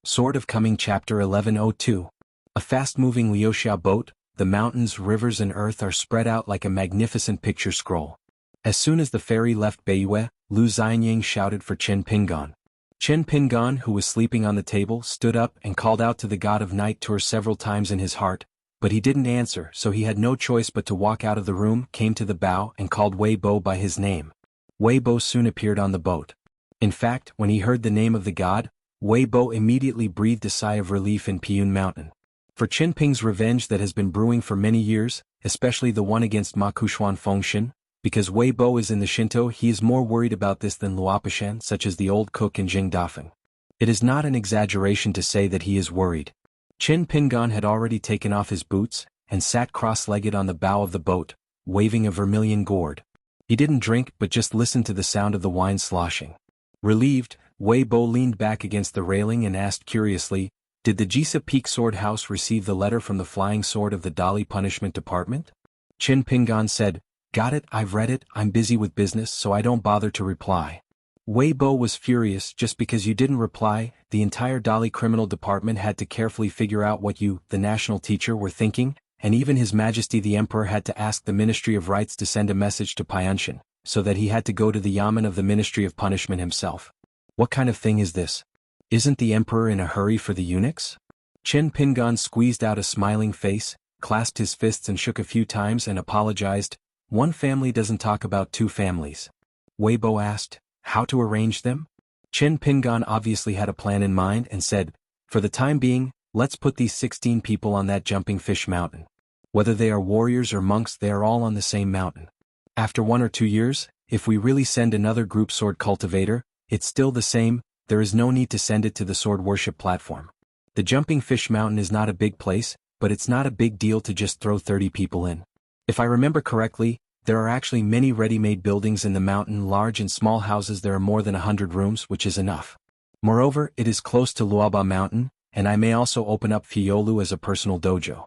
Sword of Coming Chapter 1102. A fast-moving wuxia boat, the mountains, rivers and earth are spread out like a magnificent picture scroll. As soon as the ferry left Beiyue, Lu Xianying shouted for Chen Pingan. Chen Pingan, who was sleeping on the table, stood up and called out to the god of night tour several times in his heart, but he didn't answer, so he had no choice but to walk out of the room, came to the bow and called Wei Bo by his name. Wei Bo soon appeared on the boat. In fact, when he heard the name of the god, Wei Bo immediately breathed a sigh of relief in Piyun Mountain. For Qin Ping's revenge that has been brewing for many years, especially the one against Ma Kuxuan Fengshen, because Wei Bo is in the Shinto, he is more worried about this than Luopishan, such as the old cook and Jing Dafeng. It is not an exaggeration to say that he is worried. Qin Pingan had already taken off his boots, and sat cross-legged on the bow of the boat, waving a vermilion gourd. He didn't drink but just listened to the sound of the wine sloshing. Relieved, Wei Bo leaned back against the railing and asked curiously, "Did the Jisa Peak Sword House receive the letter from the Flying Sword of the Dali Punishment Department?" Qin Pingan said, "Got it, I've read it, I'm busy with business so I don't bother to reply." Wei Bo was furious. Just because you didn't reply, the entire Dali Criminal Department had to carefully figure out what you, the national teacher, were thinking, and even His Majesty the Emperor had to ask the Ministry of Rights to send a message to Pianshan, so that he had to go to the Yamen of the Ministry of Punishment himself. What kind of thing is this? Isn't the Emperor in a hurry for the eunuchs? Qin Pingan squeezed out a smiling face, clasped his fists and shook a few times and apologized. "One family doesn't talk about two families." Wei Bo asked, "How to arrange them?" Qin Pingan obviously had a plan in mind and said, "For the time being, let's put these 16 people on that jumping fish mountain. Whether they are warriors or monks, they are all on the same mountain. After 1 or 2 years, if we really send another group sword cultivator, it's still the same, there is no need to send it to the sword worship platform. The jumping fish mountain is not a big place, but it's not a big deal to just throw 30 people in. If I remember correctly, there are actually many ready-made buildings in the mountain, large and small houses. There are more than 100 rooms, which is enough. Moreover, it is close to Luoba Mountain, and I may also open up Fiolu as a personal dojo.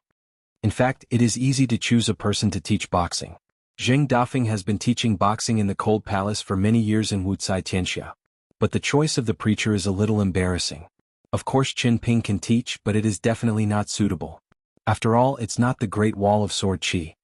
In fact, it is easy to choose a person to teach boxing. Jing Dafeng has been teaching boxing in the Cold Palace for many years in Wuxia Xianxia. But the choice of the preacher is a little embarrassing. Of course Qin Ping can teach, but it is definitely not suitable. After all, it's not the Great Wall of Sword Qi.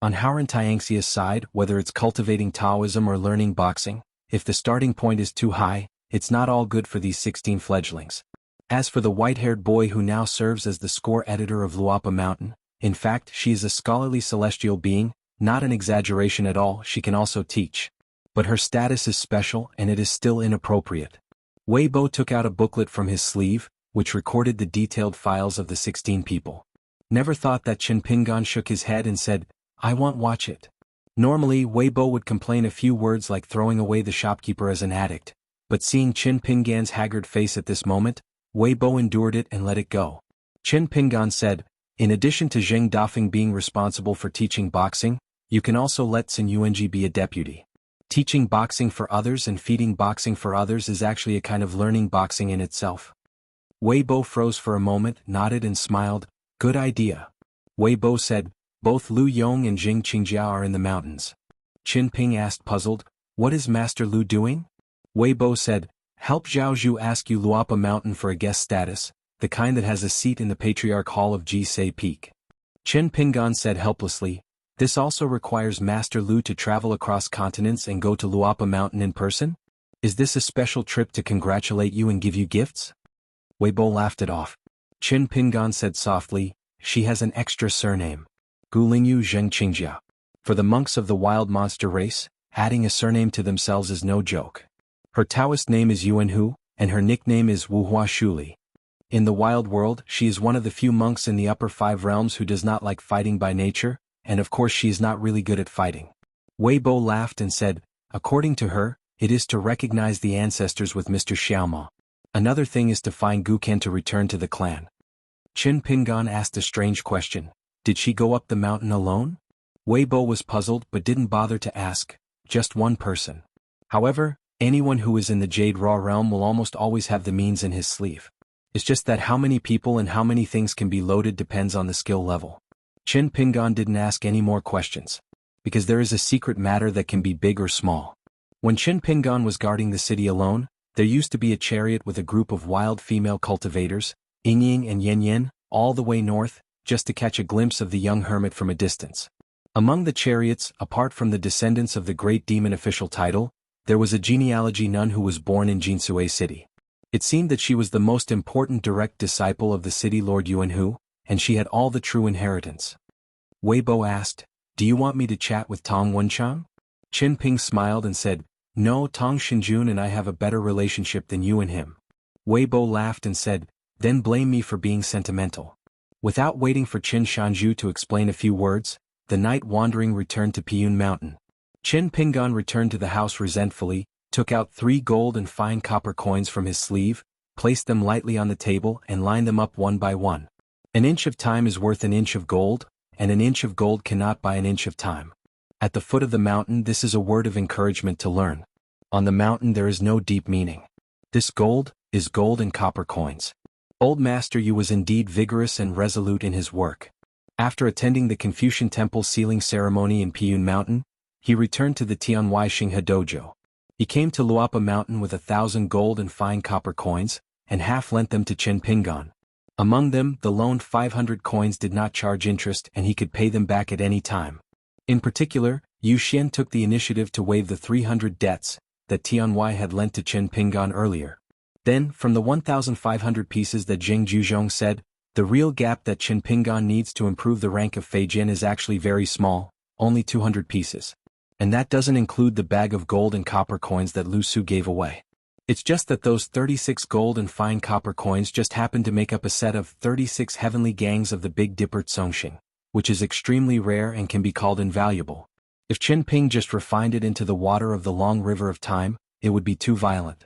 On Howren Xianxia's side, whether it's cultivating Taoism or learning boxing, if the starting point is too high, it's not all good for these 16 fledglings. As for the white-haired boy who now serves as the score editor of Luopa Mountain, in fact, she is a scholarly celestial being, not an exaggeration at all. She can also teach. But her status is special and it is still inappropriate. Wei Bo took out a booklet from his sleeve, which recorded the detailed files of the 16 people. Never thought that Qin Pingan shook his head and said, "I won't watch it." Normally, Wei Bo would complain a few words like throwing away the shopkeeper as an addict, but seeing Qin Pingan's haggard face at this moment, Wei Bo endured it and let it go. Qin Pingan said, "In addition to Jing Dafeng being responsible for teaching boxing, you can also let Sun Yuanji be a deputy. Teaching boxing for others and feeding boxing for others is actually a kind of learning boxing in itself." Wei Bo froze for a moment, nodded and smiled. "Good idea." Wei Bo said, "Both Lu Yong and Jing Qingjia are in the mountains." Qin Ping asked puzzled, "What is Master Lu doing?" Wei Bo said, "Help Zhao Zhu ask you Luopa Mountain for a guest status, the kind that has a seat in the Patriarch Hall of Jisei Peak." Qin Pingan said helplessly, "This also requires Master Lu to travel across continents and go to Luopa Mountain in person? Is this a special trip to congratulate you and give you gifts?" Wei Bo laughed it off. Qin Pingan said softly, "She has an extra surname. Gulingyu Zheng Qingjia. For the monks of the wild monster race, adding a surname to themselves is no joke. Her Taoist name is Xuanhu, and her nickname is Wuhua Shuli. In the wild world, she is one of the few monks in the upper 5 realms who does not like fighting by nature, and of course she is not really good at fighting." Wei Bo laughed and said, "According to her, it is to recognize the ancestors with Mr. Xiaoma. Another thing is to find Guken to return to the clan." Qin Pingan asked a strange question. Did she go up the mountain alone? Wei Bo was puzzled but didn't bother to ask. Just one person. However, anyone who is in the Jade Raw realm will almost always have the means in his sleeve. It's just that how many people and how many things can be loaded depends on the skill level. Qin Pingan didn't ask any more questions. Because there is a secret matter that can be big or small. When Qin Pingan was guarding the city alone, There used to be a chariot with a group of wild female cultivators, Yingying and Yanyan, all the way north, just to catch a glimpse of the young hermit from a distance. Among the chariots, apart from the descendants of the great demon official title, there was a genealogy nun who was born in Jinsue City. It seemed that she was the most important direct disciple of the city lord Xuanhu, and she had all the true inheritance. Weibo asked, "Do you want me to chat with Tong Wenchang?" Qin Ping smiled and said, "No, Tong Xinjun and I have a better relationship than you and him." Weibo laughed and said, "Then blame me for being sentimental." Without waiting for Qin Shanju to explain a few words, the night wandering returned to Piyun Mountain. Qin Pingan returned to the house resentfully, took out 3 gold and fine copper coins from his sleeve, placed them lightly on the table and lined them up one by one. An inch of time is worth an inch of gold, and an inch of gold cannot buy an inch of time. At the foot of the mountain, this is a word of encouragement to learn. On the mountain there is no deep meaning. This gold is gold and copper coins. Old Master Yu was indeed vigorous and resolute in his work. After attending the Confucian temple sealing ceremony in Piyun Mountain, he returned to the Tianwai Xinghe dojo. He came to Luapa Mountain with 1,000 gold and fine copper coins, and half lent them to Qin Pingan. Among them, the loaned 500 coins did not charge interest and he could pay them back at any time. In particular, Yu Xian took the initiative to waive the 300 debts that Tianwai had lent to Qin Pingan earlier. Then, from the 1,500 pieces that Jing Juzhong said, the real gap that Qin Pingan needs to improve the rank of Feijin is actually very small, only 200 pieces. And that doesn't include the bag of gold and copper coins that Lu Su gave away. It's just that those 36 gold and fine copper coins just happen to make up a set of 36 heavenly gangs of the Big Dipper Zongxing, which is extremely rare and can be called invaluable. If Qin Ping just refined it into the water of the long river of time, it would be too violent.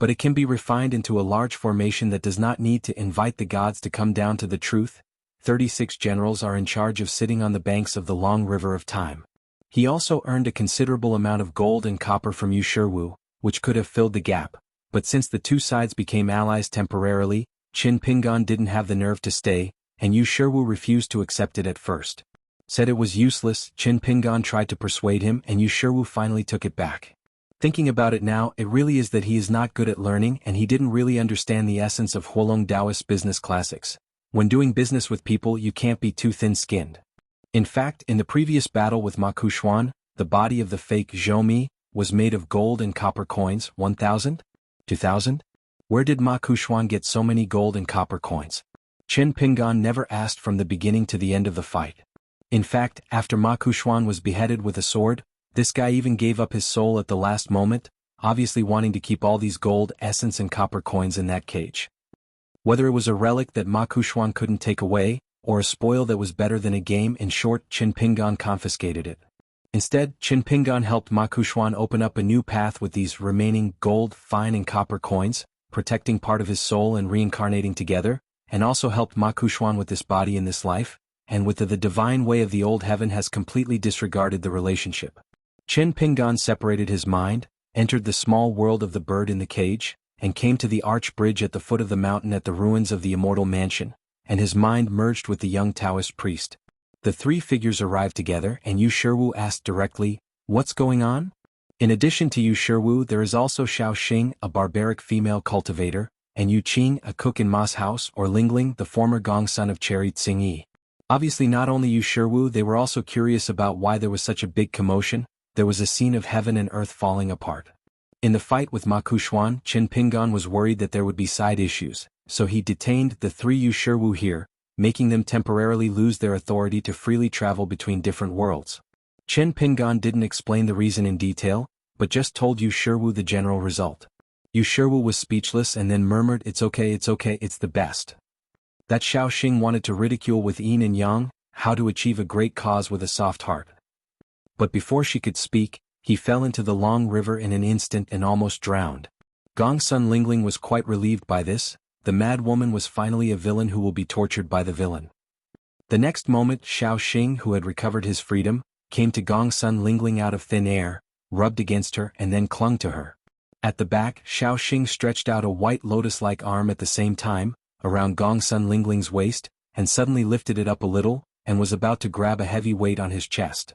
But it can be refined into a large formation that does not need to invite the gods to come down to the truth. 36 generals are in charge of sitting on the banks of the long river of time. He also earned a considerable amount of gold and copper from Yu Shiwu, which could have filled the gap, but since the two sides became allies temporarily, Qin Pingan didn't have the nerve to stay, and Yu Shiwu refused to accept it at first. Said it was useless. Qin Pingan tried to persuade him and Yu Shiwu finally took it back. Thinking about it now, it really is that he is not good at learning and he didn't really understand the essence of Huolong Taoist business classics. When doing business with people, you can't be too thin-skinned. In fact, in the previous battle with Ma Kuxuan, the body of the fake Zhou Mi was made of gold and copper coins. 1,000? 2,000? Where did Ma Kuxuan get so many gold and copper coins? Qin Pingan never asked from the beginning to the end of the fight. In fact, after Ma Kuxuan was beheaded with a sword, this guy even gave up his soul at the last moment, obviously wanting to keep all these gold, essence and copper coins in that cage. Whether it was a relic that Ma Kuxuan couldn't take away, or a spoil that was better than a game, in short, Qin Pingan confiscated it. Instead, Qin Pingan helped Ma Kuxuan open up a new path with these remaining gold, fine and copper coins, protecting part of his soul and reincarnating together, and also helped Ma Kuxuan with this body in this life, and with the divine way of the old heaven has completely disregarded the relationship. Qin Pingan separated his mind, entered the small world of the bird in the cage, and came to the arch bridge at the foot of the mountain at the ruins of the immortal mansion, and his mind merged with the young Taoist priest. The 3 figures arrived together and Yu Shiwu asked directly, "What's going on?" In addition to Yu Shiwu, there is also Xiao Xing, a barbaric female cultivator, and Yu Qing, a cook in Ma's house, or Lingling, the former Gongsun of Cherry Tsingyi. Obviously not only Yu Shiwu, they were also curious about why there was such a big commotion. There was a scene of heaven and earth falling apart. In the fight with Ma Kuxuan, Qin Pingan was worried that there would be side issues, so he detained the 3 Yu Shiwu here, making them temporarily lose their authority to freely travel between different worlds. Qin Pingan didn't explain the reason in detail, but just told Yu Shiwu the general result. Yu Shiwu was speechless and then murmured, it's okay, it's the best." That Xiao Xing wanted to ridicule with yin and yang, how to achieve a great cause with a soft heart. But before she could speak, he fell into the long river in an instant and almost drowned. Gongsun Lingling was quite relieved by this. The mad woman was finally a villain who will be tortured by the villain. The next moment, Xiao Xing, who had recovered his freedom, came to Gongsun Lingling out of thin air, rubbed against her and then clung to her. At the back, Xiao Xing stretched out a white lotus-like arm at the same time, around Gongsun Lingling's waist, and suddenly lifted it up a little, and was about to grab a heavy weight on his chest.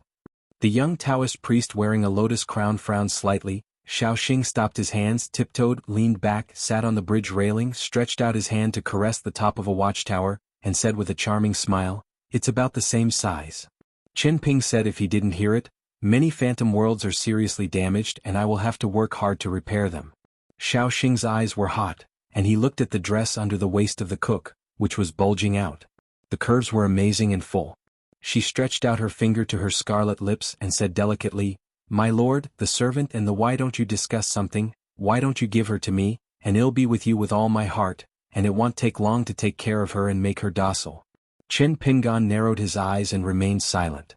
The young Taoist priest wearing a lotus crown frowned slightly, Xiaoxing stopped his hands, tiptoed, leaned back, sat on the bridge railing, stretched out his hand to caress the top of a watchtower, and said with a charming smile, "It's about the same size." Chen Ping said if he didn't hear it, "Many phantom worlds are seriously damaged and I will have to work hard to repair them." Xiaoxing's eyes were hot, and he looked at the dress under the waist of the cook, which was bulging out. The curves were amazing and full. She stretched out her finger to her scarlet lips and said delicately, "My lord, the servant and the why don't you discuss something, why don't you give her to me, and I'll be with you with all my heart, and it won't take long to take care of her and make her docile." Chen Pingan narrowed his eyes and remained silent.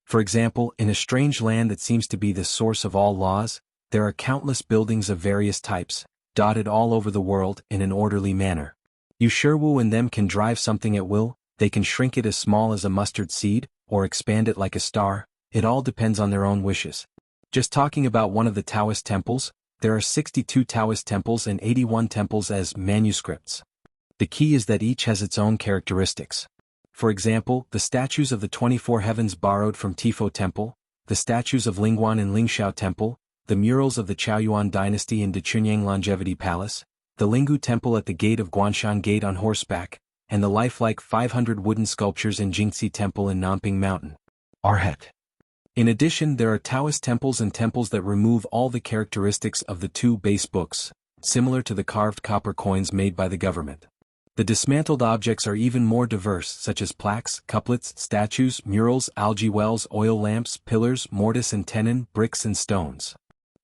For example, in a strange land that seems to be the source of all laws, there are countless buildings of various types, dotted all over the world in an orderly manner. Yushirwu and them can drive something at will, they can shrink it as small as a mustard seed, or expand it like a star, it all depends on their own wishes. Just talking about one of the Taoist temples, there are 62 Taoist temples and 81 temples as manuscripts. The key is that each has its own characteristics. For example, the statues of the 24 heavens borrowed from Tifo Temple, the statues of Lingguan and Lingxiao Temple, the murals of the Xiaoyuan dynasty in Dechunyang Longevity Palace, the Linggu Temple at the gate of Guanshan Gate on horseback, and the lifelike 500 wooden sculptures in Jingxi Temple in Nanping Mountain. Arhet. In addition, there are Taoist temples and temples that remove all the characteristics of the two base books, similar to the carved copper coins made by the government. The dismantled objects are even more diverse, such as plaques, couplets, statues, murals, algae wells, oil lamps, pillars, mortise and tenon, bricks and stones.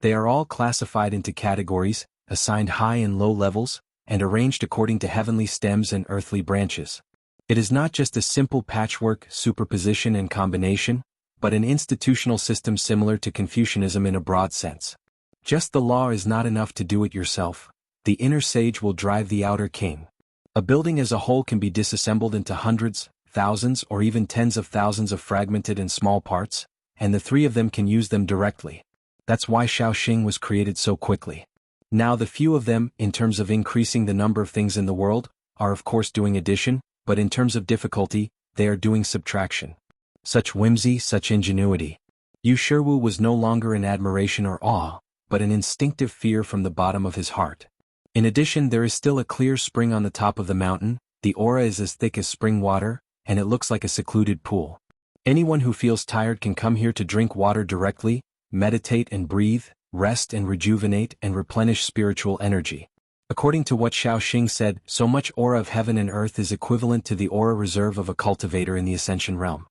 They are all classified into categories, assigned high and low levels, and arranged according to heavenly stems and earthly branches. It is not just a simple patchwork, superposition and combination, but an institutional system similar to Confucianism in a broad sense. Just the law is not enough to do it yourself. The inner sage will drive the outer king. A building as a whole can be disassembled into hundreds, thousands or even tens of thousands of fragmented and small parts, and the three of them can use them directly. That's why Xiaoxing was created so quickly. Now the few of them, in terms of increasing the number of things in the world, are of course doing addition, but in terms of difficulty, they are doing subtraction. Such whimsy, such ingenuity. Yushirwu was no longer in admiration or awe, but an instinctive fear from the bottom of his heart. In addition, there is still a clear spring on the top of the mountain, the aura is as thick as spring water, and it looks like a secluded pool. Anyone who feels tired can come here to drink water directly, meditate and breathe, rest and rejuvenate and replenish spiritual energy. According to what Xiaoxing said, so much aura of heaven and earth is equivalent to the aura reserve of a cultivator in the Ascension realm.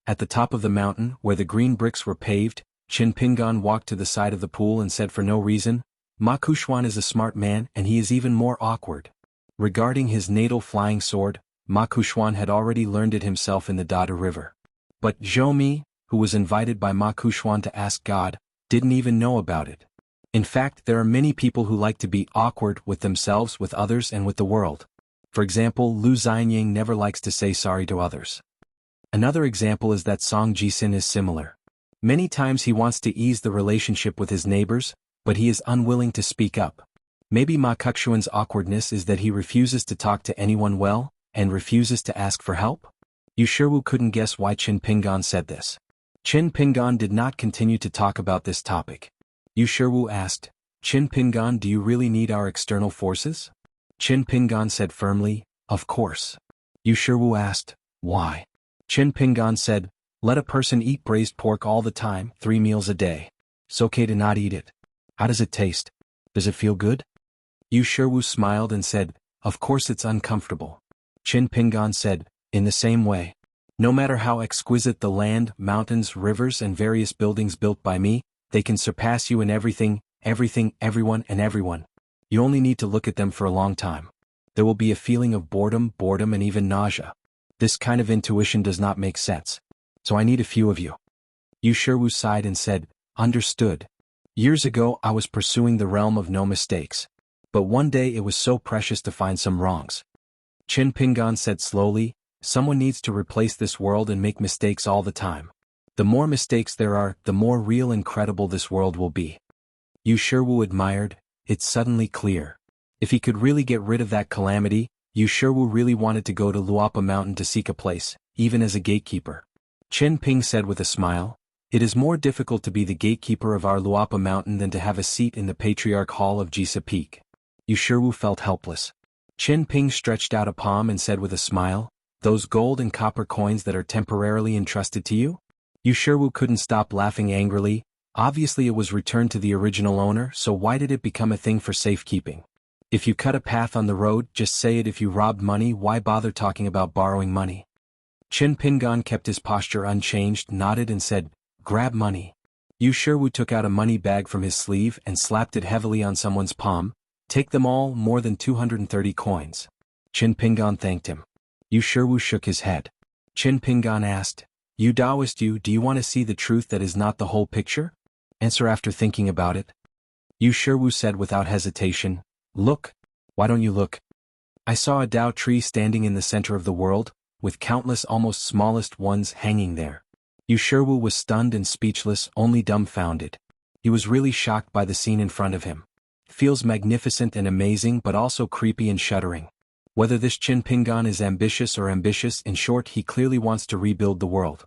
At the top of the mountain, where the green bricks were paved, Qin Pingan walked to the side of the pool and said for no reason, "Ma Xuanhuan is a smart man and he is even more awkward." Regarding his natal flying sword, Ma Xuanhuan had already learned it himself in the Dada River. But Zhou Mi, who was invited by Ma Xuanhuan to ask God, didn't even know about it. In fact, there are many people who like to be awkward with themselves, with others and with the world. For example, Lu Xianying never likes to say sorry to others. Another example is that Song Jisin is similar. Many times he wants to ease the relationship with his neighbors, but he is unwilling to speak up. Maybe Ma Xuanhuan's awkwardness is that he refuses to talk to anyone well, and refuses to ask for help? Yushirwu couldn't guess why Qin Pingan said this. Qin Pingan did not continue to talk about this topic. Yushirwu asked, "Qin Pingan, do you really need our external forces?" Qin Pingan said firmly, "Of course." Yushirwu asked, "Why?" Qin Pingan said, "Let a person eat braised pork all the time, 3 meals a day. It's okay to not eat it. How does it taste? Does it feel good?" Yushirwu smiled and said, "Of course it's uncomfortable." Qin Pingan said, "In the same way. No matter how exquisite the land, mountains, rivers and various buildings built by me, they can surpass you in everything, everyone and everyone. You only need to look at them for a long time. There will be a feeling of boredom and even nausea. This kind of intuition does not make sense. So I need a few of you." Yushirwu sighed and said, "Understood. Years ago I was pursuing the realm of no mistakes. But one day it was so precious to find some wrongs." Qin Pingan said slowly, "Someone needs to replace this world and make mistakes all the time. The more mistakes there are, the more real and credible this world will be." Yushirwu admired, "It's suddenly clear. If he could really get rid of that calamity, Yushirwu really wanted to go to Luapa Mountain to seek a place, even as a gatekeeper." Qin Ping said with a smile, It is more difficult to be the gatekeeper of our Luapa mountain than to have a seat in the Patriarch Hall of Jisa Peak. Yushirwu felt helpless. Qin Ping stretched out a palm and said with a smile, "Those gold and copper coins that are temporarily entrusted to you?" Yushirwu couldn't stop laughing angrily. Obviously it was returned to the original owner, so why did it become a thing for safekeeping? If you cut a path on the road, just say it. If you robbed money, why bother talking about borrowing money? Qin Pingan kept his posture unchanged, nodded and said, "Grab money." Yushirwu took out a money bag from his sleeve and slapped it heavily on someone's palm. "Take them all, more than 230 coins. Qin Pingan thanked him. Yushirwu shook his head. Qin Pingan asked, "You Taoist, do you want to see the truth that is not the whole picture?" Answer after thinking about it. Yushirwu said without hesitation, "Look." "Why don't you look?" "I saw a Tao tree standing in the center of the world, with countless almost smallest ones hanging there." Yushirwu was stunned and speechless, only dumbfounded. He was really shocked by the scene in front of him. Feels magnificent and amazing but also creepy and shuddering. Whether this Qin Pingan is ambitious or ambitious, in short, he clearly wants to rebuild the world.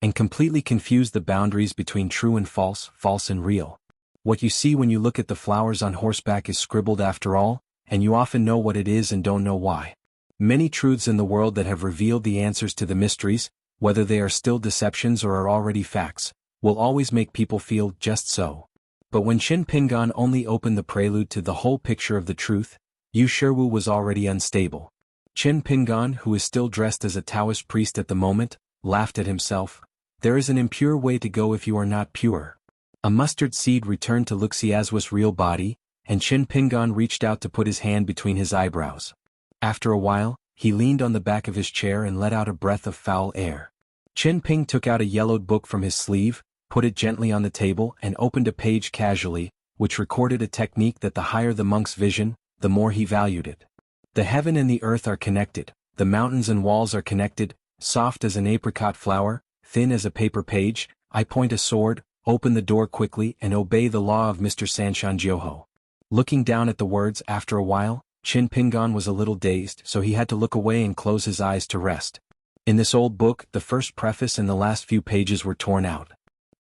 And completely confuse the boundaries between true and false, false and real. What you see when you look at the flowers on horseback is scribbled after all, and you often know what it is and don't know why. Many truths in the world that have revealed the answers to the mysteries, whether they are still deceptions or are already facts, will always make people feel just so. But when Qin Pingan only opened the prelude to the whole picture of the truth, Yushirwu was already unstable. Qin Pingan, who is still dressed as a Taoist priest at the moment, laughed at himself. "There is an impure way to go if you are not pure." A mustard seed returned to Luxiazwa's real body, and Qin Pingan reached out to put his hand between his eyebrows. After a while, he leaned on the back of his chair and let out a breath of foul air. Qin Ping took out a yellowed book from his sleeve, put it gently on the table and opened a page casually, which recorded a technique that the higher the monk's vision, the more he valued it. "The heaven and the earth are connected, the mountains and walls are connected, soft as an apricot flower, thin as a paper page. I point a sword, open the door quickly and obey the law of Mr. Sanshan Jianghu." Looking down at the words after a while, Qin Pingan was a little dazed, so he had to look away and close his eyes to rest. In this old book, the first preface and the last few pages were torn out.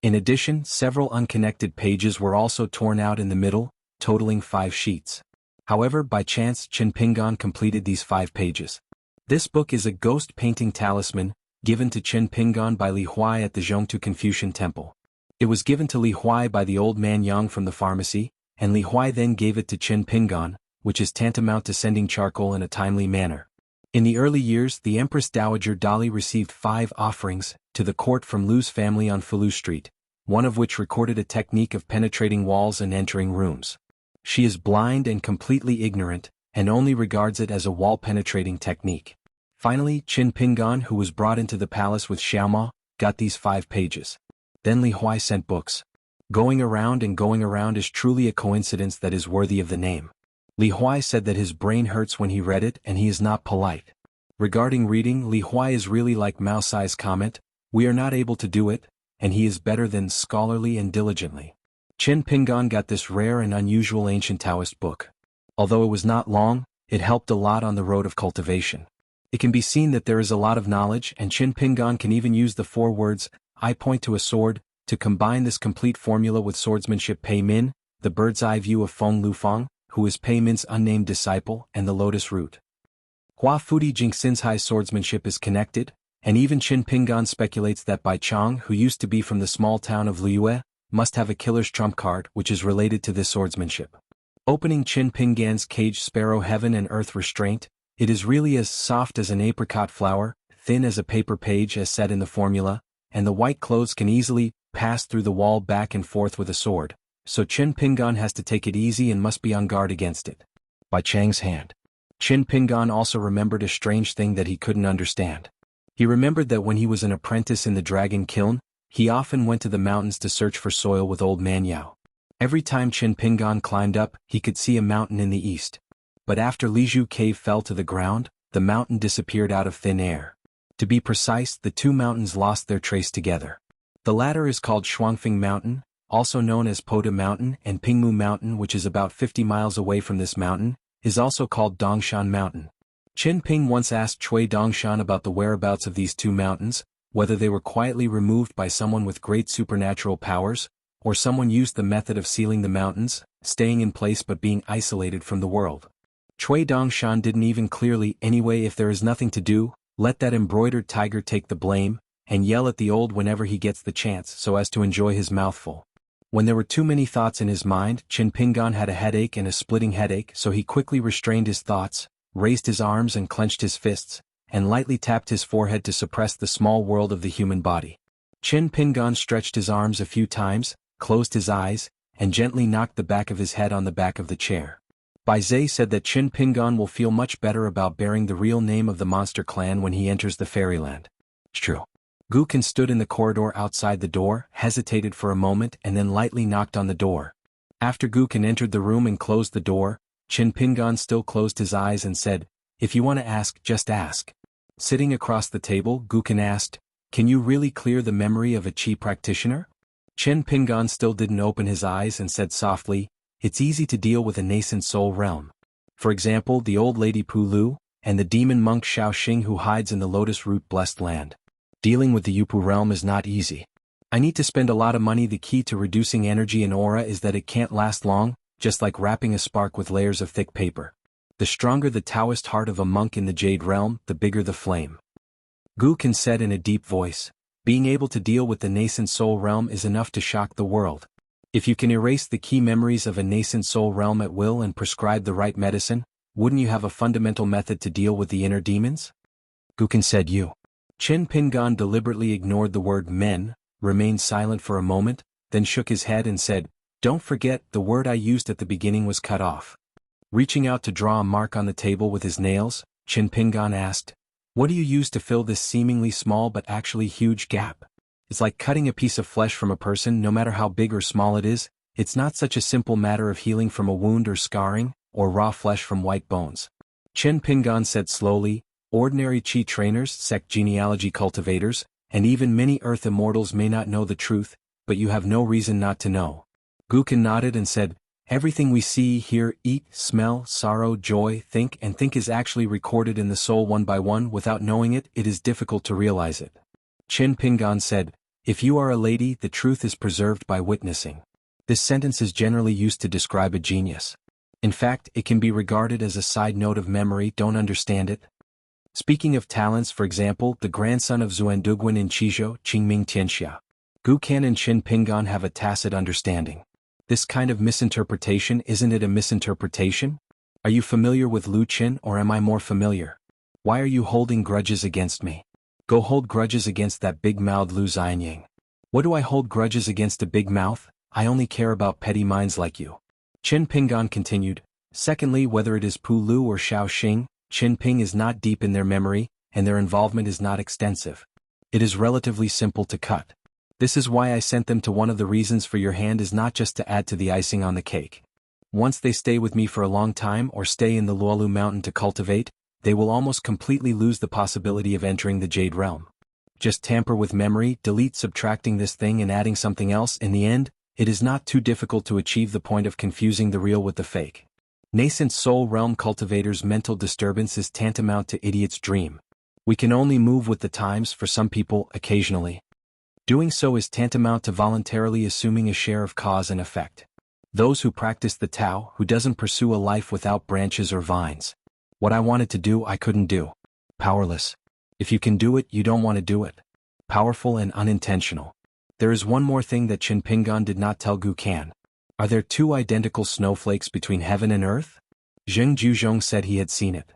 In addition, several unconnected pages were also torn out in the middle, totaling 5 sheets. However, by chance, Qin Pingan completed these 5 pages. This book is a ghost painting talisman, given to Qin Pingan by Li Huai at the Zhongtu Confucian Temple. It was given to Li Huai by the old man Yang from the pharmacy, and Li Huai then gave it to Qin Pingan, which is tantamount to sending charcoal in a timely manner. In the early years, the Empress Dowager Dali received 5 offerings to the court from Lu's family on Fulu Street, one of which recorded a technique of penetrating walls and entering rooms. She is blind and completely ignorant, and only regards it as a wall-penetrating technique. Finally, Qin Pingan, who was brought into the palace with Xiaoma, got these 5 pages. Then Li Huai sent books. Going around and going around is truly a coincidence that is worthy of the name. Li Huai said that his brain hurts when he read it and he is not polite. Regarding reading, Li Huai is really like Mao Sai's comment, "We are not able to do it," and he is better than scholarly and diligently. Qin Pingan got this rare and unusual ancient Taoist book. Although it was not long, it helped a lot on the road of cultivation. It can be seen that there is a lot of knowledge, and Qin Pingan can even use the 4 words, "I point to a sword," to combine this complete formula with swordsmanship Pei Min, the bird's eye view of Feng Lufang, who is Pei Min's unnamed disciple, and the lotus root. Hua Fudi Jingxin's high swordsmanship is connected, and even Qin Pingan speculates that Bai Chang, who used to be from the small town of Liyue, must have a killer's trump card which is related to this swordsmanship. Opening Qin Pingan's cage Sparrow Heaven and Earth Restraint, it is really as soft as an apricot flower, thin as a paper page as said in the formula, and the white clothes can easily pass through the wall back and forth with a sword, so Qin Pingan has to take it easy and must be on guard against it. By Chang's hand. Qin Pingan also remembered a strange thing that he couldn't understand. He remembered that when he was an apprentice in the dragon kiln, he often went to the mountains to search for soil with old man Yao. Every time Qin Pingan climbed up, he could see a mountain in the east. But after Liju Cave fell to the ground, the mountain disappeared out of thin air. To be precise, the 2 mountains lost their trace together. The latter is called Shuangfeng Mountain, also known as Poda Mountain, and Pingmu Mountain, which is about 50 miles away from this mountain, is also called Dongshan Mountain. Qin Ping once asked Chui Dongshan about the whereabouts of these 2 mountains, whether they were quietly removed by someone with great supernatural powers, or someone used the method of sealing the mountains, staying in place but being isolated from the world. Cui Dongshan didn't even clearly, anyway, if there is nothing to do, let that embroidered tiger take the blame, and yell at the old whenever he gets the chance so as to enjoy his mouthful. When there were too many thoughts in his mind, Qin Pingan had a headache and a splitting headache, so he quickly restrained his thoughts, raised his arms and clenched his fists, and lightly tapped his forehead to suppress the small world of the human body. Qin Pingan stretched his arms a few times, closed his eyes, and gently knocked the back of his head on the back of the chair. Bai Zhe said that Qin Pingan will feel much better about bearing the real name of the monster clan when he enters the fairyland. It's true. Gukin stood in the corridor outside the door, hesitated for a moment and then lightly knocked on the door. After Gukin entered the room and closed the door, Qin Pingan still closed his eyes and said, "If you want to ask, just ask." Sitting across the table, Gukin asked, "Can you really clear the memory of a chi practitioner?" Qin Pingan still didn't open his eyes and said softly, "It's easy to deal with a nascent soul realm. For example, the old lady Pu Lu, and the demon monk Shao Xing who hides in the lotus root blessed land. Dealing with the Yupu realm is not easy. I need to spend a lot of money. The key to reducing energy and aura is that it can't last long, just like wrapping a spark with layers of thick paper. The stronger the Taoist heart of a monk in the Jade realm, the bigger the flame." Gukin said in a deep voice, "Being able to deal with the nascent soul realm is enough to shock the world. If you can erase the key memories of a nascent soul realm at will and prescribe the right medicine, wouldn't you have a fundamental method to deal with the inner demons?" Gukin said you. Qin Pingan deliberately ignored the word men, remained silent for a moment, then shook his head and said, "Don't forget, the word I used at the beginning was cut off." Reaching out to draw a mark on the table with his nails, Qin Pingan asked, "What do you use to fill this seemingly small but actually huge gap?" It's like cutting a piece of flesh from a person. No matter how big or small it is, it's not such a simple matter of healing from a wound or scarring, or raw flesh from white bones. Qin Pingan said slowly, "Ordinary chi trainers, sect genealogy cultivators, and even many earth immortals may not know the truth, but you have no reason not to know." Gukin nodded and said, "Everything we see, hear, eat, smell, sorrow, joy, think is actually recorded in the soul one by one. Without knowing it, it is difficult to realize it." Qin Pingan said, "If you are a lady, the truth is preserved by witnessing." This sentence is generally used to describe a genius. In fact, it can be regarded as a side note of memory. Don't understand it? Speaking of talents, for example, the grandson of Zuanduguan in Qizhou, Qingming Tianxia. Gukan and Qin Pingan have a tacit understanding. This kind of misinterpretation, isn't it a misinterpretation? Are you familiar with Lu Qin, or am I more familiar? Why are you holding grudges against me? Go hold grudges against that big-mouthed Lu Xianying. What do I hold grudges against a big mouth? I only care about petty minds like you. Qin Pingan continued, "Secondly, whether it is Pu Lu or Shao Xing, Qin Ping is not deep in their memory, and their involvement is not extensive. It is relatively simple to cut. This is why I sent them to. One of the reasons for your hand is not just to add to the icing on the cake. Once they stay with me for a long time or stay in the Luolu mountain to cultivate, they will almost completely lose the possibility of entering the Jade realm. Just tamper with memory, delete, subtracting this thing and adding something else. In the end, it is not too difficult to achieve the point of confusing the real with the fake. Nascent soul realm cultivators' mental disturbance is tantamount to idiot's dream. We can only move with the times. For some people, occasionally. Doing so is tantamount to voluntarily assuming a share of cause and effect. Those who practice the Tao, who doesn't pursue a life without branches or vines. What I wanted to do, I couldn't do. Powerless. If you can do it, you don't want to do it. Powerful and unintentional. There is one more thing that Qin Pingan did not tell Gukan. Are there two identical snowflakes between heaven and earth? Zheng Juzhong said he had seen it.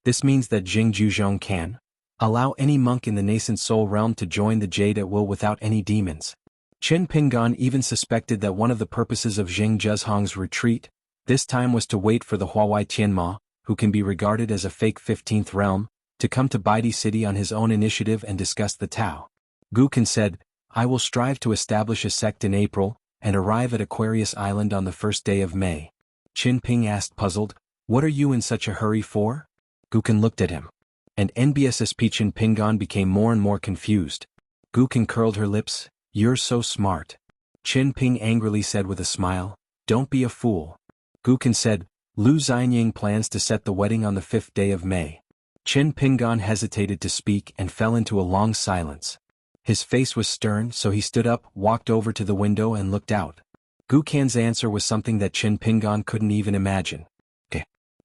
This means that Zheng Juzhong can allow any monk in the nascent soul realm to join the Jade at will without any demons. Qin Pingan even suspected that one of the purposes of Zheng Juzhong's retreat, this time, was to wait for the Huawei Tianma, who can be regarded as a fake 15th realm, to come to Baidi City on his own initiative and discuss the Tao. Gukan said, "I will strive to establish a sect in April, and arrive at Aquarius Island on the first day of May." Qin Ping asked, puzzled, "What are you in such a hurry for?" Gukan looked at him. And NBSSP Qin Pingan became more and more confused. Gukan curled her lips, "You're so smart." Qin Ping angrily said with a smile, "Don't be a fool." Gukan said, "Lu Xianying plans to set the wedding on the 5th day of May." Qin Pingan hesitated to speak and fell into a long silence. His face was stern, so he stood up, walked over to the window and looked out. Gu Kan's answer was something that Qin Pingan couldn't even imagine.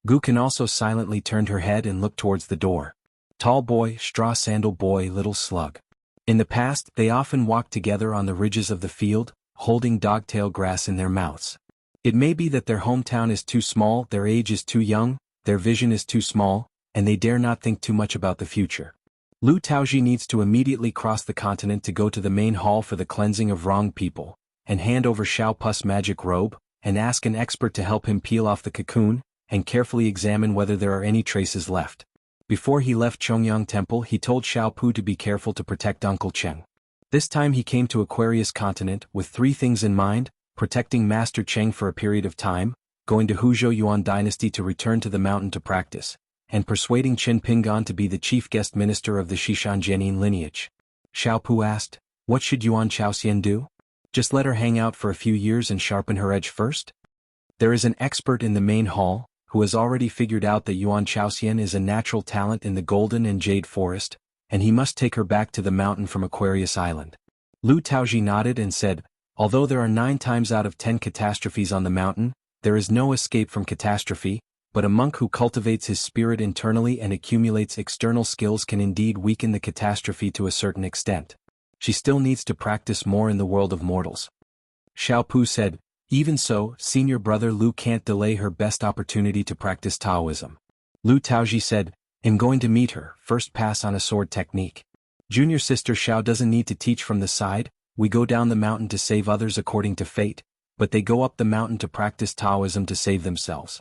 Gu Kan also silently turned her head and looked towards the door. Tall boy, straw sandal boy, little slug. In the past, they often walked together on the ridges of the field, holding dogtail grass in their mouths. It may be that their hometown is too small, their age is too young, their vision is too small, and they dare not think too much about the future. Lu Taoji needs to immediately cross the continent to go to the main hall for the cleansing of wronged people, and hand over Xiao Pu's magic robe, and ask an expert to help him peel off the cocoon, and carefully examine whether there are any traces left. Before he left Chongyang Temple, he told Xiao Pu to be careful to protect Uncle Cheng. This time he came to Aquarius Continent with 3 things in mind: protecting Master Cheng for a period of time, going to Huzhou Yuan Dynasty to return to the mountain to practice, and persuading Qin Pingan to be the chief guest minister of the Xishan Jianin lineage. Xiao Pu asked, "What should Yuan Chaoxian do? Just let her hang out for a few years and sharpen her edge first?" There is an expert in the main hall, who has already figured out that Yuan Chaoxian is a natural talent in the Golden and Jade Forest, and he must take her back to the mountain from Aquarius Island. Lu Taoji nodded and said, "Although there are 9 times out of 10 catastrophes on the mountain, there is no escape from catastrophe, but a monk who cultivates his spirit internally and accumulates external skills can indeed weaken the catastrophe to a certain extent. She still needs to practice more in the world of mortals." Xiao Pu said, "Even so, senior brother Lu can't delay her best opportunity to practice Taoism." Lu Taoji said, "I'm going to meet her, first pass on a sword technique. Junior sister Xiao doesn't need to teach from the side, we go down the mountain to save others according to fate, but they go up the mountain to practice Taoism to save themselves."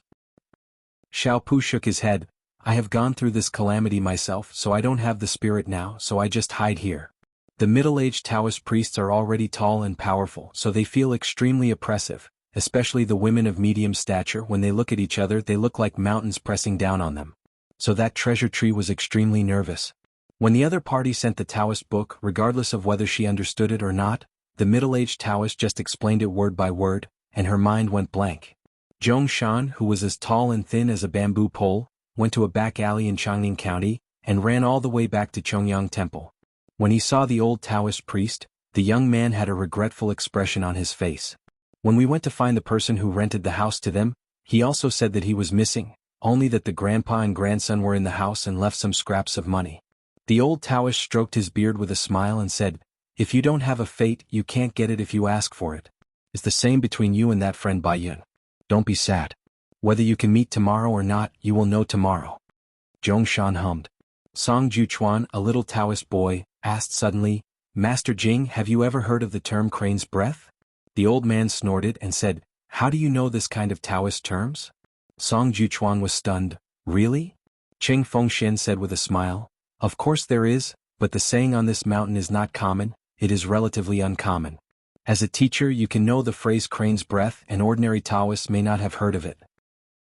Xiao Pu shook his head, "I have gone through this calamity myself, so I don't have the spirit now, so I just hide here." The middle-aged Taoist priests are already tall and powerful, so they feel extremely oppressive, especially the women of medium stature. When they look at each other, they look like mountains pressing down on them. So that treasure tree was extremely nervous. When the other party sent the Taoist book, regardless of whether she understood it or not, the middle-aged Taoist just explained it word by word, and her mind went blank. Zhong Shan, who was as tall and thin as a bamboo pole, went to a back alley in Changning County, and ran all the way back to Chongyang Temple. When he saw the old Taoist priest, the young man had a regretful expression on his face. When we went to find the person who rented the house to them, he also said that he was missing, only that the grandpa and grandson were in the house and left some scraps of money. The old Taoist stroked his beard with a smile and said, "If you don't have a fate, you can't get it if you ask for it. It's the same between you and that friend Baiyun. Don't be sad. Whether you can meet tomorrow or not, you will know tomorrow." Zhongshan hummed. Song Juchuan, a little Taoist boy, asked suddenly, "Master Jing, have you ever heard of the term crane's breath?" The old man snorted and said, "How do you know this kind of Taoist terms?" Song Juchuan was stunned. "Really?" Cheng Fengshen said with a smile, "Of course there is, but the saying on this mountain is not common, it is relatively uncommon. As a teacher you can know the phrase crane's breath and ordinary Taoists may not have heard of it."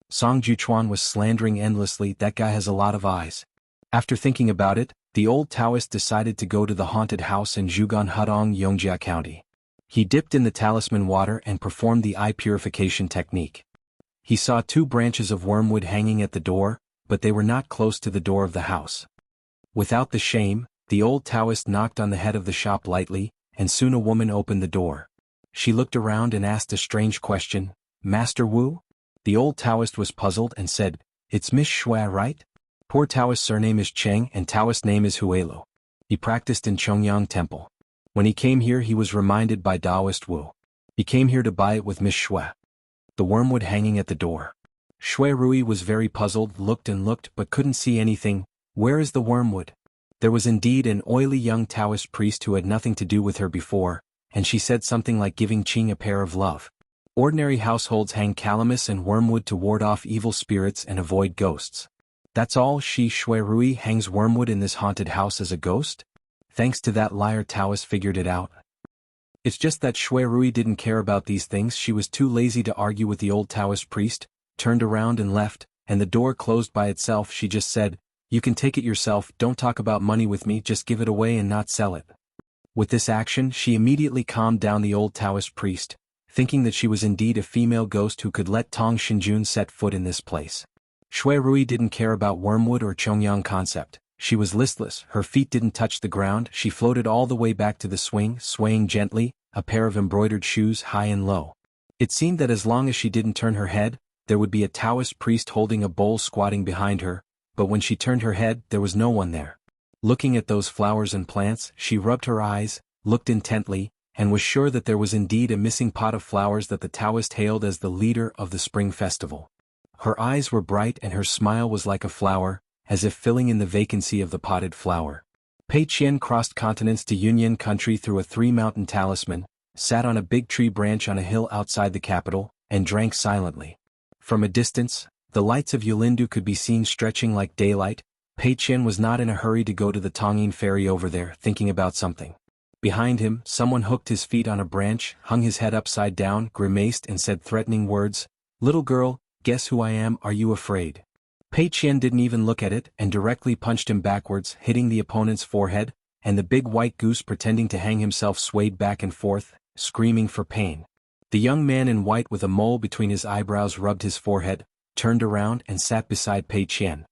Song Juchuan was slandering endlessly, "That guy has a lot of eyes." After thinking about it, the old Taoist decided to go to the haunted house in Zhugan Hudong, Yongjia County. He dipped in the talisman water and performed the eye purification technique. He saw 2 branches of wormwood hanging at the door, but they were not close to the door of the house. Without the shame, the old Taoist knocked on the head of the shop lightly, and soon a woman opened the door. She looked around and asked a strange question, "Master Wu?" The old Taoist was puzzled and said, "It's Miss Shui, right? Poor Taoist surname is Cheng and Taoist name is Huelu. He practiced in Chongyang Temple. When he came here he was reminded by Taoist Wu. He came here to buy it with Miss Shui." The wormwood hanging at the door. Shui Rui was very puzzled, looked and looked but couldn't see anything. Where is the wormwood? There was indeed an oily young Taoist priest who had nothing to do with her before, and she said something like giving Qing a pair of love. Ordinary households hang calamus and wormwood to ward off evil spirits and avoid ghosts. That's all? Shui Rui hangs wormwood in this haunted house as a ghost? Thanks to that liar Taoist figured it out. It's just that Shui Rui didn't care about these things. She was too lazy to argue with the old Taoist priest, turned around and left, and the door closed by itself. She just said, "You can take it yourself, don't talk about money with me, just give it away and not sell it." With this action she immediately calmed down the old Taoist priest, thinking that she was indeed a female ghost who could let Tong Shinjun set foot in this place. Shui Rui didn't care about wormwood or Chongyang concept. She was listless, her feet didn't touch the ground, she floated all the way back to the swing, swaying gently, a pair of embroidered shoes high and low. It seemed that as long as she didn't turn her head, there would be a Taoist priest holding a bowl squatting behind her, but when she turned her head, there was no one there. Looking at those flowers and plants, she rubbed her eyes, looked intently, and was sure that there was indeed a missing pot of flowers that the Taoist hailed as the leader of the spring festival. Her eyes were bright and her smile was like a flower, as if filling in the vacancy of the potted flower. Pei Qian crossed continents to Yunyan country through a three-mountain talisman, sat on a big tree branch on a hill outside the capital, and drank silently. From a distance, the lights of Yulindu could be seen stretching like daylight. Pei Qian was not in a hurry to go to the Tongyin ferry over there, thinking about something. Behind him, someone hooked his feet on a branch, hung his head upside down, grimaced and said threatening words, "Little girl, guess who I am, are you afraid?" Pei Qian didn't even look at it and directly punched him backwards, hitting the opponent's forehead, and the big white goose pretending to hang himself swayed back and forth, screaming for pain. The young man in white with a mole between his eyebrows rubbed his forehead, turned around and sat beside Pei Qian.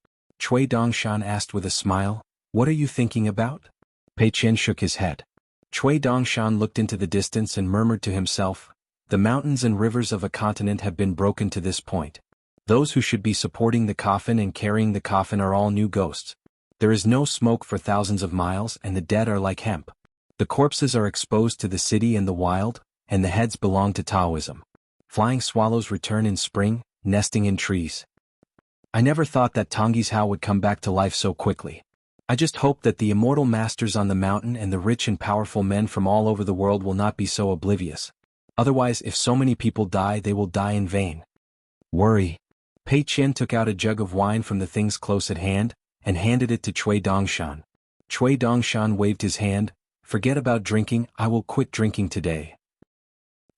Cui Dongshan asked with a smile, "What are you thinking about?" Pei Qian shook his head. Cui Dongshan looked into the distance and murmured to himself, "The mountains and rivers of a continent have been broken to this point. Those who should be supporting the coffin and carrying the coffin are all new ghosts. There is no smoke for thousands of miles and the dead are like hemp. The corpses are exposed to the city and the wild, and the heads belong to Taoism. Flying swallows return in spring, nesting in trees. I never thought that Tongy's would come back to life so quickly. I just hope that the immortal masters on the mountain and the rich and powerful men from all over the world will not be so oblivious. Otherwise, if so many people die, they will die in vain." Worry. Pei Qian took out a jug of wine from the things close at hand, and handed it to Cui Dongshan. Cui Dongshan waved his hand, "Forget about drinking, I will quit drinking today."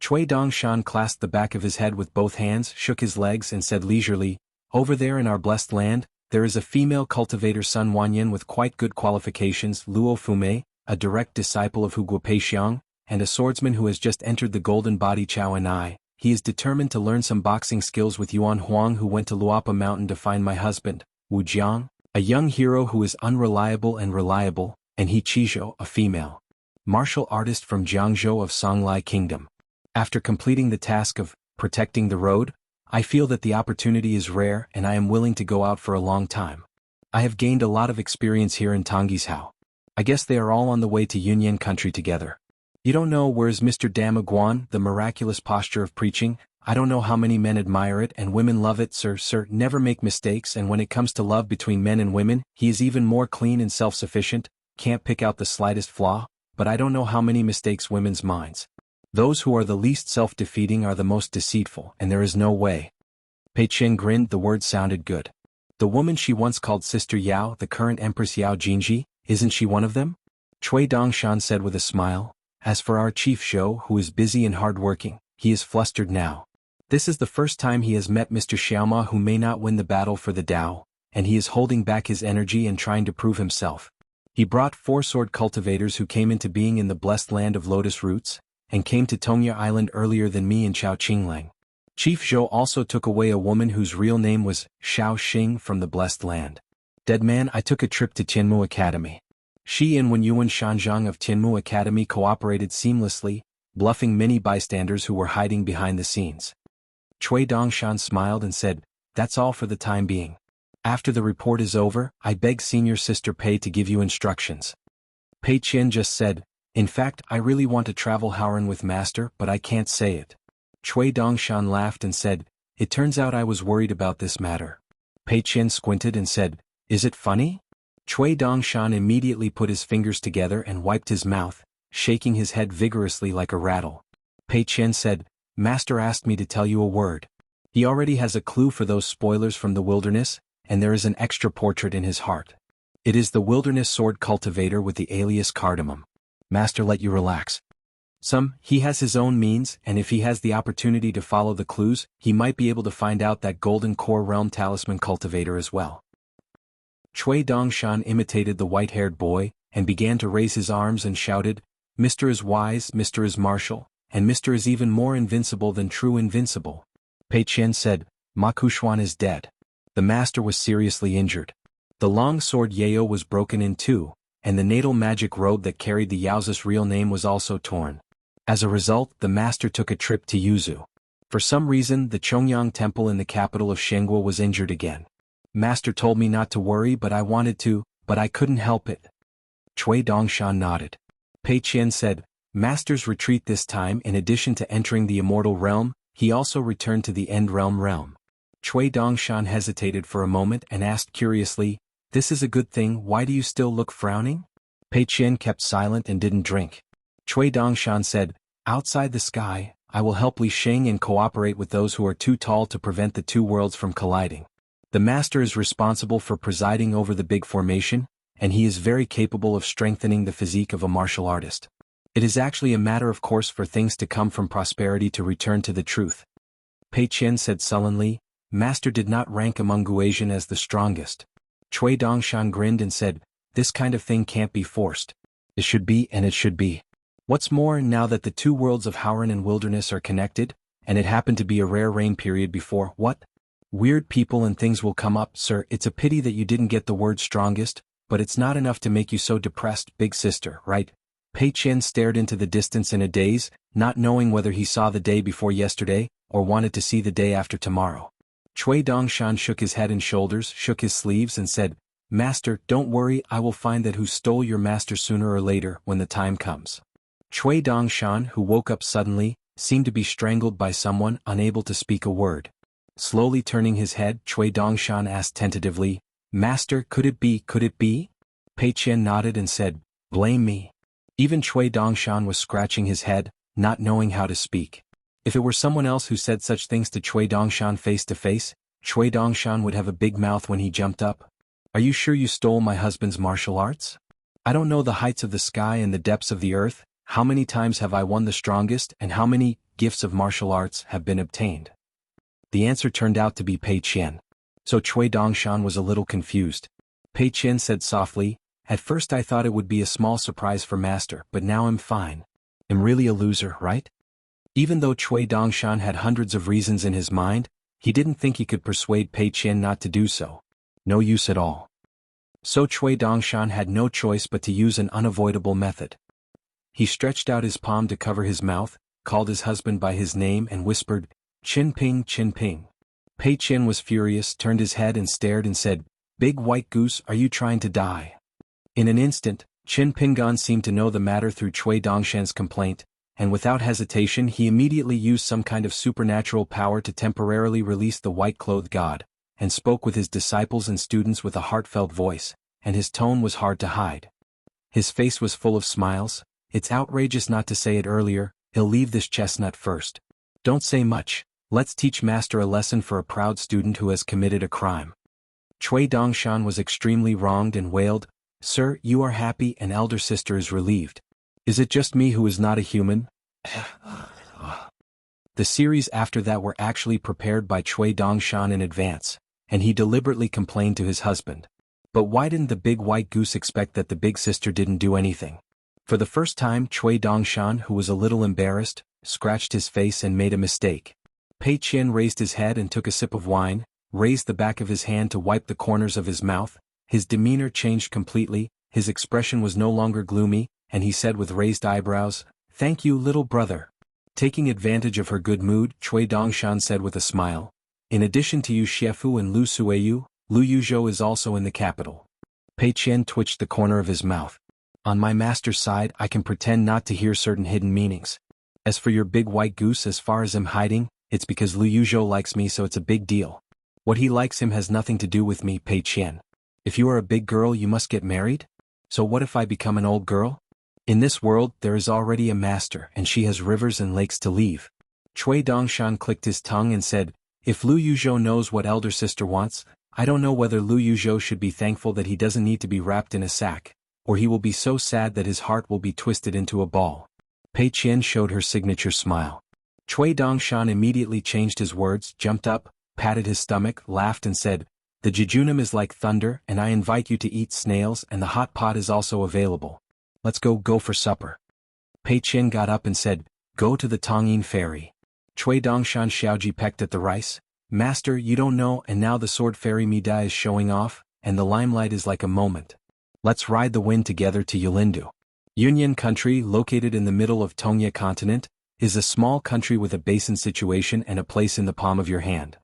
Cui Dongshan clasped the back of his head with both hands, shook his legs and said leisurely, "Over there in our blessed land, there is a female cultivator xuanhuan with quite good qualifications, Luo Fume, a direct disciple of Hu Guopeixiang, and a swordsman who has just entered the golden body Chao and I. He is determined to learn some boxing skills with Xuanhuan who went to Luapa Mountain to find my husband, Wu Jiang, a young hero who is unreliable and reliable, and He Qizhou, a female martial artist from Jianghu of Songlai Kingdom. After completing the task of protecting the road, I feel that the opportunity is rare and I am willing to go out for a long time. I have gained a lot of experience here in Tongy's Hao. I guess they are all on the way to Yunyan country together. You don't know where's Mr. Damaguan, the miraculous posture of preaching? I don't know how many men admire it and women love it, sir, never make mistakes, and when it comes to love between men and women, he is even more clean and self-sufficient, can't pick out the slightest flaw, but I don't know how many mistakes women's minds. Those who are the least self-defeating are the most deceitful, and there is no way." Pei Qian grinned, the words sounded good. "The woman she once called Sister Yao, the current Empress Yao Jingji, isn't she one of them?" Cui Dongshan said with a smile. "As for our chief Zhou, who is busy and hard-working, he is flustered now. This is the first time he has met Mr. Xiaoma who may not win the battle for the Tao, and he is holding back his energy and trying to prove himself. He brought 4 sword cultivators who came into being in the blessed land of lotus roots, and came to Tongya Island earlier than me in Chao Qinglang. Chief Zhou also took away a woman whose real name was Xiao Xing from the blessed land. Dead man, I took a trip to Tianmu Academy. Shi and Wenyuan Shanzhang of Tianmu Academy cooperated seamlessly, bluffing many bystanders who were hiding behind the scenes." Cui Dongshan smiled and said, "That's all for the time being. After the report is over, I beg Senior Sister Pei to give you instructions." Pei Qian just said, "In fact, I really want to travel Howran with Master, but I can't say it." Cui Dongshan laughed and said, "It turns out I was worried about this matter." Pei Qian squinted and said, "Is it funny?" Cui Dongshan immediately put his fingers together and wiped his mouth, shaking his head vigorously like a rattle. Pei Qian said, "Master asked me to tell you a word. He already has a clue for those spoilers from the wilderness, and there is an extra portrait in his heart. It is the wilderness sword cultivator with the alias Cardamom. Master let you relax. He has his own means, and if he has the opportunity to follow the clues, he might be able to find out that golden core realm talisman cultivator as well." Cui Dongshan imitated the white-haired boy, and began to raise his arms and shouted, "Mr. is wise, Mr. is martial, and Mr. is even more invincible than true invincible." Pei Qian said, "Ma Xuanhuan is dead. The master was seriously injured. The long sword Yao was broken in two, and the natal magic robe that carried the Yao's real name was also torn. As a result, the master took a trip to Yuzu. For some reason, the Chongyang temple in the capital of Xianghua was injured again. Master told me not to worry, but I wanted to, but I couldn't help it. Cui Dongshan nodded. Pei Qian said, Master's retreat this time, in addition to entering the immortal realm, he also returned to the end realm. Cui Dongshan hesitated for a moment and asked curiously, This is a good thing, why do you still look frowning? Pei Qian kept silent and didn't drink. Cui Dongshan said, Outside the sky, I will help Li Sheng and cooperate with those who are too tall to prevent the two worlds from colliding. The master is responsible for presiding over the big formation, and he is very capable of strengthening the physique of a martial artist. It is actually a matter of course for things to come from prosperity to return to the truth. Pei Qian said sullenly, Master did not rank among Guasian as the strongest. Cui Dongshan grinned and said, This kind of thing can't be forced. It should be and it should be. What's more, now that the two worlds of Howren and Wilderness are connected, and it happened to be a rare rain period before, what? Weird people and things will come up, sir. It's a pity that you didn't get the word strongest, but it's not enough to make you so depressed, big sister, right? Pei Qian stared into the distance in a daze, not knowing whether he saw the day before yesterday, or wanted to see the day after tomorrow. Cui Dongshan shook his head and shoulders, shook his sleeves and said, Master, don't worry, I will find that who stole your master sooner or later, when the time comes. Cui Dongshan, who woke up suddenly, seemed to be strangled by someone, unable to speak a word. Slowly turning his head, Cui Dongshan asked tentatively, Master, could it be? Pei Qian nodded and said, Blame me. Even Cui Dongshan was scratching his head, not knowing how to speak. If it were someone else who said such things to Cui Dongshan face to face, Cui Dongshan would have a big mouth when he jumped up. Are you sure you stole my husband's martial arts? I don't know the heights of the sky and the depths of the earth. How many times have I won the strongest, and how many gifts of martial arts have been obtained? The answer turned out to be Pei Qian. So Cui Dongshan was a little confused. Pei Qian said softly, At first I thought it would be a small surprise for Master, but now I'm fine. I'm really a loser, right? Even though Cui Dongshan had hundreds of reasons in his mind, he didn't think he could persuade Pei Qian not to do so. No use at all. So Cui Dongshan had no choice but to use an unavoidable method. He stretched out his palm to cover his mouth, called his husband by his name and whispered, Qin Ping, Qin Ping. Pei Qian was furious, turned his head and stared and said, Big white goose, are you trying to die? In an instant, Qin Pingan seemed to know the matter through Cui Dongshan's complaint, and without hesitation he immediately used some kind of supernatural power to temporarily release the white-clothed god, and spoke with his disciples and students with a heartfelt voice, and his tone was hard to hide. His face was full of smiles. It's outrageous not to say it earlier, he'll leave this chestnut first. Don't say much, let's teach Master a lesson for a proud student who has committed a crime. Cui Dongshan was extremely wronged and wailed, Sir, you are happy and elder sister is relieved. Is it just me who is not a human? The series after that were actually prepared by Cui Dongshan in advance, and he deliberately complained to his husband. But why didn't the big white goose expect that the big sister didn't do anything? For the first time, Cui Dongshan, who was a little embarrassed, scratched his face and made a mistake. Pei Qian raised his head and took a sip of wine, raised the back of his hand to wipe the corners of his mouth. His demeanor changed completely, his expression was no longer gloomy, and he said with raised eyebrows, Thank you, little brother. Taking advantage of her good mood, Cui Dongshan said with a smile, In addition to Yu Xiefu and Lu Suiyu, Lu Yuzhou is also in the capital. Pei Qian twitched the corner of his mouth. On my master's side, I can pretend not to hear certain hidden meanings. As for your big white goose, as far as I'm hiding, it's because Lu Yuzhou likes me, so it's a big deal. What he likes him has nothing to do with me, Pei Qian. If you are a big girl, you must get married? So what if I become an old girl? In this world, there is already a master, and she has rivers and lakes to leave. Cui Dongshan clicked his tongue and said, If Lu Yuzhou knows what elder sister wants, I don't know whether Lu Yuzhou should be thankful that he doesn't need to be wrapped in a sack, or he will be so sad that his heart will be twisted into a ball. Pei Qian showed her signature smile. Cui Dongshan immediately changed his words, jumped up, patted his stomach, laughed and said, The jejunum is like thunder, and I invite you to eat snails, and the hot pot is also available. Let's go for supper. Pei Qian got up and said, Go to the Tongyin Ferry. Cui Dongshan Xiaoji pecked at the rice. Master, you don't know, and now the sword fairy Mida is showing off, and the limelight is like a moment. Let's ride the wind together to Yulindu. Yunyan country, located in the middle of Tongye continent, is a small country with a basin situation and a place in the palm of your hand.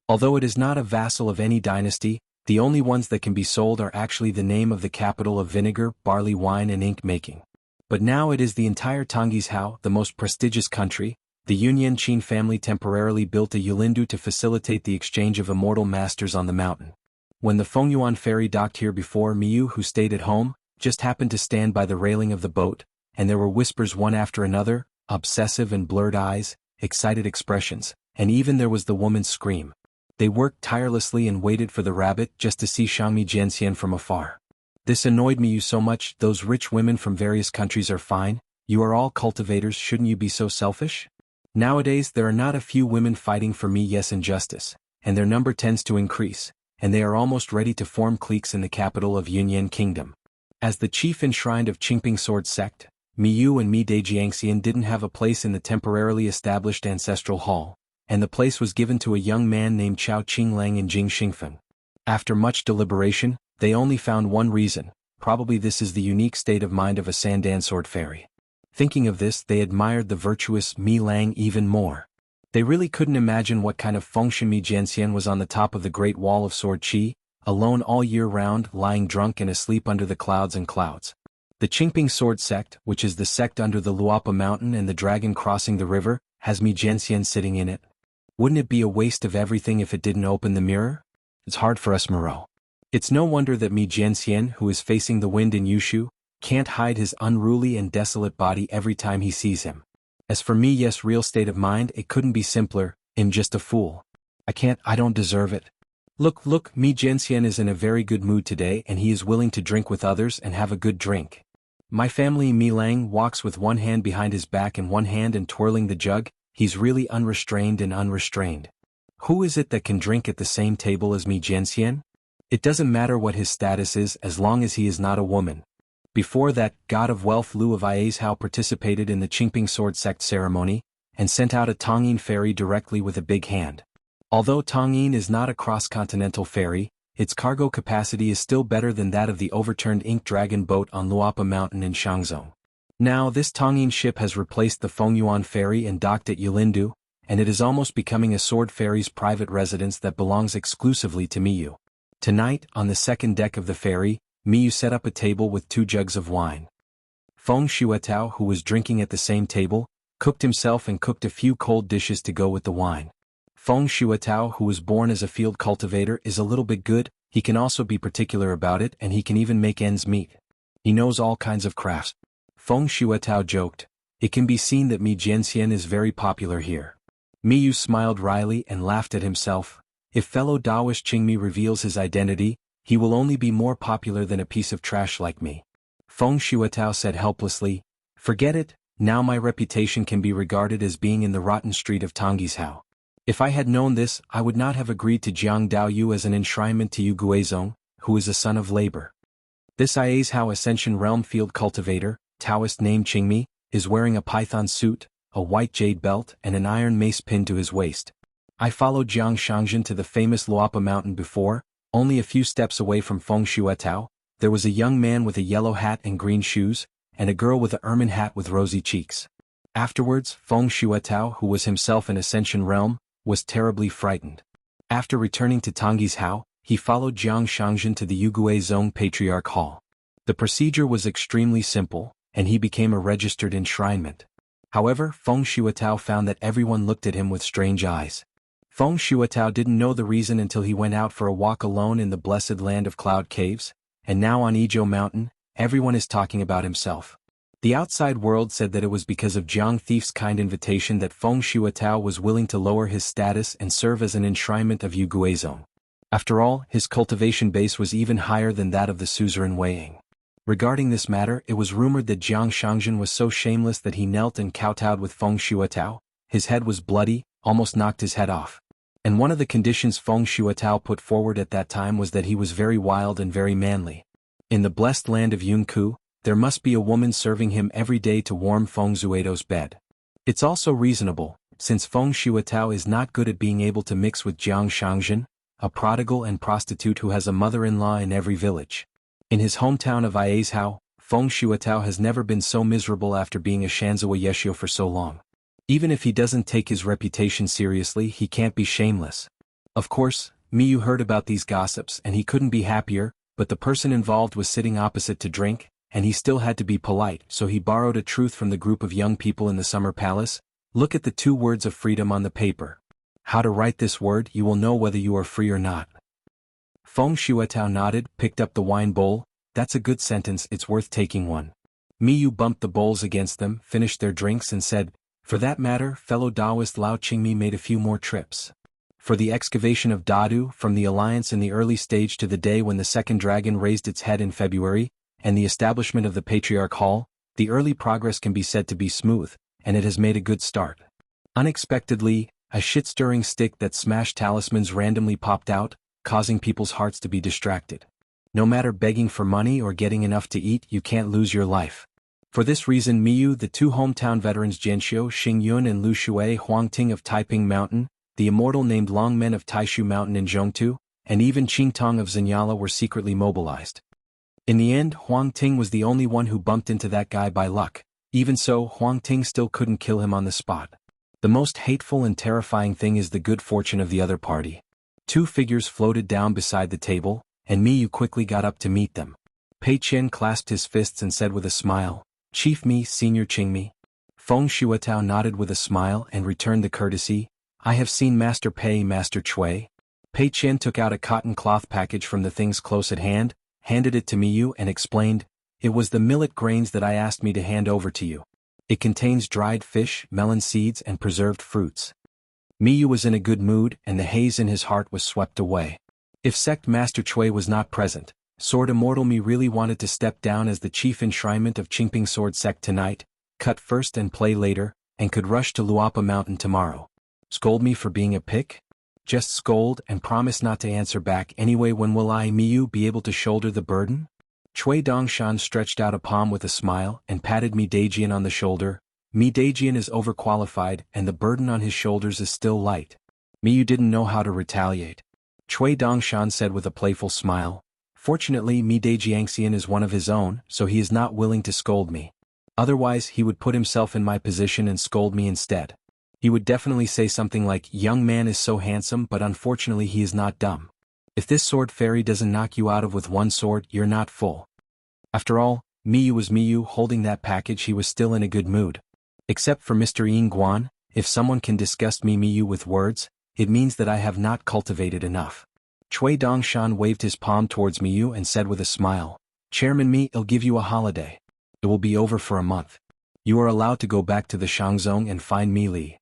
Although it is not a vassal of any dynasty, the only ones that can be sold are actually the name of the capital of vinegar, barley wine and ink making. But now it is the entire Tonghizhou, the most prestigious country. The Yunyan Qin family temporarily built a Yulindu to facilitate the exchange of immortal masters on the mountain. When the Fengyuan ferry docked here before, Miyu, who stayed at home, just happened to stand by the railing of the boat, and there were whispers one after another, obsessive and blurred eyes, excited expressions, and even there was the woman's scream. They worked tirelessly and waited for the rabbit just to see Shangmi Jianxian from afar. This annoyed Miyu so much. Those rich women from various countries are fine, you are all cultivators, shouldn't you be so selfish? Nowadays there are not a few women fighting for me, yes, and justice, and their number tends to increase, and they are almost ready to form cliques in the capital of Yunyan Kingdom. As the chief enshrined of Qingping sword sect, Miyu and Mi De Jiangxian didn't have a place in the temporarily established ancestral hall, and the place was given to a young man named Chao Qinglang in Jing Xingfen. After much deliberation, they only found one reason: probably this is the unique state of mind of a Sandan sword fairy. Thinking of this, they admired the virtuous Mi Lang even more. They really couldn't imagine what kind of function Mi Jianxian was on the top of the Great Wall of Sword Qi, alone all year round, lying drunk and asleep under the clouds and clouds. The Qingping sword sect, which is the sect under the Luapa mountain and the dragon crossing the river, has Mi Jianxian sitting in it. Wouldn't it be a waste of everything if it didn't open the mirror? It's hard for us, Moreau. It's no wonder that Mi Jianxian, who is facing the wind in Yushu, can't hide his unruly and desolate body every time he sees him. As for me, yes, real state of mind, it couldn't be simpler. I'm just a fool. I don't deserve it. Look, Mi Jianxian is in a very good mood today and he is willing to drink with others and have a good drink. My family, Mi Lang walks with one hand behind his back and one hand and twirling the jug. He's really unrestrained and unrestrained. Who is it that can drink at the same table as Mi Jianxian? It doesn't matter what his status is as long as he is not a woman. Before that, god of wealth Liu of Iazhao participated in the Qingping sword sect ceremony, and sent out a Tongyin fairy directly with a big hand. Although Tongyin is not a cross-continental ferry, its cargo capacity is still better than that of the overturned ink dragon boat on Luapa mountain in Shangzhou. Now this Tongyin ship has replaced the Fengyuan ferry and docked at Yulindu, and it is almost becoming a sword ferry's private residence that belongs exclusively to Miyu. Tonight, on the second deck of the ferry, Miyu set up a table with 2 jugs of wine. Feng Shuetao, who was drinking at the same table, cooked himself and cooked a few cold dishes to go with the wine. Feng Shuetao, who was born as a field cultivator, is a little bit good. He can also be particular about it and he can even make ends meet. He knows all kinds of crafts. Feng Shuetao joked. It can be seen that Mi Jianxian is very popular here. Miyu smiled wryly and laughed at himself. If fellow Daoist Qingmi reveals his identity, he will only be more popular than a piece of trash like me. Feng Shuetao said helplessly, forget it, now my reputation can be regarded as being in the rotten street of Tonghizhou. If I had known this, I would not have agreed to Jiang Daoyu as an enshrinement to Yu Guizong, who is a son of labor. This Iazhao Ascension Realm field cultivator, Taoist named Qingmi, is wearing a python suit, a white jade belt and an iron mace pinned to his waist. I followed Jiang Shangzhen to the famous Luapa mountain before. Only a few steps away from Feng Shuetao, there was a young man with a yellow hat and green shoes, and a girl with an ermine hat with rosy cheeks. Afterwards, Feng Shuetao, who was himself an Ascension Realm, was terribly frightened. After returning to Tonghizhou, he followed Jiang Shangzhen to the Yuguizong Patriarch Hall. The procedure was extremely simple, and he became a registered enshrinement. However, Feng Shuetao found that everyone looked at him with strange eyes. Feng Shuetao didn't know the reason until he went out for a walk alone in the blessed land of cloud caves, and now on Izhou Mountain, everyone is talking about himself. The outside world said that it was because of Jiang Thief's kind invitation that Feng Shuetao was willing to lower his status and serve as an enshrinement of Yu Guizong. After all, his cultivation base was even higher than that of the suzerain Weiying. Regarding this matter, it was rumored that Jiang Shangzhen was so shameless that he knelt and kowtowed with Feng Shuetao. His head was bloody, almost knocked his head off. And one of the conditions Feng Shuetao put forward at that time was that he was very wild and very manly. In the blessed land of Yunku, there must be a woman serving him every day to warm Feng Zueto's bed. It's also reasonable, since Feng Shuetao is not good at being able to mix with Jiang Shangzhen, a prodigal and prostitute who has a mother-in-law in every village. In his hometown of Iazhao, Feng Shuatao has never been so miserable after being a Shanzhua Yeshio for so long. Even if he doesn't take his reputation seriously, he can't be shameless. Of course, Miyu heard about these gossips and he couldn't be happier, but the person involved was sitting opposite to drink, and he still had to be polite, so he borrowed a truth from the group of young people in the summer palace. Look at the 2 words of freedom on the paper. How to write this word, you will know whether you are free or not. Feng Shuatao nodded, picked up the wine bowl. That's a good sentence, it's worth taking one. Miyu bumped the bowls against them, finished their drinks and said, for that matter, fellow Taoist Lao Qingmi made a few more trips. For the excavation of Dadu, from the alliance in the early stage to the day when the second dragon raised its head in February, and the establishment of the Patriarch Hall, the early progress can be said to be smooth, and it has made a good start. Unexpectedly, a shit-stirring stick that smashed talismans randomly popped out, causing people's hearts to be distracted. No matter begging for money or getting enough to eat, you can't lose your life. For this reason Miyu, the 2 hometown veterans Jianxiu Xingyun and Lu Shui Huangting of Taiping Mountain, the immortal named Longmen of Taishu Mountain in Zhongtu, and even Qingtong of Xianxia were secretly mobilized. In the end, Huangting was the only one who bumped into that guy by luck. Even so, Huangting still couldn't kill him on the spot. The most hateful and terrifying thing is the good fortune of the other party. 2 figures floated down beside the table, and Miyu quickly got up to meet them. Pei Qian clasped his fists and said with a smile, Chief Mi, Senior Qingmi. Feng Shuatao nodded with a smile and returned the courtesy. I have seen Master Pei, Master Chui. Pei Qian took out a cotton cloth package from the things close at hand, handed it to Miyu and explained, it was the millet grains that I asked me to hand over to you. It contains dried fish, melon seeds and preserved fruits. Miyu was in a good mood and the haze in his heart was swept away. If Sect Master Chui was not present, Sword Immortal Mi really wanted to step down as the chief enshrinement of Qingping Sword Sect tonight, cut first and play later, and could rush to Luapa Mountain tomorrow. Scold me for being a pick? Just scold and promise not to answer back anyway. When will I, Miyu, be able to shoulder the burden? Chui Dongshan stretched out a palm with a smile and patted Mi Dajian on the shoulder. Mi Dajian is overqualified and the burden on his shoulders is still light. Miyu didn't know how to retaliate. Chui Dongshan said with a playful smile, fortunately Mi Dajiangxian is one of his own, so he is not willing to scold me. Otherwise he would put himself in my position and scold me instead. He would definitely say something like, young man is so handsome but unfortunately he is not dumb. If this sword fairy doesn't knock you out of with one sword, you're not full. After all, Miyu was Miyu. Holding that package he was still in a good mood. Except for Mr. Yingguan, if someone can disgust me Miyu with words, it means that I have not cultivated enough. Chui Dongshan waved his palm towards Miyu and said with a smile, Chairman Mi, I'll give you a holiday. It will be over for a month. You are allowed to go back to the Shangzong and find Mi Li.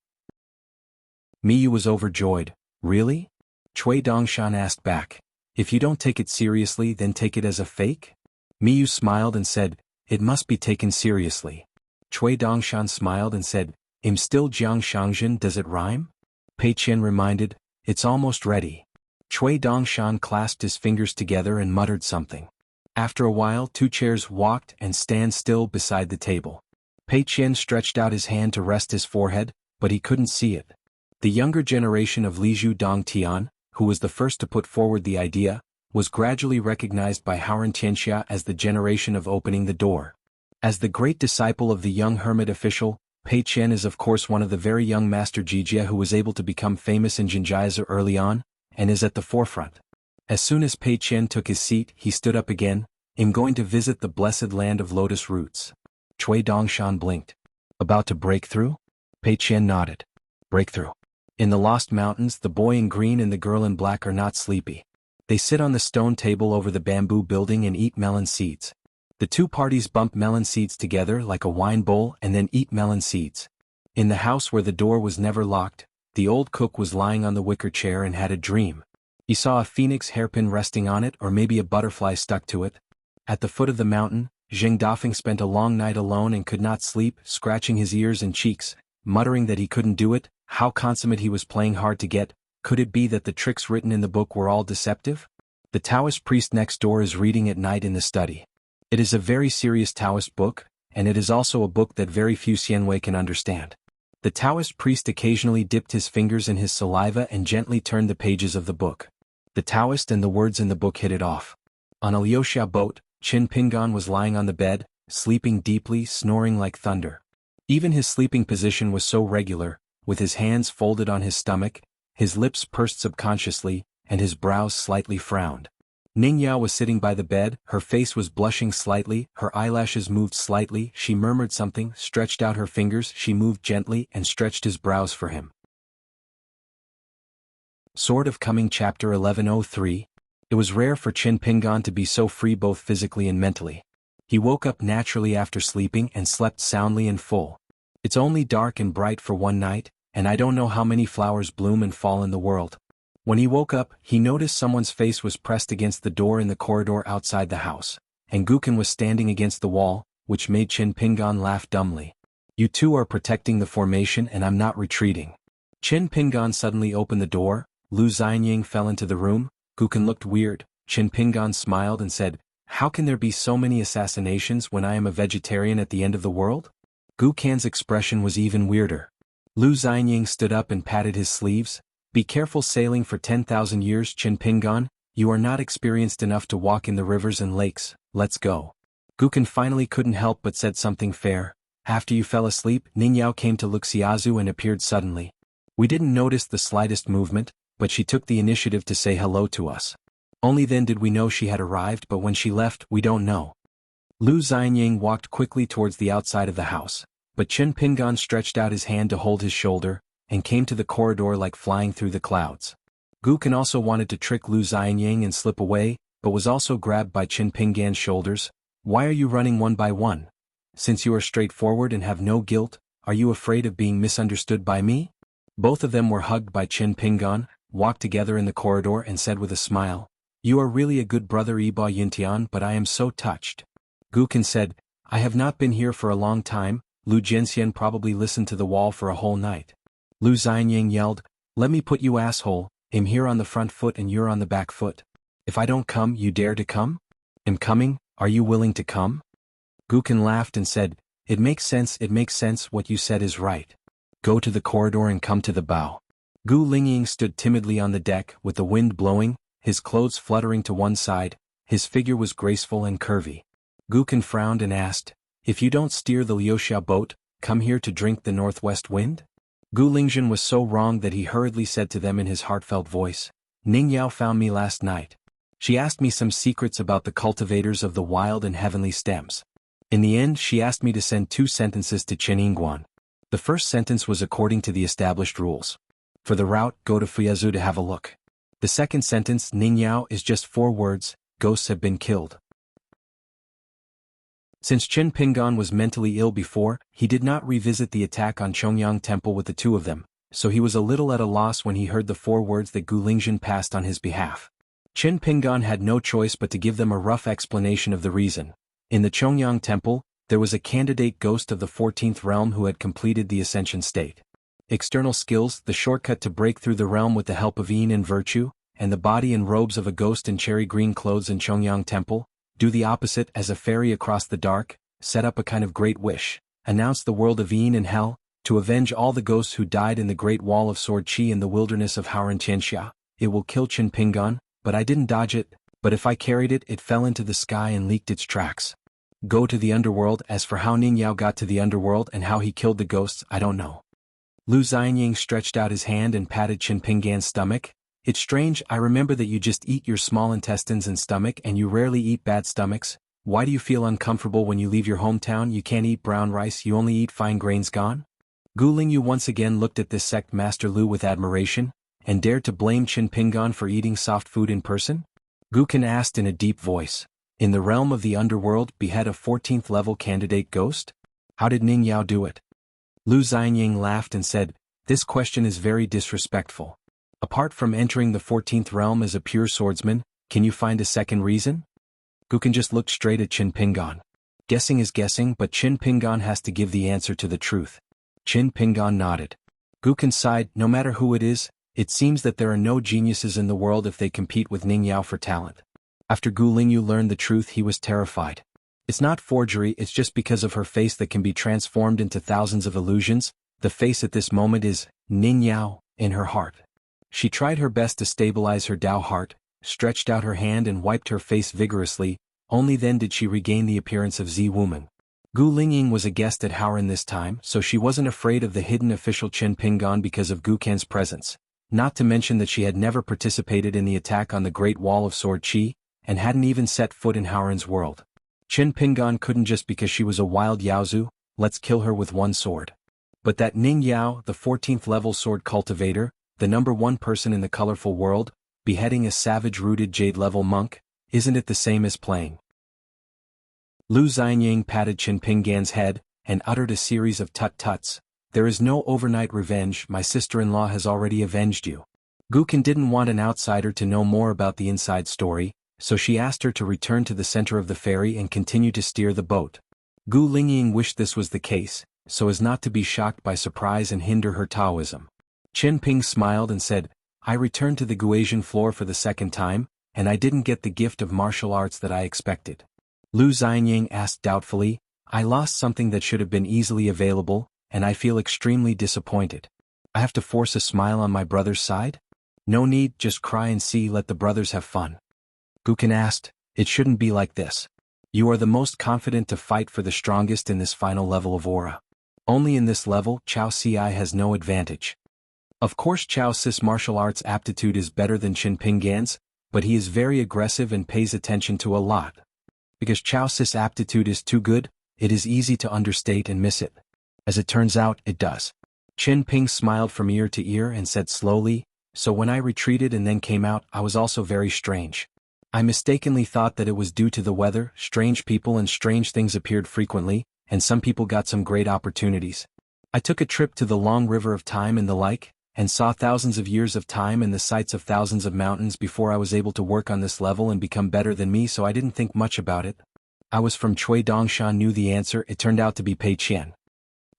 Miyu was overjoyed. Really? Chui Dongshan asked back. If you don't take it seriously, then take it as a fake? Miyu smiled and said, it must be taken seriously. Chui Dongshan smiled and said, im still jiang shangzhen, does it rhyme? Pei Qian reminded, it's almost ready. Chui Dongshan clasped his fingers together and muttered something. After a while 2 chairs walked and stand still beside the table. Pei Qian stretched out his hand to rest his forehead, but he couldn't see it. The younger generation of Lizhu Dongtian, who was the first to put forward the idea, was gradually recognized by Houran Tianxia as the generation of opening the door. As the great disciple of the young hermit official, Pei Qian is of course one of the very young Master Jijia who was able to become famous in Jinjiazi early on, and is at the forefront. As soon as Pei Qian took his seat, he stood up again, I'm going to visit the blessed land of lotus roots. Chui Dongshan blinked. About to break through? Pei Qian nodded. Breakthrough. In the Lost Mountains, the boy in green and the girl in black are not sleepy. They sit on the stone table over the bamboo building and eat melon seeds. The 2 parties bump melon seeds together like a wine bowl and then eat melon seeds. In the house where the door was never locked, the old cook was lying on the wicker chair and had a dream. He saw a phoenix hairpin resting on it or maybe a butterfly stuck to it. At the foot of the mountain, Zheng Dafeng spent a long night alone and could not sleep, scratching his ears and cheeks, muttering that he couldn't do it. How consummate he was playing hard to get. Could it be that the tricks written in the book were all deceptive? The Taoist priest next door is reading at night in the study. It is a very serious Taoist book, and it is also a book that very few Xianwei can understand. The Taoist priest occasionally dipped his fingers in his saliva and gently turned the pages of the book. The Taoist and the words in the book hit it off. On a liuxia boat, Qin Pingan was lying on the bed, sleeping deeply, snoring like thunder. Even his sleeping position was so regular, with his hands folded on his stomach, his lips pursed subconsciously, and his brows slightly frowned. Ningyao was sitting by the bed, her face was blushing slightly, her eyelashes moved slightly, she murmured something, stretched out her fingers, she moved gently and stretched his brows for him. Sword of Coming Chapter 1103. It was rare for Qin Pingan to be so free both physically and mentally. He woke up naturally after sleeping and slept soundly and full. It's only dark and bright for one night, and I don't know how many flowers bloom and fall in the world. When he woke up, he noticed someone's face was pressed against the door in the corridor outside the house, and Guken was standing against the wall, which made Qin Pingan laugh dumbly. You two are protecting the formation and I'm not retreating. Qin Pingan suddenly opened the door, Lu Xianying fell into the room, Guken looked weird, Qin Pingan smiled and said, how can there be so many assassinations when I am a vegetarian at the end of the world? Guken's expression was even weirder. Lu Xianying stood up and patted his sleeves. Be careful sailing for 10,000 years, Qin Pingan, you are not experienced enough to walk in the rivers and lakes, let's go. Guken finally couldn't help but said something fair. After you fell asleep, Ningyao came to Wuxiazu and appeared suddenly. We didn't notice the slightest movement, but she took the initiative to say hello to us. Only then did we know she had arrived, but when she left, we don't know. Lu Xianying walked quickly towards the outside of the house, but Qin Pingan stretched out his hand to hold his shoulder, and came to the corridor like flying through the clouds. Guken also wanted to trick Lu Xianying and slip away, but was also grabbed by Qin Pingan's shoulders. Why are you running one by one? Since you are straightforward and have no guilt, are you afraid of being misunderstood by me? Both of them were hugged by Qin Pingan, walked together in the corridor and said with a smile, you are really a good brother Iba Yintian, but I am so touched. Guken said, I have not been here for a long time. Lu Jianxian probably listened to the wall for a whole night. Lu Xianying yelled, let me put you asshole, I'm here on the front foot and you're on the back foot. If I don't come, you dare to come? I'm coming, are you willing to come? Guken laughed and said, it makes sense, what you said is right. Go to the corridor and come to the bow. Gu Lingying stood timidly on the deck with the wind blowing, his clothes fluttering to one side, his figure was graceful and curvy. Guken frowned and asked, if you don't steer the liuxia boat, come here to drink the northwest wind? Gu Lingzhen was so wrong that he hurriedly said to them in his heartfelt voice, Ningyao found me last night. She asked me some secrets about the cultivators of the wild and heavenly stems. In the end she asked me to send 2 sentences to xuanhuan. The first sentence was according to the established rules. For the route, go to Fuyazu to have a look. The second sentence, Ningyao, is just 4 words, ghosts have been killed. Since Qin Pingan was mentally ill before, he did not revisit the attack on Chongyang Temple with the 2 of them, so he was a little at a loss when he heard the 4 words that Gu Lingzhen passed on his behalf. Qin Pingan had no choice but to give them a rough explanation of the reason. In the Chongyang Temple, there was a candidate ghost of the 14th realm who had completed the ascension state. External skills, the shortcut to break through the realm with the help of Yin and virtue, and the body and robes of a ghost in cherry green clothes in Chongyang Temple. Do the opposite as a ferry across the dark, set up a kind of great wish, announce the world of Yin and hell, to avenge all the ghosts who died in the great wall of sword chi in the wilderness of xianxia. It will kill Qin Pingan, but I didn't dodge it, but if I carried it, it fell into the sky and leaked its tracks. Go to the underworld. As for how Ningyao got to the underworld and how he killed the ghosts, I don't know. Lu Xianying stretched out his hand and patted Qin Pingan's stomach. It's strange, I remember that you just eat your small intestines and stomach and you rarely eat bad stomachs. Why do you feel uncomfortable when you leave your hometown? You can't eat brown rice, you only eat fine grains gone? Gu Lingyu once again looked at this sect Master Lu with admiration, and dared to blame Qin Pingan for eating soft food in person? Guken asked in a deep voice, in the realm of the underworld, behead a 14th level candidate ghost? How did Ningyao do it? Lu Xianying laughed and said, this question is very disrespectful. Apart from entering the 14th realm as a pure swordsman, can you find a second reason? Guken just looked straight at Qin Pingan. Guessing is guessing, but Qin Pingan has to give the answer to the truth. Qin Pingan nodded. Guken sighed, no matter who it is, it seems that there are no geniuses in the world if they compete with Ningyao for talent. After Gu Lingyu learned the truth, he was terrified. It's not forgery, it's just because of her face that can be transformed into thousands of illusions. The face at this moment is Ningyao in her heart. She tried her best to stabilize her Dao heart, stretched out her hand and wiped her face vigorously. Only then did she regain the appearance of Z woman. Gu Lingying was a guest at Howren this time, so she wasn't afraid of the hidden official Chen Pingan because of Gu Kan's presence, not to mention that she had never participated in the attack on the Great Wall of Sword Qi, and hadn't even set foot in Howren's world. Chen Pingan couldn't just because she was a wild Yaozu, let's kill her with one sword. But that Ning Yao, the 14th level sword cultivator, the #1 person in the colorful world, beheading a savage-rooted jade-level monk, isn't it the same as playing? Lu Xianying patted Chen Pingan's head, and uttered a series of tut-tuts. There is no overnight revenge, my sister-in-law has already avenged you. Gu Kan didn't want an outsider to know more about the inside story, so she asked her to return to the center of the ferry and continue to steer the boat. Gu Lingying wished this was the case, so as not to be shocked by surprise and hinder her Taoism. Chen Ping smiled and said, I returned to the Guasian floor for the second time, and I didn't get the gift of martial arts that I expected. Lu Xianying asked doubtfully, I lost something that should have been easily available, and I feel extremely disappointed. I have to force a smile on my brother's side? No need, just cry and see, let the brothers have fun. Gu Kan asked, it shouldn't be like this. You are the most confident to fight for the strongest in this final level of aura. Only in this level, Chao Ci has no advantage. Of course Chao Ci's martial arts aptitude is better than Chen Pingan's, but he is very aggressive and pays attention to a lot. Because Chao Ci's aptitude is too good, it is easy to understate and miss it. As it turns out, it does. Chen Ping smiled from ear to ear and said slowly, so when I retreated and then came out, I was also very strange. I mistakenly thought that it was due to the weather, strange people and strange things appeared frequently, and some people got some great opportunities. I took a trip to the long river of time and the like, and saw thousands of years of time and the sights of thousands of mountains before I was able to work on this level and become better than me, so I didn't think much about it. I was from Chui Dongshan, knew the answer, it turned out to be Pei Qian.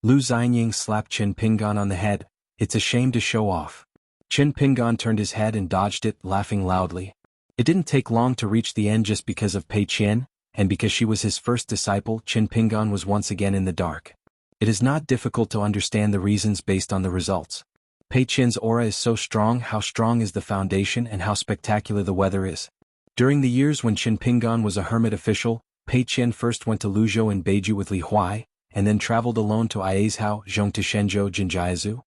Lu Xianying slapped Chen Pingan on the head, it's a shame to show off. Chen Pingan turned his head and dodged it, laughing loudly. It didn't take long to reach the end just because of Pei Qian, and because she was his first disciple, Chen Pingan was once again in the dark. It is not difficult to understand the reasons based on the results. Pei Qian's aura is so strong, how strong is the foundation and how spectacular the weather is. During the years when Chen Pingan was a hermit official, Pei Qian first went to Luzhou and Beiju with Li Huai, and then traveled alone to Aizhao, Zhong to Shenzhou, Jinjiazu.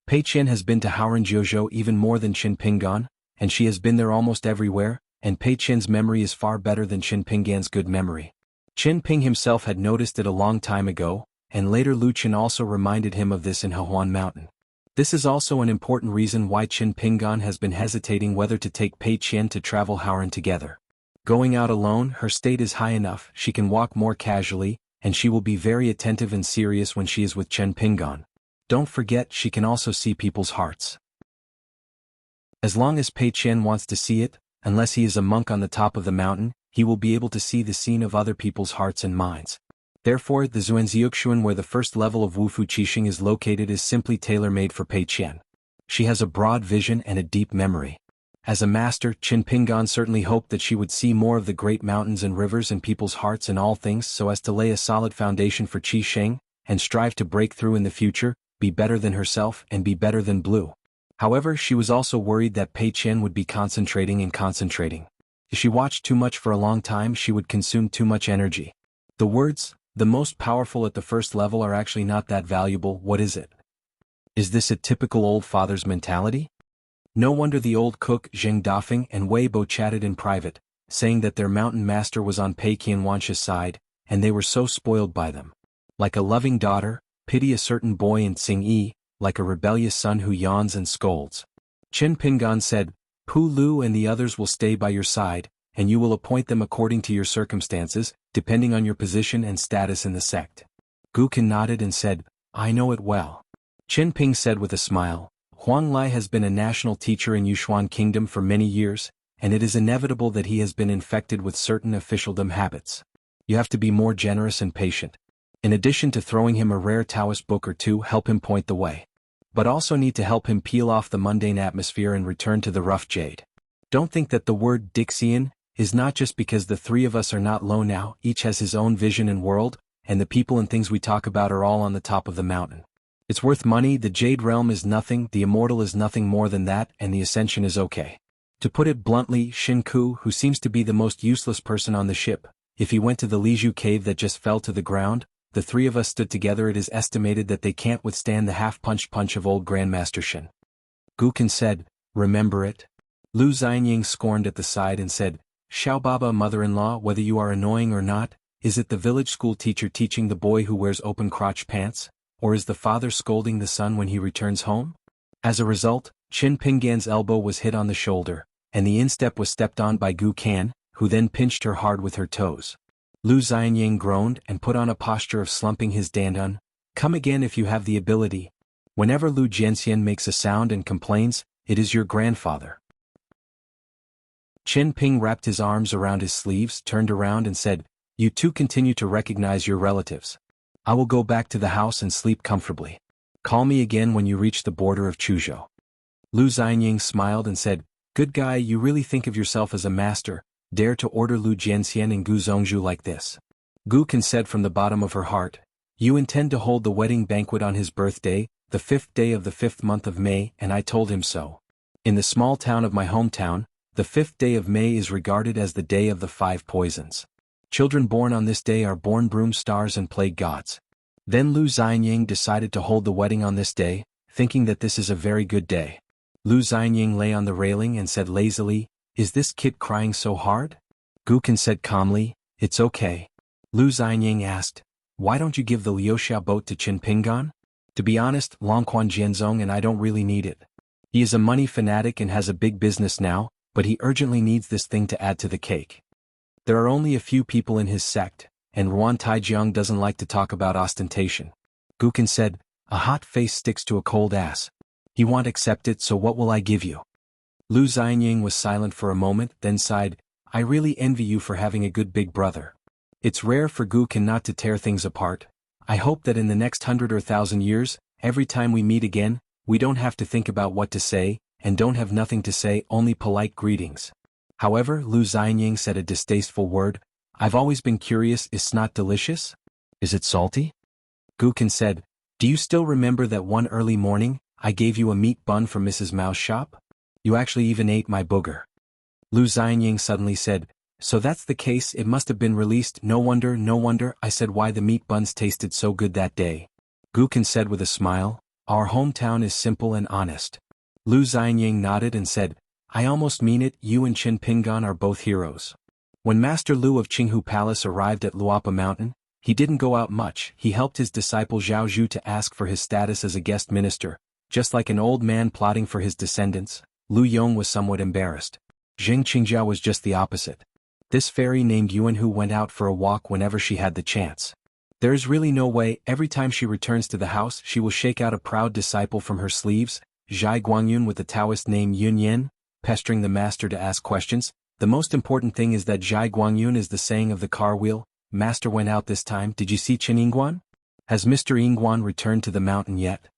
Pei Qian has been to Howren even more than Chen Pingan, and she has been there almost everywhere, and Pei Qian's memory is far better than Chen Pingan's good memory. Chen Ping himself had noticed it a long time ago, and later Lu Chen also reminded him of this in Xuanhuan Mountain. This is also an important reason why Chen Pingan has been hesitating whether to take Pei Qian to travel Howren together. Going out alone, her state is high enough, she can walk more casually, and she will be very attentive and serious when she is with Chen Pingan. Don't forget, she can also see people's hearts. As long as Pei Qian wants to see it, unless he is a monk on the top of the mountain, he will be able to see the scene of other people's hearts and minds. Therefore, the Xuanhuan where the first level of Wufu Qixing is located is simply tailor-made for Pei Qian. She has a broad vision and a deep memory. As a master, Chen Pingan certainly hoped that she would see more of the great mountains and rivers and people's hearts in all things so as to lay a solid foundation for Qi Sheng, and strive to break through in the future, be better than herself and be better than Blue. However, she was also worried that Pei Qian would be concentrating. If she watched too much for a long time, she would consume too much energy. The words, the most powerful at the first level, are actually not that valuable. What is it? Is this a typical old father's mentality? No wonder the old cook Zheng Dafeng and Wei Bo chatted in private, saying that their mountain master was on Pei Qianwansha's side, and they were so spoiled by them. Like a loving daughter, pity a certain boy in Tsing Yi, like a rebellious son who yawns and scolds. Chen Pingan said, Pu Lu and the others will stay by your side, and you will appoint them according to your circumstances, depending on your position and status in the sect. Gu Kan nodded and said, I know it well. Chen Ping said with a smile, Huang Lai has been a national teacher in Yushuan Kingdom for many years, and it is inevitable that he has been infected with certain officialdom habits. You have to be more generous and patient. In addition to throwing him a rare Taoist book or two, help him point the way. But also need to help him peel off the mundane atmosphere and return to the rough jade. Don't think that the word Dixian is not just because the three of us are not low now, each has his own vision and world, and the people and things we talk about are all on the top of the mountain. It's worth money, the Jade Realm is nothing, the Immortal is nothing more than that, and the Ascension is okay. To put it bluntly, Shinku, who seems to be the most useless person on the ship, if he went to the Liju cave that just fell to the ground, the three of us stood together. It is estimated that they can't withstand the half-punched punch of old Grandmaster Shin. Gukin said, remember it? Lu Xianying scorned at the side and said, Xiao Baba, mother-in-law, whether you are annoying or not, is it the village school teacher teaching the boy who wears open-crotch pants, or is the father scolding the son when he returns home? As a result, Qin Pinggan's elbow was hit on the shoulder, and the instep was stepped on by Gu Kan, who then pinched her hard with her toes. Lu Xianying groaned and put on a posture of slumping his dandan. Come again if you have the ability. Whenever Lu Jianxian makes a sound and complains, it is your grandfather. Qin Ping wrapped his arms around his sleeves, turned around and said, you two continue to recognize your relatives. I will go back to the house and sleep comfortably. Call me again when you reach the border of Chuzhou. Lu Xianying smiled and said, good guy, you really think of yourself as a master, dare to order Lu Jianxian and Gu Zongzhu like this. Gu Kan said from the bottom of her heart, you intend to hold the wedding banquet on his birthday, the 5th day of the 5th month of May, and I told him so. In the small town of my hometown, the 5th day of May is regarded as the day of the 5 poisons. Children born on this day are born broom stars and plague gods. Then Lu Xianying decided to hold the wedding on this day, thinking that this is a very good day. Lu Xianying lay on the railing and said lazily, is this kid crying so hard? Gu Kan said calmly, it's okay. Lu Xianying asked, why don't you give the Liuxia boat to Qin Pinggan? To be honest, Longquan Jianzong and I don't really need it. He is a money fanatic and has a big business now, but he urgently needs this thing to add to the cake. There are only a few people in his sect, and Ruan Taijiang doesn't like to talk about ostentation. Gu Kan said, a hot face sticks to a cold ass. He won't accept it, so what will I give you? Lu Xianying was silent for a moment, then sighed, I really envy you for having a good big brother. It's rare for Gu Kan not to tear things apart. I hope that in the next 100 or 1,000 years, every time we meet again, we don't have to think about what to say, and don't have nothing to say, only polite greetings. However, Lu Xianying said a distasteful word, I've always been curious, is snot delicious? Is it salty? Gu Kan said, do you still remember that one early morning, I gave you a meat bun from Mrs. Mao's shop? You actually even ate my booger. Lu Xianying suddenly said, so that's the case, it must have been released, no wonder, I said why the meat buns tasted so good that day. Gu Kan said with a smile, our hometown is simple and honest. Lu Xianying nodded and said, I almost mean it, you and Qin Pinggan are both heroes. When Master Lu of Qinghu Palace arrived at Luopa Mountain, he didn't go out much, he helped his disciple Zhao Zhu to ask for his status as a guest minister, just like an old man plotting for his descendants. Lu Yong was somewhat embarrassed. Zheng Qingjia was just the opposite. This fairy named Xuanhu went out for a walk whenever she had the chance. There is really no way, every time she returns to the house she will shake out a proud disciple from her sleeves, Zhai Guangyun with the Taoist name Yun Yen, pestering the master to ask questions. The most important thing is that Zhai Guangyun is the saying of the car wheel, Master went out this time, did you see Qin Yingguan? Has Mr. Yingguan returned to the mountain yet?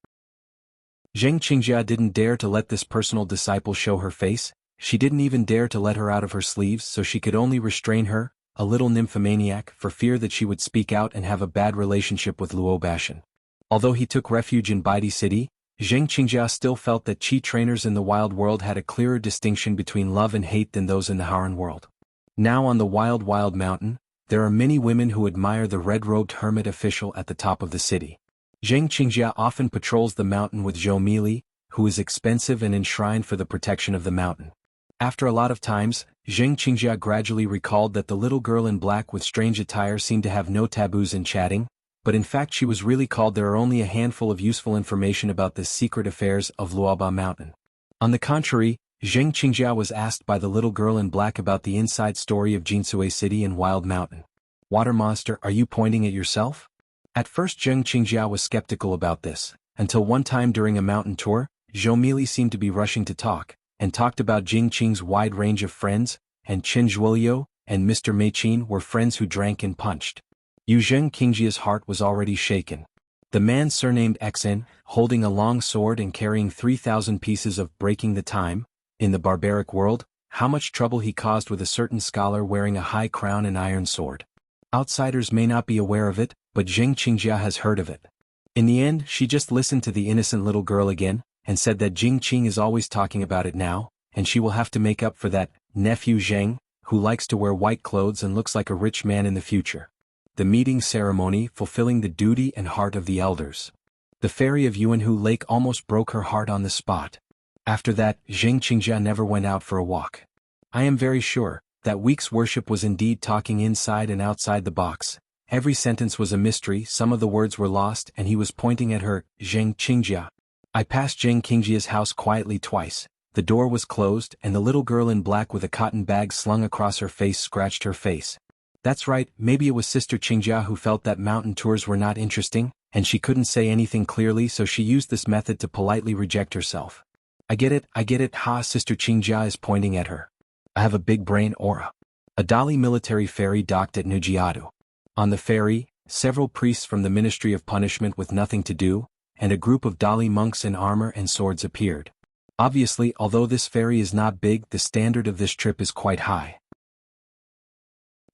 Zheng Qingjia didn't dare to let this personal disciple show her face, she didn't even dare to let her out of her sleeves so she could only restrain her, a little nymphomaniac, for fear that she would speak out and have a bad relationship with Luo Bashan. Although he took refuge in Baidi City, Zheng Qingjia still felt that Qi trainers in the wild world had a clearer distinction between love and hate than those in the Haran world. Now on the wild mountain, there are many women who admire the red-robed hermit official at the top of the city. Zheng Qingjia often patrols the mountain with Zhou Mili, who is expensive and enshrined for the protection of the mountain. After a lot of times, Zheng Qingjia gradually recalled that the little girl in black with strange attire seemed to have no taboos in chatting, but in fact she was really called. There are only a handful of useful information about the secret affairs of Luoba Mountain. On the contrary, Zheng Qingjia was asked by the little girl in black about the inside story of Jinsui City and Wild Mountain. Water monster, are you pointing at yourself? At first Zheng Qingjia was skeptical about this, until one time during a mountain tour, Zhou Mili seemed to be rushing to talk, and talked about Jing Qing's wide range of friends, and Qin Zhuoliu and Mr. Meiqin were friends who drank and punched. Zheng Qingjia's heart was already shaken. The man surnamed Xen, holding a long sword and carrying 3,000 pieces of breaking the time, in the barbaric world, how much trouble he caused with a certain scholar wearing a high crown and iron sword. Outsiders may not be aware of it, but Zheng Qingjia has heard of it. In the end, she just listened to the innocent little girl again, and said that Jing Qing is always talking about it now, and she will have to make up for that nephew Zheng, who likes to wear white clothes and looks like a rich man in the future. The meeting ceremony fulfilling the duty and heart of the elders. The fairy of Xuanhu Lake almost broke her heart on the spot. After that, xianxia never went out for a walk. I am very sure that Week's worship was indeed talking inside and outside the box. Every sentence was a mystery, some of the words were lost, and he was pointing at her, xianxia. I passed xianxia's house quietly twice. The door was closed, and the little girl in black with a cotton bag slung across her face scratched her face. That's right, maybe it was Sister Qingjia who felt that mountain tours were not interesting, and she couldn't say anything clearly, so she used this method to politely reject herself. I get it, ha, Sister Qingjia is pointing at her. I have a big brain aura. A Dali military ferry docked at Nujiadu. On the ferry, several priests from the Ministry of Punishment with nothing to do, and a group of Dali monks in armor and swords appeared. Obviously, although this ferry is not big, the standard of this trip is quite high.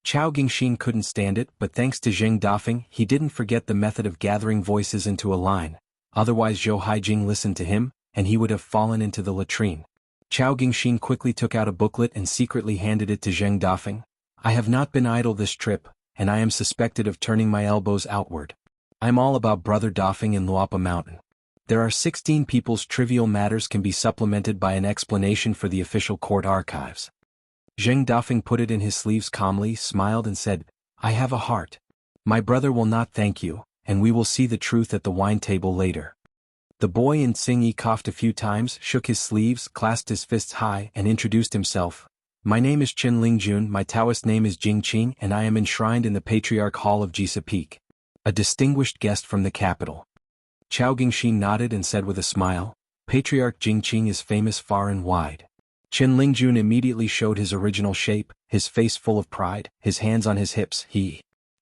Chao Gingxin couldn't stand it, but thanks to Zheng Dafeng, he didn't forget the method of gathering voices into a line. Otherwise Zhou Haijing listened to him, and he would have fallen into the latrine. Chao Gingxin quickly took out a booklet and secretly handed it to Zheng Dafeng. I have not been idle this trip, and I am suspected of turning my elbows outward. I'm all about Brother Dafeng in Luapa Mountain. There are 16 people's trivial matters can be supplemented by an explanation for the official court archives. Zheng Dafeng put it in his sleeves calmly, smiled and said, I have a heart. My brother will not thank you, and we will see the truth at the wine table later. The boy in Xingyi coughed a few times, shook his sleeves, clasped his fists high, and introduced himself. My name is Chen Lingjun, my Taoist name is Jingqing, and I am enshrined in the Patriarch Hall of Jisa Peak. A distinguished guest from the capital. Chao Gingxin nodded and said with a smile, Patriarch Jingqing is famous far and wide. Chen Lingjun immediately showed his original shape, his face full of pride, his hands on his hips.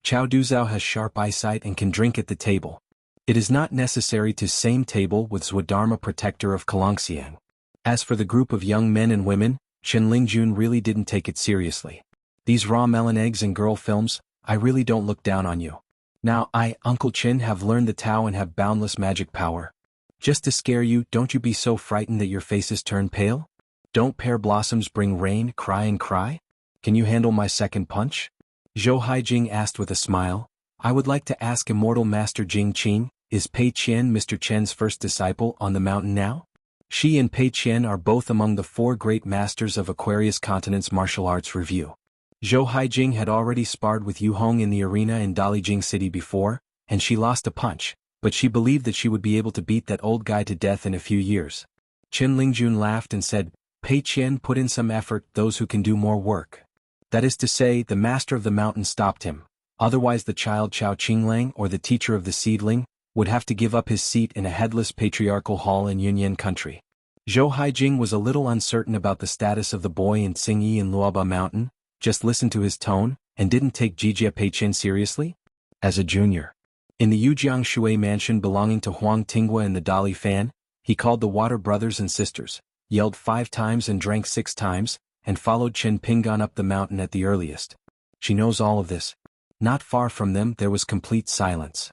Chao Duzhao has sharp eyesight and can drink at the table. It is not necessary to same table with Swadharma protector of Kalangxiang. As for the group of young men and women, Chen Lingjun really didn't take it seriously. These raw melon eggs and girl films, I really don't look down on you. Now I, Uncle Chen, have learned the Tao and have boundless magic power. Just to scare you, don't you be so frightened that your faces turn pale? Don't pear blossoms bring rain, cry and cry? Can you handle my second punch? Zhou Haijing asked with a smile. I would like to ask Immortal Master Jing Qing, is Pei Qian Mr. Chen's first disciple on the mountain now? She and Pei Qian are both among the 4 great masters of Aquarius Continent's martial arts review. Zhou Haijing had already sparred with Yu Hong in the arena in Dalijing City before, and she lost a punch, but she believed that she would be able to beat that old guy to death in a few years. Chen Lingjun laughed and said, Pei Qian put in some effort, those who can do more work. That is to say, the master of the mountain stopped him. Otherwise the child Chao Qinglang or the teacher of the seedling would have to give up his seat in a headless patriarchal hall in Yunyan country. Zhou Haijing was a little uncertain about the status of the boy in Xingyi in Luoba Mountain, just listened to his tone, and didn't take Jijia Peiqian seriously? As a junior. In the Yujiang Shui mansion belonging to Huang Tinghua and the Dali fan, he called the Water brothers and sisters, yelled 5 times and drank 6 times, and followed Chen Pingan up the mountain at the earliest. She knows all of this. Not far from them there was complete silence.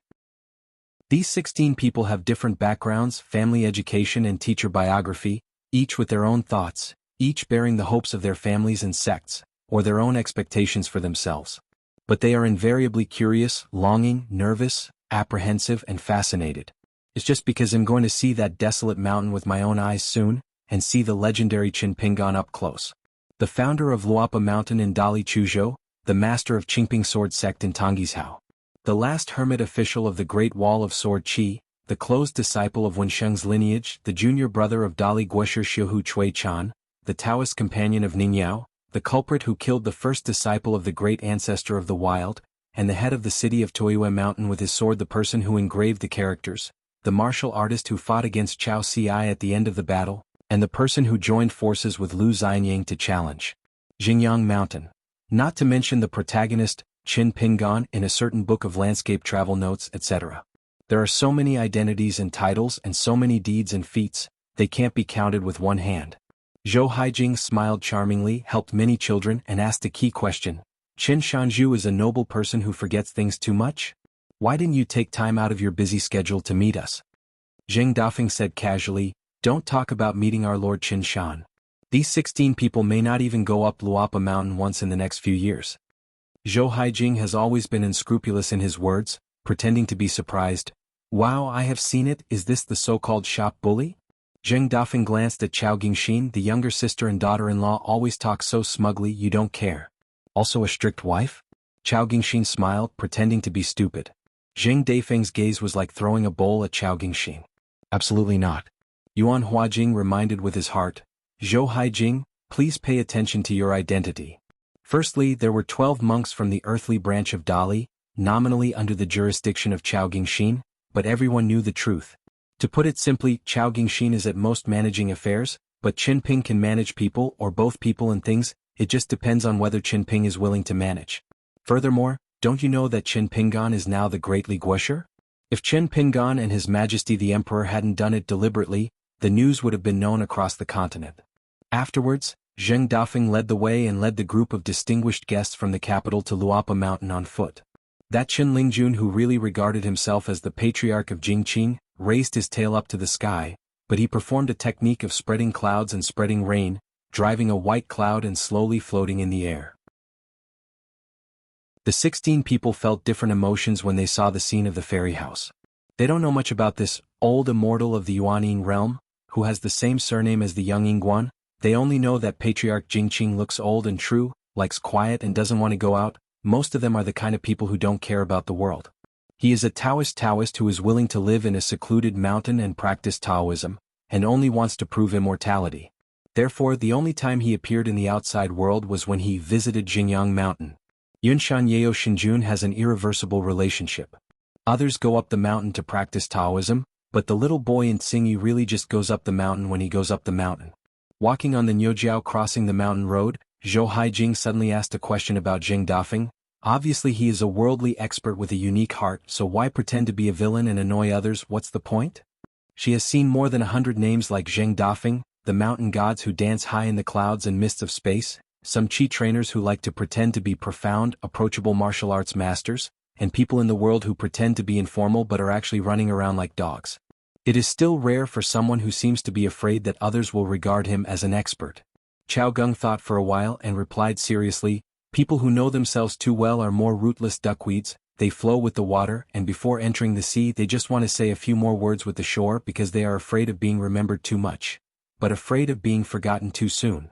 These 16 people have different backgrounds, family education and teacher biography, each with their own thoughts, each bearing the hopes of their families and sects, or their own expectations for themselves. But they are invariably curious, longing, nervous, apprehensive and fascinated. It's just because I'm going to see that desolate mountain with my own eyes soon, and see the legendary Chen Pingan up close. The founder of Luapa Mountain in Dali Chuzhou, the master of Qingping sword sect in Tonggishao. The last hermit official of the Great Wall of Sword Qi, the closed disciple of Wensheng's lineage, the junior brother of Dali Guosher Xiuhu Chui Chan, the Taoist companion of Ningyao, the culprit who killed the first disciple of the great ancestor of the wild, and the head of the city of Toyue Mountain with his sword, the person who engraved the characters, the martial artist who fought against Chao Ci at the end of the battle, and the person who joined forces with Lu Xianyang to challenge Xingyang Mountain. Not to mention the protagonist, Qin Pingan, in a certain book of landscape travel notes, etc. There are so many identities and titles and so many deeds and feats, they can't be counted with one hand. Zhou Haijing smiled charmingly, helped many children, and asked a key question. Qin Shanzhu is a noble person who forgets things too much? Why didn't you take time out of your busy schedule to meet us? Zheng Dafeng said casually, don't talk about meeting our Lord Qin Shan. These 16 people may not even go up Luapa Mountain once in the next few years. Zhou Haijing has always been unscrupulous in his words, pretending to be surprised. Wow, I have seen it, is this the so-called shop bully? Zheng Dafeng glanced at Chao Gingxin, the younger sister and daughter-in-law always talk so smugly you don't care. Also a strict wife? Chao Gingxin smiled, pretending to be stupid. Zheng Dafeng's gaze was like throwing a bowl at Chao Gingxin. Absolutely not. Yuan Huajing reminded with his heart, Zhou Haijing, please pay attention to your identity. Firstly, there were 12 monks from the earthly branch of Dali, nominally under the jurisdiction of Chao Gingxin, but everyone knew the truth. To put it simply, Chao Gingxin is at most managing affairs, but Qin Ping can manage people or both people and things, it just depends on whether Qin Ping is willing to manage. Furthermore, don't you know that Qin Pingan is now the Great Guosher? If Qin Pingan and His Majesty the Emperor hadn't done it deliberately, the news would have been known across the continent. Afterwards, Zheng Dafeng led the way and led the group of distinguished guests from the capital to Luapa Mountain on foot. That Qin Lingjun, who really regarded himself as the patriarch of Jingqing, raised his tail up to the sky, but he performed a technique of spreading clouds and spreading rain, driving a white cloud and slowly floating in the air. The 16 people felt different emotions when they saw the scene of the fairy house. They don't know much about this old immortal of the Yuanying realm, who has the same surname as the young Yingguan. They only know that Patriarch Jingqing looks old and true, likes quiet and doesn't want to go out. Most of them are the kind of people who don't care about the world. He is a Taoist who is willing to live in a secluded mountain and practice Taoism, and only wants to prove immortality. Therefore, the only time he appeared in the outside world was when he visited Jingyang Mountain. Yunshan Yeo Shinjun has an irreversible relationship. Others go up the mountain to practice Taoism, but the little boy in Tsingyi really just goes up the mountain when he goes up the mountain. Walking on the Nyojiao crossing the mountain road, Zhou Haijing suddenly asked a question about Zheng Dafeng. Obviously he is a worldly expert with a unique heart, so why pretend to be a villain and annoy others? What's the point? She has seen more than 100 names like Zheng Dafeng, the mountain gods who dance high in the clouds and mists of space, some chi trainers who like to pretend to be profound, approachable martial arts masters, and people in the world who pretend to be informal but are actually running around like dogs. It is still rare for someone who seems to be afraid that others will regard him as an expert. Chao Gung thought for a while and replied seriously, people who know themselves too well are more rootless duckweeds, they flow with the water and before entering the sea they just want to say a few more words with the shore because they are afraid of being remembered too much, but afraid of being forgotten too soon.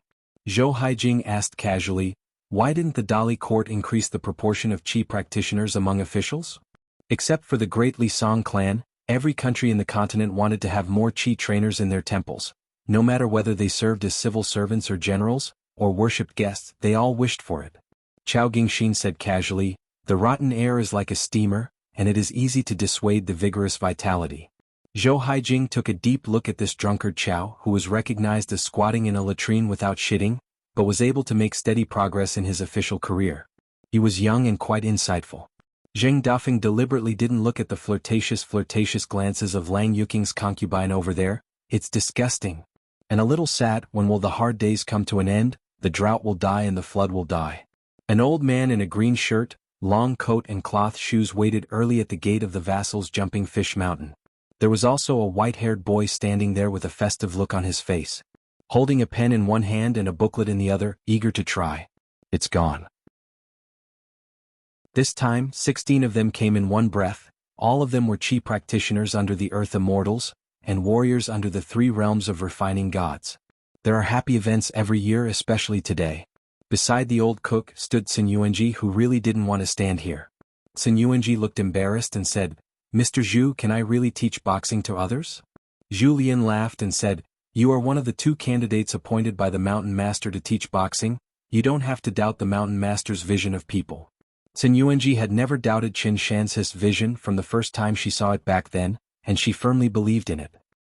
Zhou Haijing asked casually, why didn't the Dali court increase the proportion of Qi practitioners among officials? Except for the Great Li Song clan, every country in the continent wanted to have more Qi trainers in their temples. No matter whether they served as civil servants or generals, or worshipped guests, they all wished for it. Chao Gingxin said casually, the rotten air is like a steamer, and it is easy to dissuade the vigorous vitality. Zhou Haijing took a deep look at this drunkard Chao, who was recognized as squatting in a latrine without shitting, but was able to make steady progress in his official career. He was young and quite insightful. Zheng Dafeng deliberately didn't look at the flirtatious glances of Lang Yuking's concubine over there. It's disgusting. And a little sad. When will the hard days come to an end? The drought will die and the flood will die. An old man in a green shirt, long coat and cloth shoes waited early at the gate of the vassals jumping Fish Mountain. There was also a white-haired boy standing there with a festive look on his face, holding a pen in one hand and a booklet in the other, eager to try. It's gone. This time, 16 of them came in one breath. All of them were Qi practitioners under the Earth Immortals, and warriors under the 3 realms of refining gods. There are happy events every year, especially today. Beside the old cook stood Sun Yuanji, who really didn't want to stand here. Sun Yuanji looked embarrassed and said, Mr. Zhu, can I really teach boxing to others? Zhu Lian laughed and said, you are one of the 2 candidates appointed by the Mountain Master to teach boxing. You don't have to doubt the Mountain Master's vision of people. Sun Yuanji had never doubted Qin Shan's vision from the first time she saw it back then, and she firmly believed in it.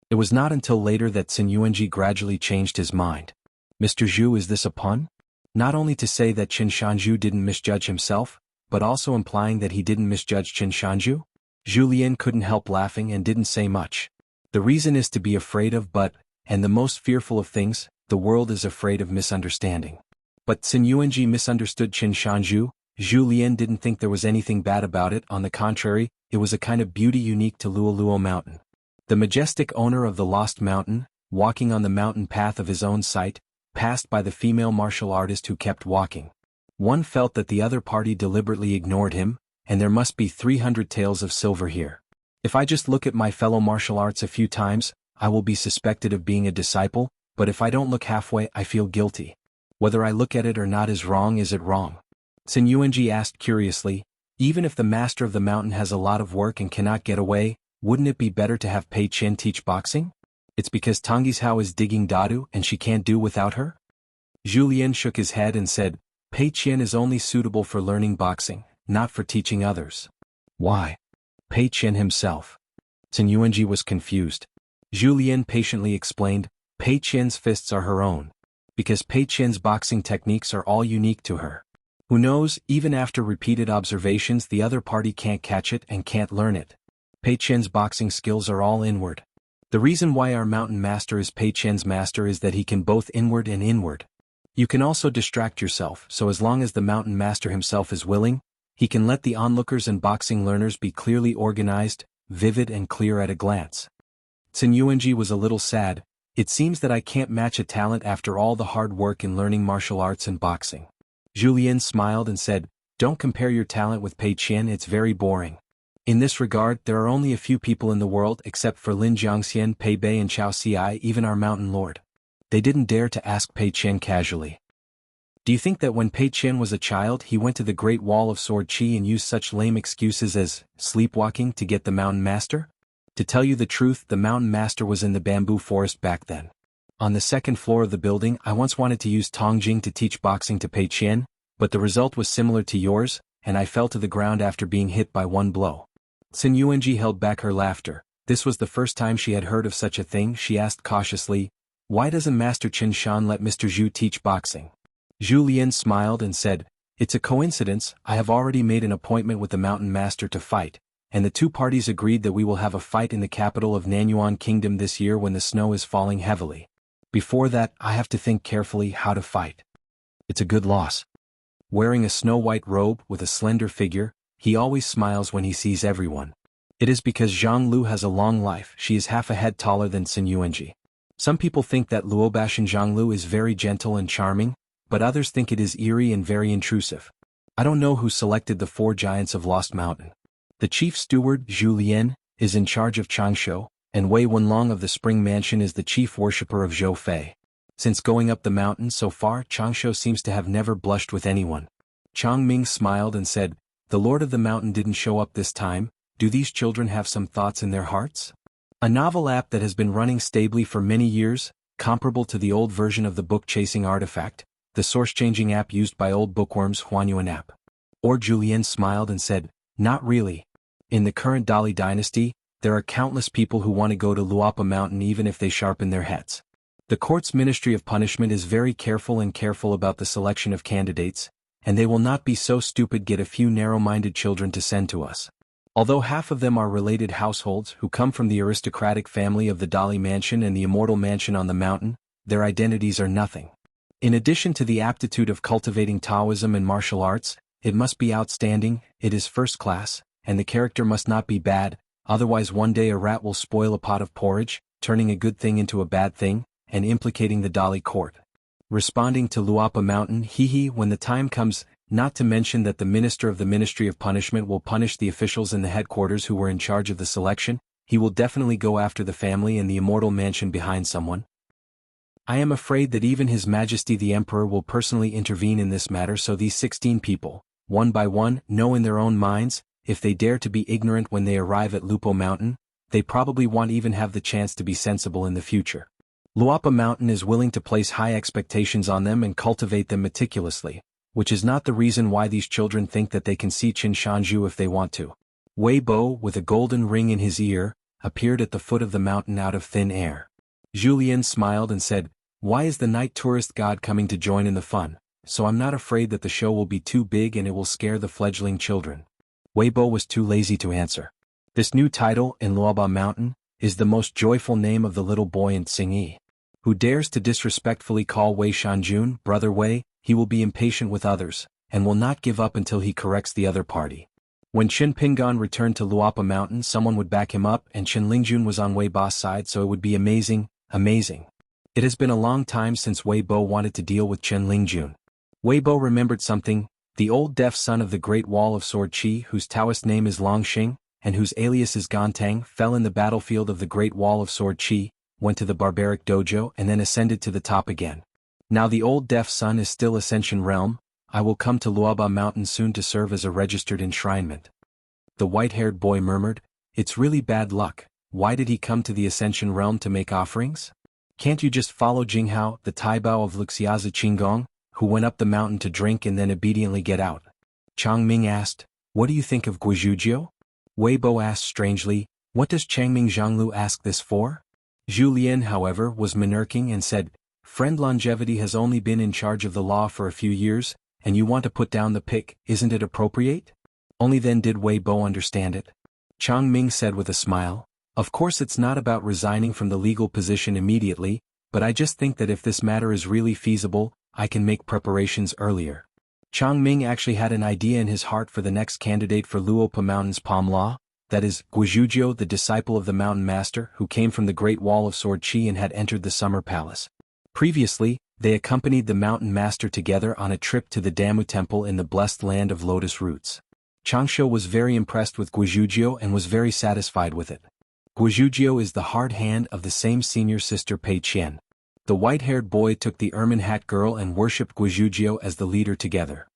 It was not until later that Sun Yuanji gradually changed his mind. Mr. Zhu, is this a pun? Not only to say that Qin Shanzhu didn't misjudge himself, but also implying that he didn't misjudge Qin Shanzhu? Zhu Lian couldn't help laughing and didn't say much. The reason is to be afraid of and the most fearful of things, the world is afraid of misunderstanding. But Sun Yuanji misunderstood Qin Shanzhu. Zhu Lian didn't think there was anything bad about it, on the contrary, it was a kind of beauty unique to Luoluo Mountain. The majestic owner of the Lost Mountain, walking on the mountain path of his own sight, passed by the female martial artist who kept walking. One felt that the other party deliberately ignored him, and there must be 300 taels of silver here. If I just look at my fellow martial arts a few times, I will be suspected of being a disciple, but if I don't look halfway, I feel guilty. Whether I look at it or not is it wrong? Xuanhuan asked curiously. Even if the master of the mountain has a lot of work and cannot get away, wouldn't it be better to have Pei Qian teach boxing? It's because Tongyi's Hao is digging dadu and she can't do without her? Zhu Lian shook his head and said, Pei Qian is only suitable for learning boxing, not for teaching others. Why? Pei Qian himself. Xuanhuan was confused. Zhu Lian patiently explained, Pei Qian's fists are her own. Because Pei Qian's boxing techniques are all unique to her. Who knows, even after repeated observations the other party can't catch it and can't learn it. Pei Qian's boxing skills are all inward. The reason why our mountain master is Pei Qian's master is that he can both inward and inward. You can also distract yourself, so as long as the mountain master himself is willing, he can let the onlookers and boxing learners be clearly organized, vivid and clear at a glance. Xuanhuan was a little sad. It seems that I can't match a talent after all the hard work in learning martial arts and boxing. Zhu Lian smiled and said, Don't compare your talent with Pei Qian, it's very boring. In this regard, there are only a few people in the world except for Lin Jiangxian, Pei Bei and Chao Ci, even our mountain lord. They didn't dare to ask Pei Qian casually. Do you think that when Pei Qian was a child he went to the Great Wall of Sword Qi and used such lame excuses as sleepwalking to get the mountain master? To tell you the truth, the mountain master was in the bamboo forest back then. On the second floor of the building I once wanted to use Tongjing to teach boxing to Pei Qian, but the result was similar to yours, and I fell to the ground after being hit by one blow. Xuanhuan held back her laughter. This was the first time she had heard of such a thing. She asked cautiously, Why doesn't Master Qin Shan let Mr. Zhu teach boxing? Zhu Lian smiled and said, It's a coincidence, I have already made an appointment with the mountain master to fight, and the two parties agreed that we will have a fight in the capital of Nanyuan Kingdom this year when the snow is falling heavily. Before that, I have to think carefully how to fight. It's a good loss. Wearing a snow-white robe with a slender figure, he always smiles when he sees everyone. It is because Zhang Lu has a long life. She is half a head taller than Xuanhuan. Some people think that Luobashan Zhang Lu is very gentle and charming, but others think it is eerie and very intrusive. I don't know who selected the 4 giants of Lost Mountain. The chief steward, Zhu Lian, is in charge of Changshu, and Wei Wenlong of the Spring Mansion is the chief worshipper of Zhou Fei. Since going up the mountain so far, Changshu seems to have never blushed with anyone. Chang Ming smiled and said, The Lord of the Mountain didn't show up this time. Do these children have some thoughts in their hearts? A novel app that has been running stably for many years, comparable to the old version of the book-chasing artifact, the source-changing app used by old bookworms Xuanhuan app. Or Zhu Lian smiled and said, Not really. In the current Dali dynasty, there are countless people who want to go to Luapa Mountain even if they sharpen their heads. The court's Ministry of Punishment is very careful about the selection of candidates, and they will not be so stupid get a few narrow-minded children to send to us. Although half of them are related households who come from the aristocratic family of the Dali Mansion and the Immortal Mansion on the mountain, their identities are nothing. In addition to the aptitude of cultivating Taoism and martial arts, it must be outstanding, it is first class, and the character must not be bad, otherwise one day a rat will spoil a pot of porridge, turning a good thing into a bad thing, and implicating the Dali court. Responding to Luapa Mountain, when the time comes, not to mention that the minister of the Ministry of Punishment will punish the officials in the headquarters who were in charge of the selection, he will definitely go after the family and the Immortal Mansion behind someone. I am afraid that even His Majesty the Emperor will personally intervene in this matter, so these 16 people, one by one, know in their own minds, if they dare to be ignorant when they arrive at Lupo Mountain, they probably won't even have the chance to be sensible in the future. Luapa Mountain is willing to place high expectations on them and cultivate them meticulously, which is not the reason why these children think that they can see Qin Shanzhu if they want to. Wei Bo, with a golden ring in his ear, appeared at the foot of the mountain out of thin air. Zhu Lian smiled and said, Why is the night tourist god coming to join in the fun? So I'm not afraid that the show will be too big and it will scare the fledgling children. Wei Bo was too lazy to answer. This new title, in Luaba Mountain, is the most joyful name of the little boy in Tsingyi. Who dares to disrespectfully call Wei Shanjun, Brother Wei, he will be impatient with others, and will not give up until he corrects the other party. When Qin Pingan returned to Luapa Mountain, someone would back him up, and Qin Lingjun was on Wei Ba's side, so it would be amazing, amazing. It has been a long time since Wei Bo wanted to deal with Chen Lingjun. Wei Bo remembered something. The old deaf son of the Great Wall of Sword Qi, whose Taoist name is Longxing, and whose alias is Gantang, fell in the battlefield of the Great Wall of Sword Qi, went to the barbaric dojo and then ascended to the top again. Now the old deaf son is still Ascension Realm. I will come to Luoba Mountain soon to serve as a registered enshrinement. The white-haired boy murmured, "It's really bad luck. Why did he come to the Ascension Realm to make offerings? Can't you just follow Jinghao, the Taibao of Luxiaza Qinggong, who went up the mountain to drink and then obediently get out?" Changming asked, "What do you think of Guizhuzhou?" Wei Bo asked strangely, "What does Changming Zhanglu ask this for?" Zhu Lian, however, was minirking and said, "Friend, longevity has only been in charge of the law for a few years, and you want to put down the pick, isn't it appropriate?" Only then did Wei Bo understand it. Changming said with a smile, "Of course it's not about resigning from the legal position immediately, but I just think that if this matter is really feasible, I can make preparations earlier." Changming actually had an idea in his heart for the next candidate for Luopa Mountain's palm law, that is, Guizhuzhou, the disciple of the mountain master who came from the Great Wall of Sword Qi and had entered the Summer Palace. Previously, they accompanied the mountain master together on a trip to the Damu Temple in the blessed land of lotus roots. Changshu was very impressed with Guizhuzhou and was very satisfied with it. Guizhuzhou is the hard hand of the same senior sister Pei Qian. The white-haired boy took the ermine hat girl and worshipped Guizhuzhou as the leader together.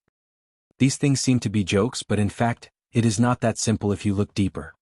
These things seem to be jokes, but in fact, it is not that simple if you look deeper.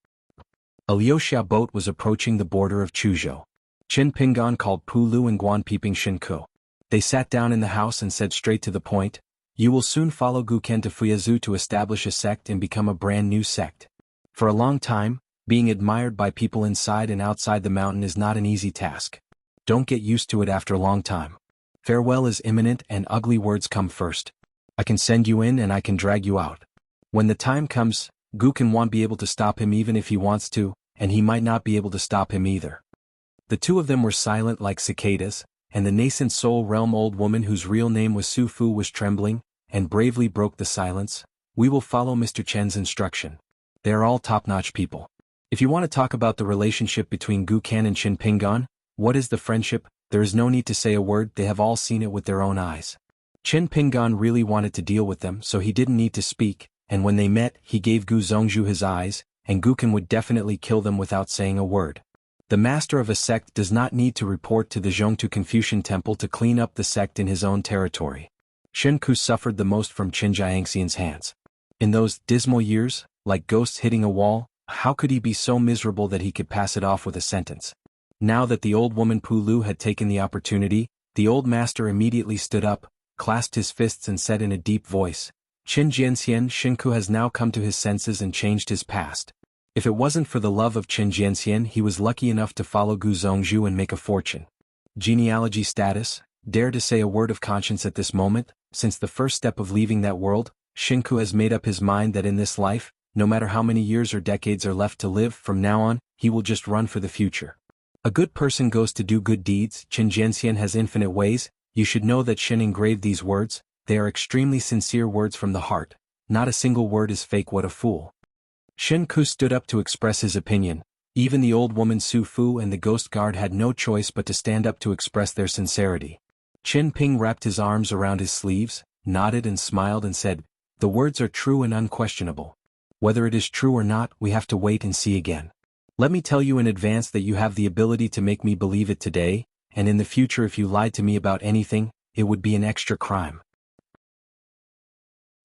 A liuxia boat was approaching the border of Chuzhou. Qin Pingan called Pu Lu and Guan Piping Shinko. They sat down in the house and said straight to the point, "You will soon follow Guken to Fuyazu to establish a sect and become a brand new sect. For a long time, being admired by people inside and outside the mountain is not an easy task. Don't get used to it after a long time. Farewell is imminent and ugly words come first. I can send you in and I can drag you out. When the time comes, Guken won't be able to stop him even if he wants to, and he might not be able to stop him either." The two of them were silent like cicadas, and the nascent soul realm old woman whose real name was Su Fu was trembling, and bravely broke the silence. "We will follow Mr. Chen's instruction. They are all top-notch people. If you want to talk about the relationship between Guken and Qin Pingan, what is the friendship? There is no need to say a word, they have all seen it with their own eyes." Qin Pingan really wanted to deal with them, so he didn't need to speak, and when they met, he gave Gu Zongzhu his eyes, and Guken would definitely kill them without saying a word. The master of a sect does not need to report to the Zhongtu Confucian Temple to clean up the sect in his own territory. Shenku suffered the most from Qin Jiangxian's hands. In those dismal years, like ghosts hitting a wall, how could he be so miserable that he could pass it off with a sentence? Now that the old woman Pu Lu had taken the opportunity, the old master immediately stood up, clasped his fists and said in a deep voice, "Qin Jianxian, Shinku has now come to his senses and changed his past. If it wasn't for the love of Qin Jianxian, he was lucky enough to follow Gu Zongzhu and make a fortune. Genealogy status, dare to say a word of conscience at this moment, since the first step of leaving that world, Shinku has made up his mind that in this life, no matter how many years or decades are left to live, from now on, he will just run for the future. A good person goes to do good deeds, Qin Jianxian has infinite ways, you should know that Shin engraved these words, they are extremely sincere words from the heart, not a single word is fake. What a fool." Shin Ku stood up to express his opinion. Even the old woman Su Fu and the ghost guard had no choice but to stand up to express their sincerity. Qin Ping wrapped his arms around his sleeves, nodded and smiled and said, "The words are true and unquestionable. Whether it is true or not, we have to wait and see again. Let me tell you in advance that you have the ability to make me believe it today, and in the future if you lied to me about anything, it would be an extra crime."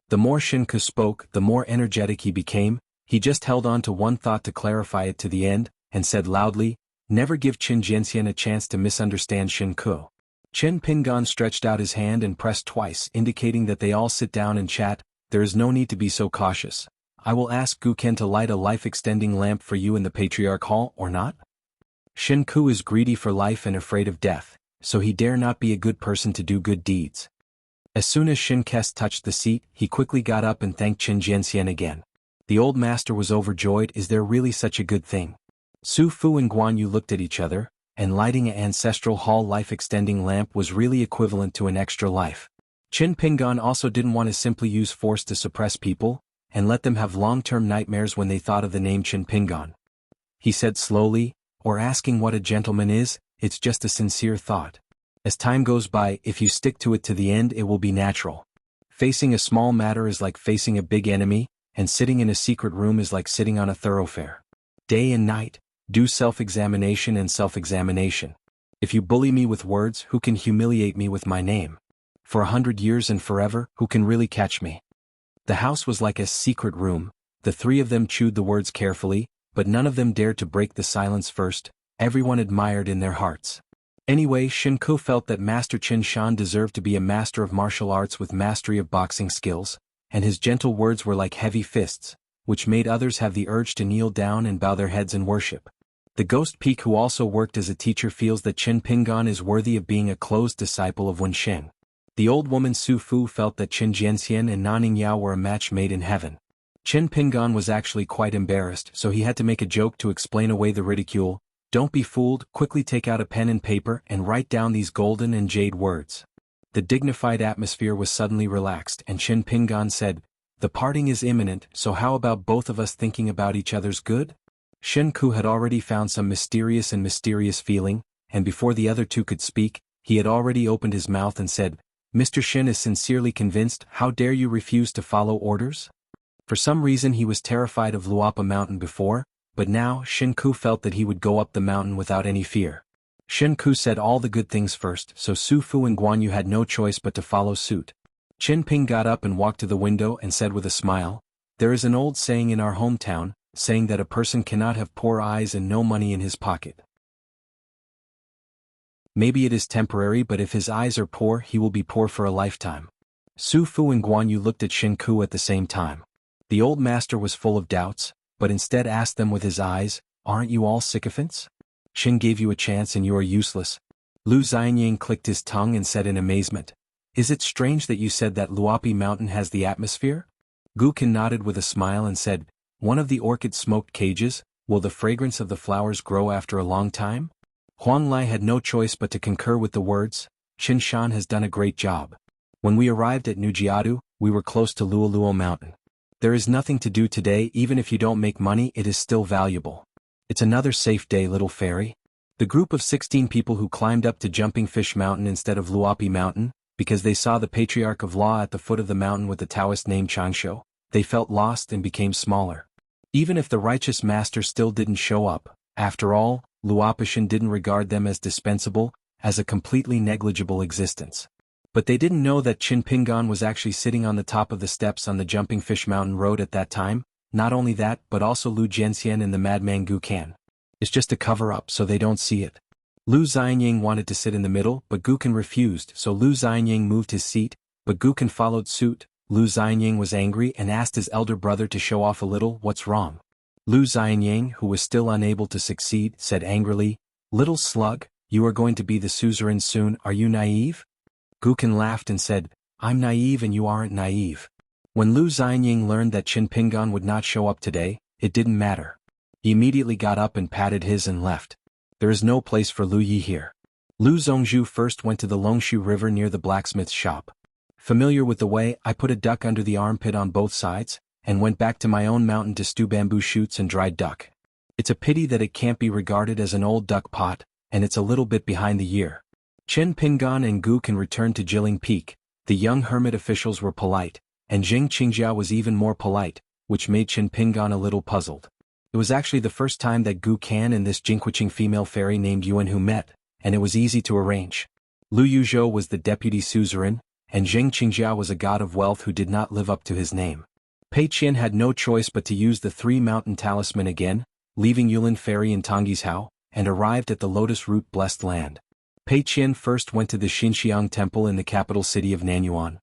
The more Shinku spoke, the more energetic he became. He just held on to one thought to clarify it to the end, and said loudly, "Never give Qin Jianxian a chance to misunderstand Shinku." Qin Pingan stretched out his hand and pressed twice, indicating that they all sit down and chat. "There is no need to be so cautious. I will ask Guken to light a life-extending lamp for you in the Patriarch Hall, or not?" Shinku is greedy for life and afraid of death, so he dare not be a good person to do good deeds. As soon as Shinkes touched the seat, he quickly got up and thanked Qin Jianxian again. The old master was overjoyed. Is there really such a good thing? Su Fu and Guan Yu looked at each other, and lighting an ancestral hall life-extending lamp was really equivalent to an extra life. Qin Pingan also didn't want to simply use force to suppress people, and let them have long-term nightmares when they thought of the name Qin Pingan. He said slowly, "Or asking what a gentleman is, it's just a sincere thought. As time goes by, if you stick to it to the end, it will be natural. Facing a small matter is like facing a big enemy, and sitting in a secret room is like sitting on a thoroughfare. Day and night, do self-examination and self-examination. If you bully me with words, who can humiliate me with my name? For 100 years and forever, who can really catch me? The house was like a secret room. The three of them chewed the words carefully, but none of them dared to break the silence first. Everyone admired in their hearts. Anyway, Xianxia felt that Master Qinshan deserved to be a master of martial arts with mastery of boxing skills, and his gentle words were like heavy fists, which made others have the urge to kneel down and bow their heads in worship. The ghost Peak, who also worked as a teacher, feels that Qin Pingan is worthy of being a close disciple of Wen Xin. The old woman Su Fu felt that Qin Jianxian and Naning Yao were a match made in heaven. Qin Pingan was actually quite embarrassed, so he had to make a joke to explain away the ridicule. Don't be fooled, quickly take out a pen and paper and write down these golden and jade words. The dignified atmosphere was suddenly relaxed, and Qin Pingan said, the parting is imminent, so how about both of us thinking about each other's good? Xianxia had already found some mysterious feeling, and before the other two could speak, he had already opened his mouth and said, Mr. Xin is sincerely convinced, how dare you refuse to follow orders? For some reason he was terrified of Luapa Mountain before, but now Xianxia felt that he would go up the mountain without any fear. Xianxia said all the good things first, so Su Fu and Guan Yu had no choice but to follow suit. Qin Ping got up and walked to the window and said with a smile, there is an old saying in our hometown, saying that a person cannot have poor eyes and no money in his pocket. Maybe it is temporary, but if his eyes are poor, he will be poor for a lifetime. Su Fu and Guan Yu looked at Xianxia at the same time. The old master was full of doubts, but instead asked them with his eyes, aren't you all sycophants? Qin gave you a chance and you are useless. Lu Xianyang clicked his tongue and said in amazement, is it strange that you said that Luapi Mountain has the atmosphere? Gukin nodded with a smile and said, one of the orchid-smoked cages, will the fragrance of the flowers grow after a long time? Huang Lai had no choice but to concur with the words, Qinshan has done a great job. When we arrived at Nujiadu, we were close to Luoluo Mountain. There is nothing to do today. Even if you don't make money, it is still valuable. It's another safe day, little fairy. The group of 16 people who climbed up to Jumping Fish Mountain instead of Luapi Mountain, because they saw the Patriarch of Law at the foot of the mountain with the Taoist name Changsho, they felt lost and became smaller. Even if the righteous master still didn't show up, after all, Luopishan didn't regard them as dispensable, as a completely negligible existence. But they didn't know that Qin Pingan was actually sitting on the top of the steps on the Jumping Fish Mountain Road at that time. Not only that, but also Lu Jianxian and the madman Gu Kan. It's just a cover-up so they don't see it. Lu Xianyang wanted to sit in the middle, but Gu Kan refused, so Lu Xianyang moved his seat, but Gu Kan followed suit. Lu Xianyang was angry and asked his elder brother to show off a little. What's wrong? Lu Xianyang, who was still unable to succeed, said angrily, little slug, you are going to be the suzerain soon, are you naive? Gu Kan laughed and said, I'm naive and you aren't naive. When Lu Xianyang learned that Qin Pingan would not show up today, it didn't matter. He immediately got up and patted his and left. There is no place for Lu Yi here. Lu Zongzhu first went to the Longshu River near the blacksmith's shop. Familiar with the way, I put a duck under the armpit on both sides, and went back to my own mountain to stew bamboo shoots and dried duck. It's a pity that it can't be regarded as an old duck pot, and it's a little bit behind the year. Qin Pingan and Gu Kan returned to Jiling Peak. The young hermit officials were polite, and Jing Qingjia was even more polite, which made Qin Pingan a little puzzled. It was actually the first time that Gu Kan and this Jingqiqing female fairy named Xuanhu met, and it was easy to arrange. Lu Yuzhou was the deputy suzerain, and Jing Qingjia was a god of wealth who did not live up to his name. Pei Qian had no choice but to use the 3-mountain talisman again, leaving Yulin Ferry in Tonggishao, and arrived at the Lotus Root blessed land. Pei Qian first went to the Xinxiang Temple in the capital city of Nanyuan.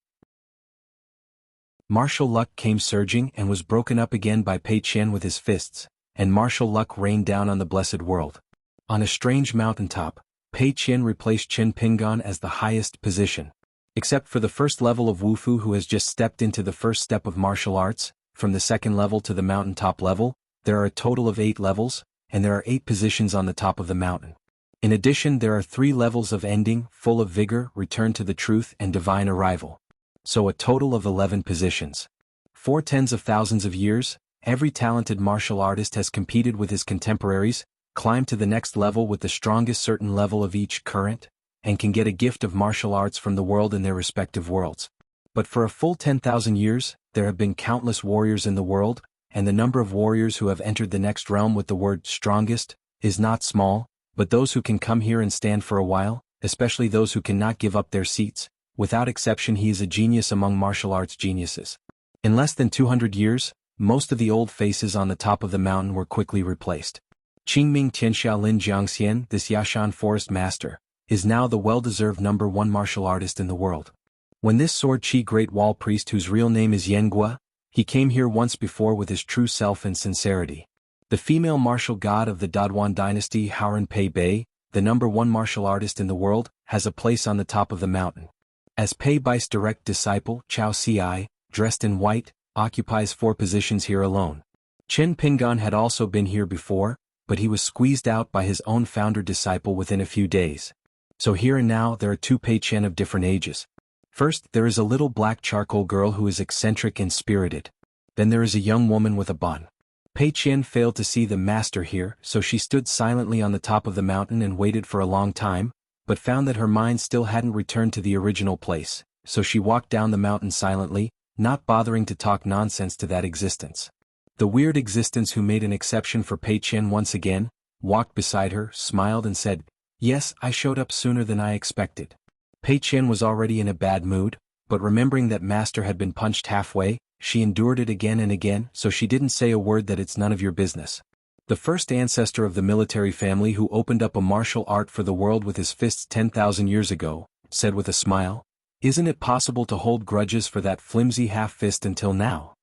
Martial luck came surging and was broken up again by Pei Qian with his fists, and martial luck rained down on the blessed world. On a strange mountaintop, Pei Qian replaced Qin Pingan as the highest position. Except for the first level of Wufu, who has just stepped into the first step of martial arts, from the second level to the mountaintop level, there are a total of 8 levels, and there are 8 positions on the top of the mountain. In addition, there are 3 levels of ending, full of vigor, return to the truth, and divine arrival. So a total of 11 positions. For tens of thousands of years, every talented martial artist has competed with his contemporaries, climbed to the next level with the strongest certain level of each current, and can get a gift of martial arts from the world in their respective worlds. But for a full 10,000 years, there have been countless warriors in the world, and the number of warriors who have entered the next realm with the word strongest is not small, but those who can come here and stand for a while, especially those who cannot give up their seats, without exception he is a genius among martial arts geniuses. In less than 200 years, most of the old faces on the top of the mountain were quickly replaced. Qingming Tianxia Lin Jiangxian, this Yashan forest master, is now the well-deserved #1 martial artist in the world. When this sword chi great wall priest whose real name is Yanghua, he came here once before with his true self and sincerity. The female martial god of the Daduan dynasty Hauran Pei Bei, the #1 martial artist in the world, has a place on the top of the mountain. As Pei Bai's direct disciple, Chao Ci, dressed in white, occupies 4 positions here alone. Chen Pingan had also been here before, but he was squeezed out by his own founder disciple within a few days. So here and now there are 2 Pei Chen of different ages. First, there is a little black charcoal girl who is eccentric and spirited. Then there is a young woman with a bun. Pei Chen failed to see the master here, so she stood silently on the top of the mountain and waited for a long time, but found that her mind still hadn't returned to the original place, so she walked down the mountain silently, not bothering to talk nonsense to that existence. The weird existence who made an exception for Pei Chen once again, walked beside her, smiled and said, "Yes, I showed up sooner than I expected." Pei Chen was already in a bad mood, but remembering that master had been punched halfway, she endured it again and again, so she didn't say a word that it's none of your business. The first ancestor of the military family who opened up a martial art for the world with his fists 10,000 years ago, said with a smile, "Isn't it possible to hold grudges for that flimsy half-fist until now?"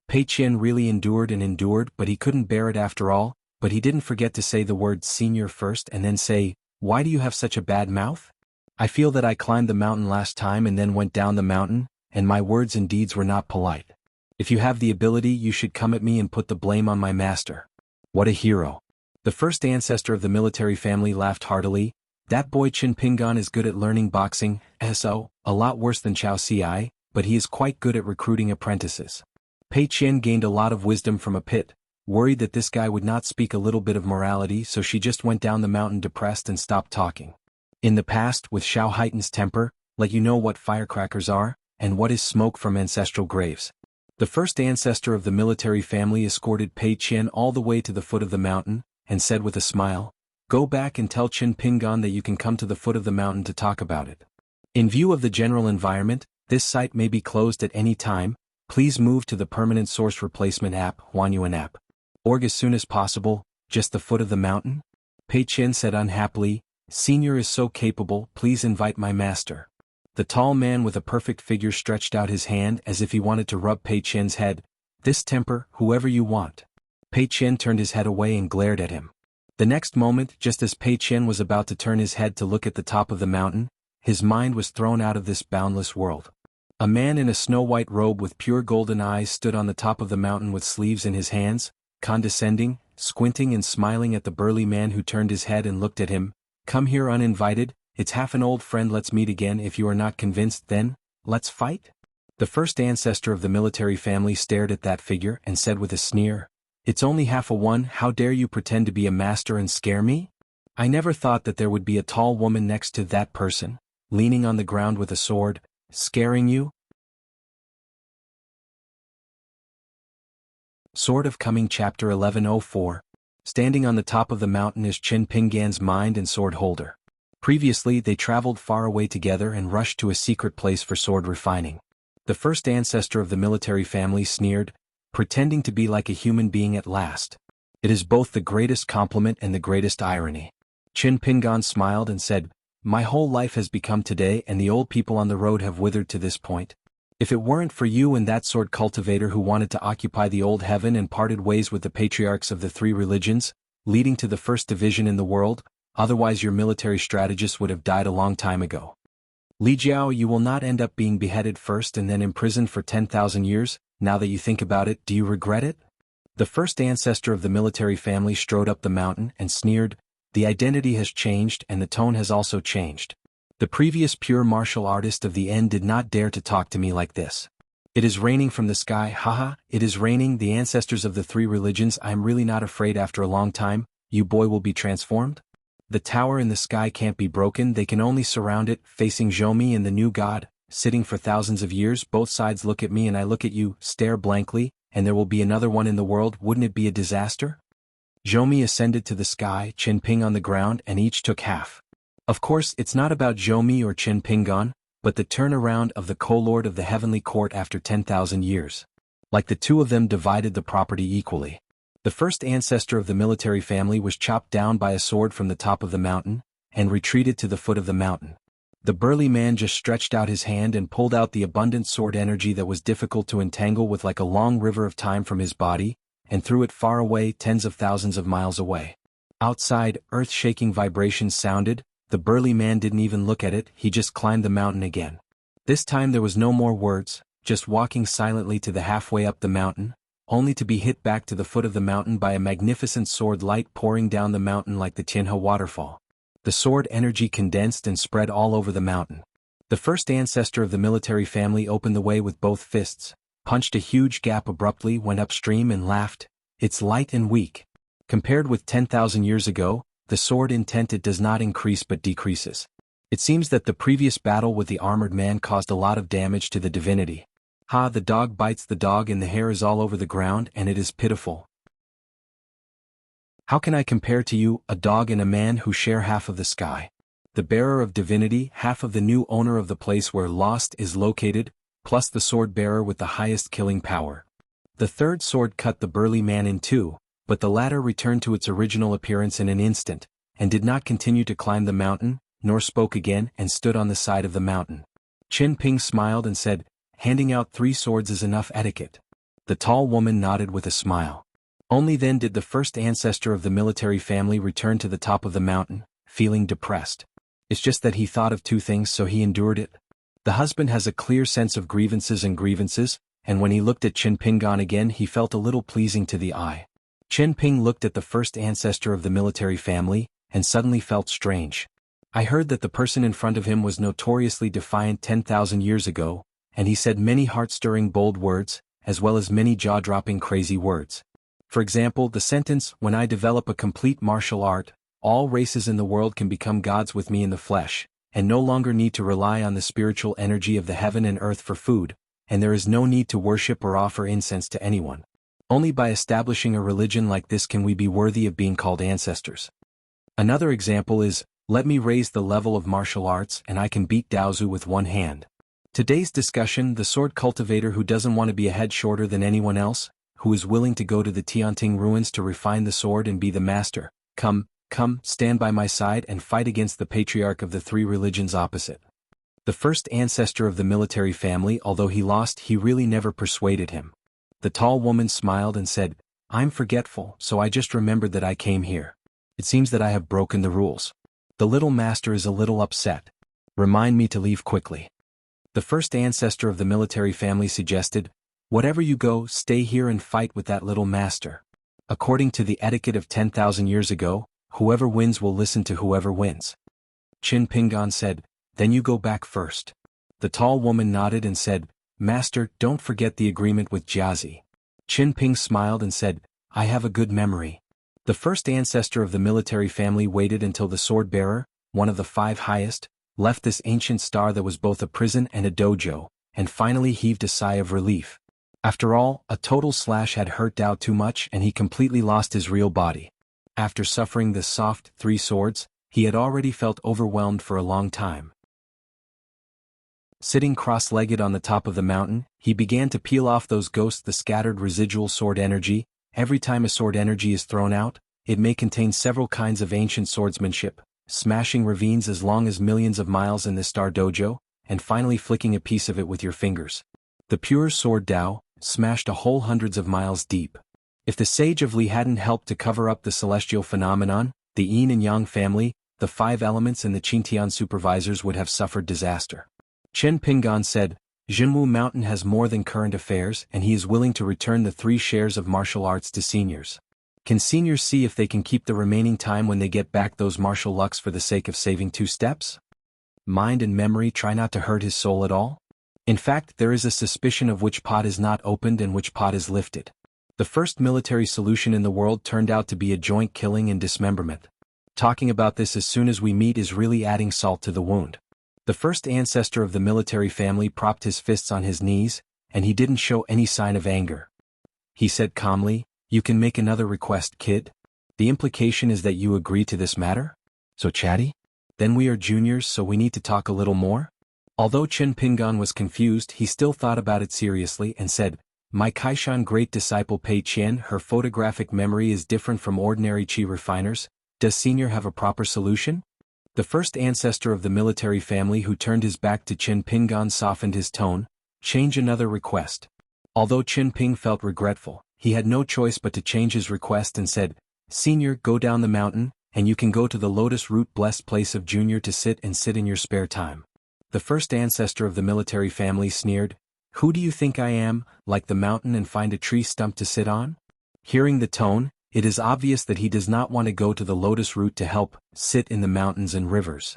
Pei Chen really endured and endured, but he couldn't bear it after all, but he didn't forget to say the word senior first and then say, "Why do you have such a bad mouth? I feel that I climbed the mountain last time and then went down the mountain, and my words and deeds were not polite. If you have the ability you should come at me and put the blame on my master." What a hero. The first ancestor of the military family laughed heartily. That boy Qin Pingan is good at learning boxing, so, a lot worse than Chao Ci, but he is quite good at recruiting apprentices. Pei Chen gained a lot of wisdom from a pit, worried that this guy would not speak a little bit of morality, so she just went down the mountain depressed and stopped talking. In the past, with Xiao Haitan's temper, let you know what firecrackers are, and what is smoke from ancestral graves. The first ancestor of the military family escorted Pei Chen all the way to the foot of the mountain, and said with a smile, "Go back and tell Qin Pingan that you can come to the foot of the mountain to talk about it. In view of the general environment, this site may be closed at any time. Please move to the permanent source replacement app, xuanhuan app. Org as soon as possible, just the foot of the mountain?" Pei Chen said unhappily, "Senior is so capable, please invite my master." The tall man with a perfect figure stretched out his hand as if he wanted to rub Pei Chen's head. "This temper, whoever you want." Pei Chen turned his head away and glared at him. The next moment, just as Pei Chen was about to turn his head to look at the top of the mountain, his mind was thrown out of this boundless world. A man in a snow-white robe with pure golden eyes stood on the top of the mountain with sleeves in his hands, condescending, squinting and smiling at the burly man who turned his head and looked at him. "Come here uninvited, it's half an old friend, let's meet again. If you are not convinced then, let's fight?" The first ancestor of the military family stared at that figure and said with a sneer, "It's only half a one, how dare you pretend to be a master and scare me? I never thought that there would be a tall woman next to that person, leaning on the ground with a sword, scaring you?" Sword of Coming Chapter 1104. Standing on the top of the mountain is Qin Pingan's mind and sword holder. Previously they traveled far away together and rushed to a secret place for sword refining. The first ancestor of the military family sneered, "Pretending to be like a human being at last. It is both the greatest compliment and the greatest irony." Qin Pingan smiled and said, "My whole life has become today and the old people on the road have withered to this point. If it weren't for you and that sword cultivator who wanted to occupy the old heaven and parted ways with the patriarchs of the 3 religions, leading to the first division in the world, otherwise your military strategist would have died a long time ago. Li Jiao, you will not end up being beheaded first and then imprisoned for 10,000 years, now that you think about it, do you regret it?" The first ancestor of the military family strode up the mountain and sneered, "The identity has changed and the tone has also changed. The previous pure martial artist of the end did not dare to talk to me like this. It is raining from the sky, haha, it is raining, the ancestors of the 3 religions, I am really not afraid after a long time, you boy will be transformed?" The tower in the sky can't be broken, they can only surround it, facing Zhomi and the new god, sitting for thousands of years. Both sides look at me and I look at you, stare blankly, and there will be another one in the world. Wouldn't it be a disaster? Zhomi ascended to the sky, Qin Ping on the ground, and each took half. Of course, it's not about Zhomi or Qin Pingon, but the turnaround of the co-lord of the heavenly court after 10,000 years. Like the two of them divided the property equally. The first ancestor of the military family was chopped down by a sword from the top of the mountain, and retreated to the foot of the mountain. The burly man just stretched out his hand and pulled out the abundant sword energy that was difficult to entangle with like a long river of time from his body, and threw it far away, tens of thousands of miles away. Outside, earth-shaking vibrations sounded. The burly man didn't even look at it, he just climbed the mountain again. This time there was no more words, just walking silently to the halfway up the mountain, only to be hit back to the foot of the mountain by a magnificent sword light pouring down the mountain like the Xianhu waterfall. The sword energy condensed and spread all over the mountain. The first ancestor of the military family opened the way with both fists, punched a huge gap abruptly, went upstream and laughed. It's light and weak. Compared with 10,000 years ago, the sword intent it does not increase but decreases. It seems that the previous battle with the armored man caused a lot of damage to the divinity. Ha, the dog bites the dog and the hair is all over the ground and it is pitiful. How can I compare to you, a dog and a man who share half of the sky? The bearer of divinity, half of the new owner of the place where Lost is located, plus the sword bearer with the highest killing power. The third sword cut the burly man in two, but the latter returned to its original appearance in an instant, and did not continue to climb the mountain, nor spoke again, and stood on the side of the mountain. Qin Ping smiled and said, "Handing out 3 swords is enough etiquette." The tall woman nodded with a smile. Only then did the first ancestor of the military family return to the top of the mountain, feeling depressed. It's just that he thought of 2 things, so he endured it. The husband has a clear sense of grievances, and when he looked at Qin Pingon again he felt a little pleasing to the eye. Qin Ping looked at the first ancestor of the military family, and suddenly felt strange. I heard that the person in front of him was notoriously defiant 10,000 years ago, and he said many heart-stirring bold words, as well as many jaw-dropping crazy words. For example, the sentence, "When I develop a complete martial art, all races in the world can become gods with me in the flesh, and no longer need to rely on the spiritual energy of the heaven and earth for food, and there is no need to worship or offer incense to anyone. Only by establishing a religion like this can we be worthy of being called ancestors." Another example is, "Let me raise the level of martial arts and I can beat Daozu with one hand." Today's discussion, the sword cultivator who doesn't want to be a head shorter than anyone else, who is willing to go to the Tianting ruins to refine the sword and be the master. Come, stand by my side and fight against the patriarch of the 3 religions opposite. The first ancestor of the military family, although he lost, he really never persuaded him. The tall woman smiled and said, "I'm forgetful, so I just remembered that I came here. It seems that I have broken the rules. The little master is a little upset. Remind me to leave quickly." The first ancestor of the military family suggested, "Whatever you go, stay here and fight with that little master. According to the etiquette of 10,000 years ago, whoever wins will listen to whoever wins." Qin Pingon said, "Then you go back first." The tall woman nodded and said, "Master, don't forget the agreement with Jiazi." Qin Ping smiled and said, "I have a good memory." The first ancestor of the military family waited until the sword bearer, one of the 5 highest, left this ancient star that was both a prison and a dojo, and finally heaved a sigh of relief. After all, a total slash had hurt Dao too much and he completely lost his real body. After suffering the soft 3 swords, he had already felt overwhelmed for a long time. Sitting cross-legged on the top of the mountain, he began to peel off those ghosts, the scattered residual sword energy. Every time a sword energy is thrown out, it may contain several kinds of ancient swordsmanship, smashing ravines as long as millions of miles in the Star Dojo, and finally flicking a piece of it with your fingers. The pure sword Dao, smashed a hole hundreds of miles deep. If the Sage of Li hadn't helped to cover up the celestial phenomenon, the Yin and Yang family, the 5 elements and the Qingtian supervisors would have suffered disaster. Qin Pingon said, "Xuanhuan Mountain has more than current affairs and he is willing to return the 3 shares of martial arts to seniors. Can seniors see if they can keep the remaining time when they get back those martial lux for the sake of saving 2 steps? Mind and memory try not to hurt his soul at all? In fact, there is a suspicion of which pot is not opened and which pot is lifted. The first military solution in the world turned out to be a joint killing and dismemberment. Talking about this as soon as we meet is really adding salt to the wound. The first ancestor of the military family propped his fists on his knees, and he didn't show any sign of anger. He said calmly, "You can make another request, kid. The implication is that you agree to this matter? So chatty? Then we are juniors, so we need to talk a little more?" Although Qin Pingan was confused, he still thought about it seriously and said, "My Kaishan great disciple Pei Qian, her photographic memory is different from ordinary qi refiners. Does senior have a proper solution?" The first ancestor of the military family who turned his back to Qin Pingan softened his tone, "Change another request." Although Qin Ping felt regretful, he had no choice but to change his request and said, "Senior, go down the mountain, and you can go to the lotus root blessed place of Junior to sit in your spare time." The first ancestor of the military family sneered, "Who do you think I am, like the mountain and find a tree stump to sit on?" Hearing the tone, it is obvious that he does not want to go to the lotus root to help sit in the mountains and rivers.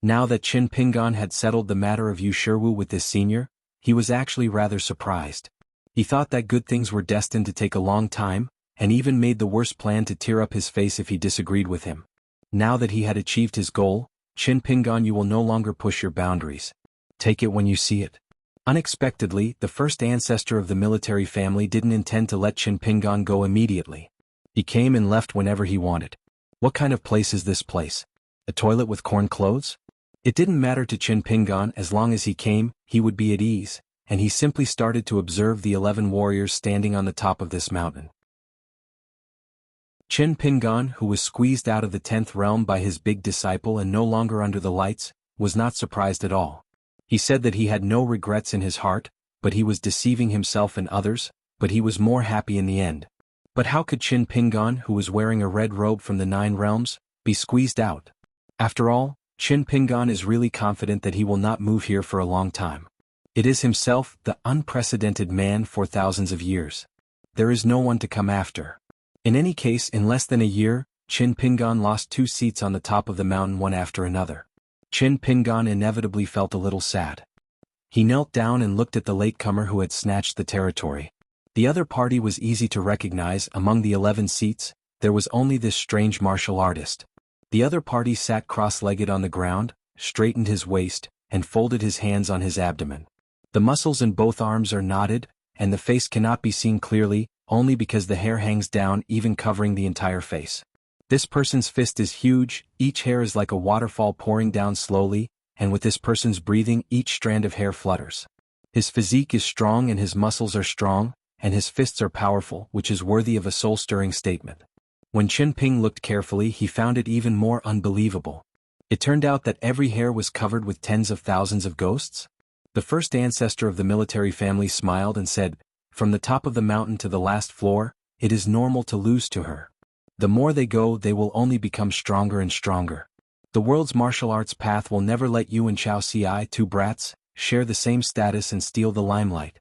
Now that Qin Pingan had settled the matter of Yushirwu with this senior, he was actually rather surprised. He thought that good things were destined to take a long time, and even made the worst plan to tear up his face if he disagreed with him. Now that he had achieved his goal, Qin Pingan, you will no longer push your boundaries. Take it when you see it. Unexpectedly, the first ancestor of the military family didn't intend to let Qin Pingan go immediately. He came and left whenever he wanted. What kind of place is this place? A toilet with corn clothes? It didn't matter to Qin Pingan as long as he came, he would be at ease, and he simply started to observe the 11 warriors standing on the top of this mountain. Qin Pingan, who was squeezed out of the 10th realm by his big disciple and no longer under the lights, was not surprised at all. He said that he had no regrets in his heart, but he was deceiving himself and others, but he was more happy in the end. But how could Qin Pingan, who was wearing a red robe from the 9 realms, be squeezed out? After all, Qin Pingan is really confident that he will not move here for a long time. It is himself, the unprecedented man for thousands of years. There is no one to come after. In any case, in less than a year, Qin Pingan lost 2 seats on the top of the mountain one after another. Qin Pingan inevitably felt a little sad. He knelt down and looked at the latecomer who had snatched the territory. The other party was easy to recognize. Among the 11 seats, there was only this strange martial artist. The other party sat cross-legged on the ground, straightened his waist, and folded his hands on his abdomen. The muscles in both arms are knotted, and the face cannot be seen clearly, only because the hair hangs down, even covering the entire face. This person's fist is huge, each hair is like a waterfall pouring down slowly, and with this person's breathing each strand of hair flutters. His physique is strong and his muscles are strong, and his fists are powerful, which is worthy of a soul-stirring statement. When Qin Ping looked carefully, he found it even more unbelievable. It turned out that every hair was covered with tens of thousands of ghosts. The first ancestor of the military family smiled and said, "From the top of the mountain to the last floor, it is normal to lose to her. The more they go, they will only become stronger and stronger. The world's martial arts path will never let you and xianxia, 2 brats, share the same status and steal the limelight."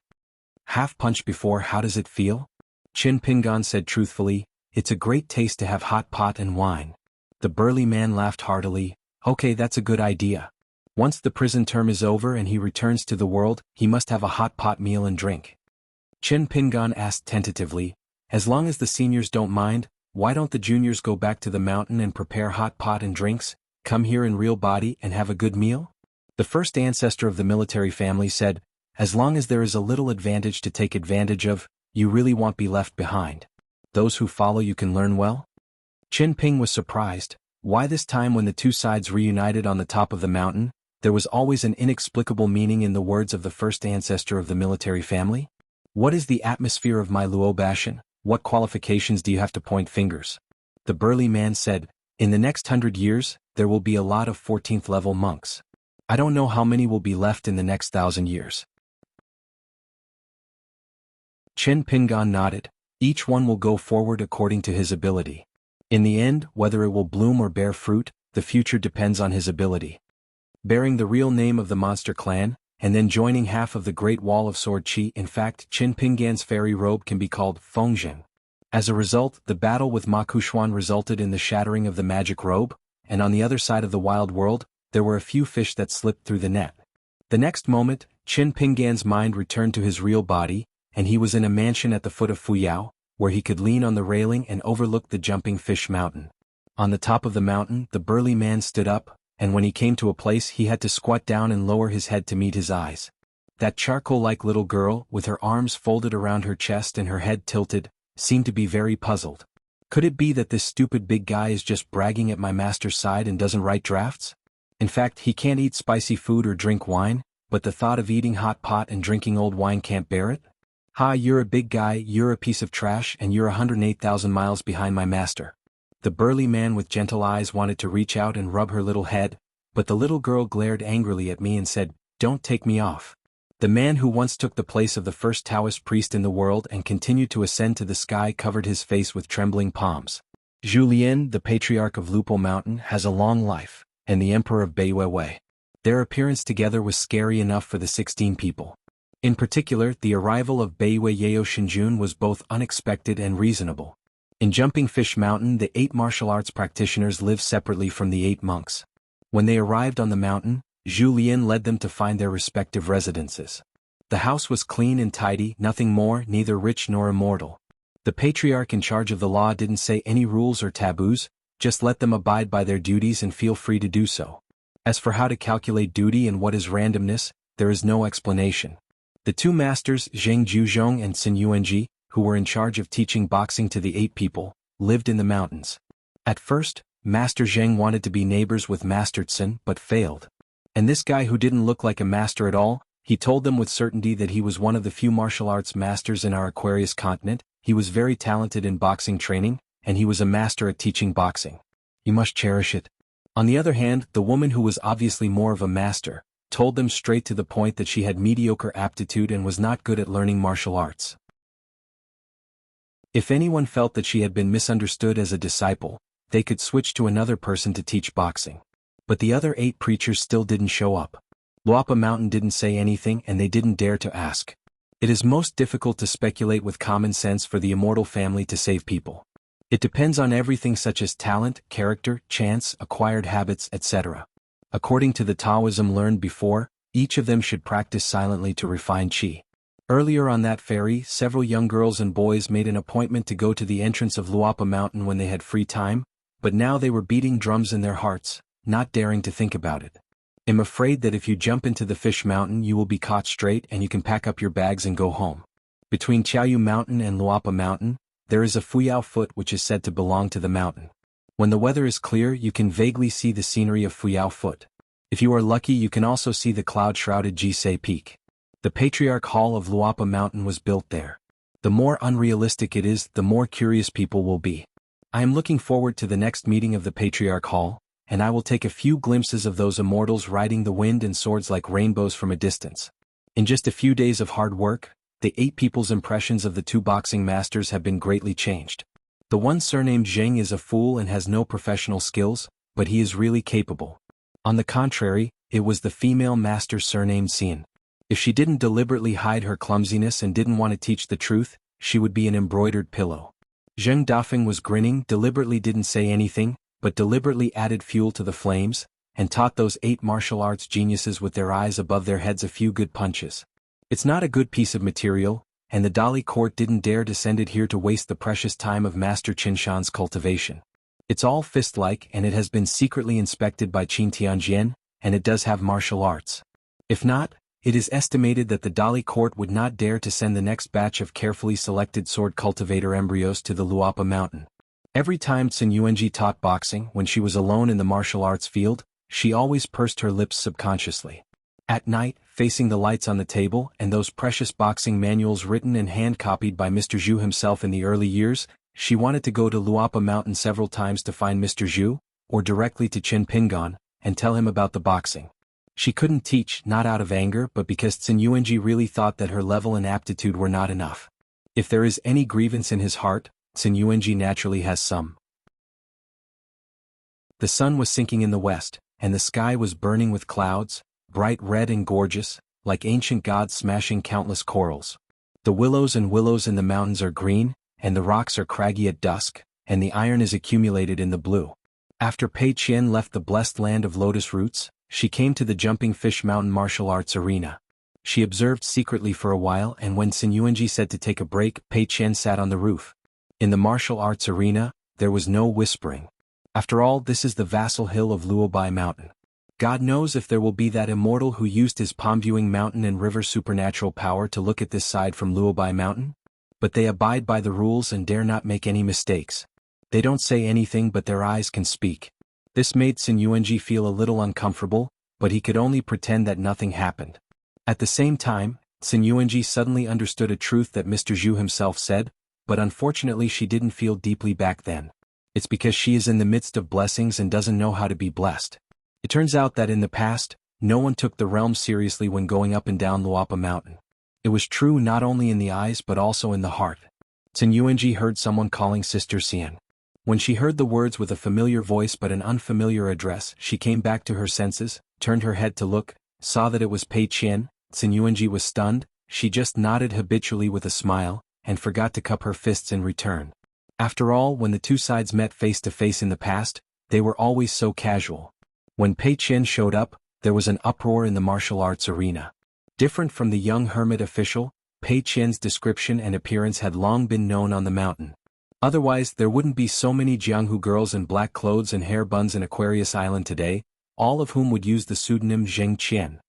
Half punched before, how does it feel? Qin Pingan said truthfully, "It's a great taste to have hot pot and wine." The burly man laughed heartily, "Okay, that's a good idea. Once the prison term is over and he returns to the world, he must have a hot pot meal and drink." Qin Pingan asked tentatively, "As long as the seniors don't mind, why don't the juniors go back to the mountain and prepare hot pot and drinks, come here in real body and have a good meal?" The first ancestor of the military family said, "As long as there is a little advantage to take advantage of, you really won't be left behind. Those who follow you can learn well." Qin Ping was surprised. Why this time, when the 2 sides reunited on the top of the mountain, there was always an inexplicable meaning in the words of the first ancestor of the military family? "What is the atmosphere of my Luo Bashan? What qualifications do you have to point fingers?" The burly man said, "In the next 100 years, there will be a lot of 14th level monks. I don't know how many will be left in the next 1,000 years. Qin Pingan nodded. Each one will go forward according to his ability. In the end, whether it will bloom or bear fruit, the future depends on his ability. Bearing the real name of the monster clan, and then joining half of the Great Wall of Sword Qi. In fact, Qin Pingan's fairy robe can be called Fengzhen. As a result, the battle with Ma Xuanhuan resulted in the shattering of the magic robe, and on the other side of the wild world, there were a few fish that slipped through the net. The next moment, Qin Pingan's mind returned to his real body, and he was in a mansion at the foot of Fuyao, where he could lean on the railing and overlook the jumping fish mountain. On the top of the mountain, the burly man stood up, and when he came to a place he had to squat down and lower his head to meet his eyes. That charcoal-like little girl, with her arms folded around her chest and her head tilted, seemed to be very puzzled. Could it be that this stupid big guy is just bragging at my master's side and doesn't write drafts? In fact, he can't eat spicy food or drink wine, but the thought of eating hot pot and drinking old wine can't bear it? Ha, you're a big guy, you're a piece of trash, and you're 108,000 miles behind my master. The burly man with gentle eyes wanted to reach out and rub her little head, but the little girl glared angrily at me and said, "Don't take me off." The man who once took the place of the first Taoist priest in the world and continued to ascend to the sky covered his face with trembling palms. Julien, the patriarch of Lupo Mountain, has a long life, and the emperor of Beiwei. Their appearance together was scary enough for the 16 people. In particular, the arrival of Beiwei Yeo Shinjun was both unexpected and reasonable. In Jumping Fish Mountain, the 8 martial arts practitioners lived separately from the 8 monks. When they arrived on the mountain, Julien led them to find their respective residences. The house was clean and tidy, nothing more, neither rich nor immortal. The patriarch in charge of the law didn't say any rules or taboos, just let them abide by their duties and feel free to do so. As for how to calculate duty and what is randomness, there is no explanation. The 2 masters, Zheng Juzhong and Sun Yuanji, who were in charge of teaching boxing to the 8 people, lived in the mountains. At first, Master Zheng wanted to be neighbors with Master Sun but failed. And this guy who didn't look like a master at all, he told them with certainty that he was one of the few martial arts masters in our Aquarius continent, he was very talented in boxing training, and he was a master at teaching boxing. You must cherish it. On the other hand, the woman who was obviously more of a master, told them straight to the point that she had mediocre aptitude and was not good at learning martial arts. If anyone felt that she had been misunderstood as a disciple, they could switch to another person to teach boxing. But the other 8 preachers still didn't show up. Luapa Mountain didn't say anything and they didn't dare to ask. It is most difficult to speculate with common sense for the immortal family to save people. It depends on everything such as talent, character, chance, acquired habits, etc. According to the Taoism learned before, each of them should practice silently to refine qi. Earlier on that ferry, several young girls and boys made an appointment to go to the entrance of Luapa Mountain when they had free time, but now they were beating drums in their hearts, not daring to think about it. I'm afraid that if you jump into the fish mountain you will be caught straight and you can pack up your bags and go home. Between Qiaoyu Mountain and Luapa Mountain, there is a Fuyao Foot which is said to belong to the mountain. When the weather is clear you can vaguely see the scenery of Fuyao Foot. If you are lucky you can also see the cloud-shrouded Jisei Peak. The Patriarch Hall of Luapa Mountain was built there. The more unrealistic it is, the more curious people will be. I am looking forward to the next meeting of the Patriarch Hall, and I will take a few glimpses of those immortals riding the wind and swords like rainbows from a distance. In just a few days of hard work, the 8 people's impressions of the 2 boxing masters have been greatly changed. The one surnamed Zheng is a fool and has no professional skills, but he is really capable. On the contrary, it was the female master surnamed Xian. If she didn't deliberately hide her clumsiness and didn't want to teach the truth, she would be an embroidered pillow. Zheng Dafeng was grinning, deliberately didn't say anything, but deliberately added fuel to the flames, and taught those 8 martial arts geniuses with their eyes above their heads a few good punches. It's not a good piece of material, and the Dali court didn't dare to send it here to waste the precious time of Master Qinshan's cultivation. It's all fist-like and it has been secretly inspected by Qin Tianjian, and it does have martial arts. If not, it is estimated that the Dali court would not dare to send the next batch of carefully selected sword cultivator embryos to the Luapa Mountain. Every time Sun Yuanji taught boxing when she was alone in the martial arts field, she always pursed her lips subconsciously. At night, facing the lights on the table and those precious boxing manuals written and hand-copied by Mr. Zhu himself in the early years, she wanted to go to Luapa Mountain several times to find Mr. Zhu, or directly to Qin Pingon, and tell him about the boxing. She couldn't teach, not out of anger but because Sun Yuanji really thought that her level and aptitude were not enough. If there is any grievance in his heart, Sun Yuanji naturally has some. The sun was sinking in the west, and the sky was burning with clouds, bright red and gorgeous, like ancient gods smashing countless corals. The willows and willows in the mountains are green, and the rocks are craggy at dusk, and the iron is accumulated in the blue. After Pei Qian left the blessed land of lotus roots, she came to the Jumping Fish Mountain martial arts arena. She observed secretly for a while, and when Sun Yuanji said to take a break, Pei Qian sat on the roof. In the martial arts arena, there was no whispering. After all, this is the vassal hill of Luobai Mountain. God knows if there will be that immortal who used his palm-viewing mountain and river supernatural power to look at this side from Luobai Mountain. But they abide by the rules and dare not make any mistakes. They don't say anything but their eyes can speak. This made Xuanhuan feel a little uncomfortable, but he could only pretend that nothing happened. At the same time, Xuanhuan suddenly understood a truth that Mr. Zhu himself said, but unfortunately she didn't feel deeply back then. It's because she is in the midst of blessings and doesn't know how to be blessed. It turns out that in the past, no one took the realm seriously when going up and down Luopa Mountain. It was true not only in the eyes but also in the heart. Xuanhuan heard someone calling Sister Xian. When she heard the words with a familiar voice but an unfamiliar address, she came back to her senses, turned her head to look, saw that it was Pei Qian. Xuanhuan was stunned, she just nodded habitually with a smile, and forgot to cup her fists in return. After all, when the two sides met face to face in the past, they were always so casual. When Pei Qian showed up, there was an uproar in the martial arts arena. Different from the young hermit official, Pei Qian's description and appearance had long been known on the mountain. Otherwise, there wouldn't be so many jianghu girls in black clothes and hair buns in Aquarius Island today, all of whom would use the pseudonym Zheng Qian.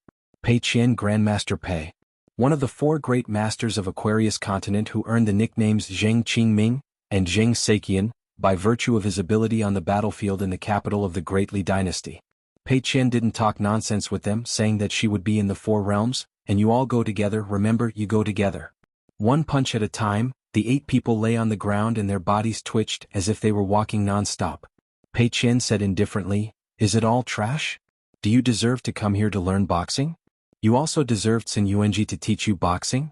Pei Qian, Grandmaster Pei. One of the four great masters of Aquarius continent who earned the nicknames Zheng Qingming and Zheng Seiqian, by virtue of his ability on the battlefield in the capital of the Great Li dynasty. Pei Qian didn't talk nonsense with them, saying that she would be in the four realms, and you all go together, remember, you go together. One punch at a time, the 8 people lay on the ground and their bodies twitched as if they were walking non-stop. Pei Qian said indifferently, "Is it all trash? Do you deserve to come here to learn boxing? You also deserved Xuanhuan to teach you boxing?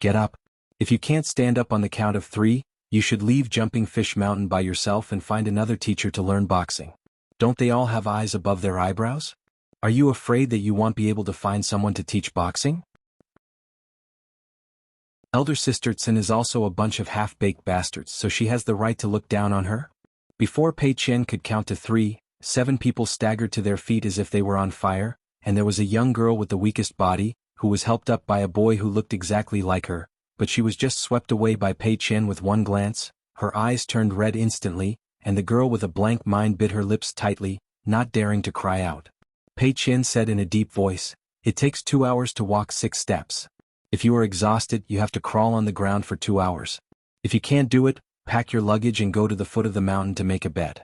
Get up. If you can't stand up on the count of 3, you should leave Jumping Fish Mountain by yourself and find another teacher to learn boxing. Don't they all have eyes above their eyebrows? Are you afraid that you won't be able to find someone to teach boxing?" Elder Sister Tsin is also a bunch of half-baked bastards, so she has the right to look down on her? Before Pei Qian could count to 3, 7 people staggered to their feet as if they were on fire, and there was a young girl with the weakest body, who was helped up by a boy who looked exactly like her, but she was just swept away by Pei Qian with one glance. Her eyes turned red instantly, and the girl with a blank mind bit her lips tightly, not daring to cry out. Pei Qian said in a deep voice, "It takes 2 hours to walk 6 steps. If you are exhausted, you have to crawl on the ground for 2 hours. If you can't do it, pack your luggage and go to the foot of the mountain to make a bed."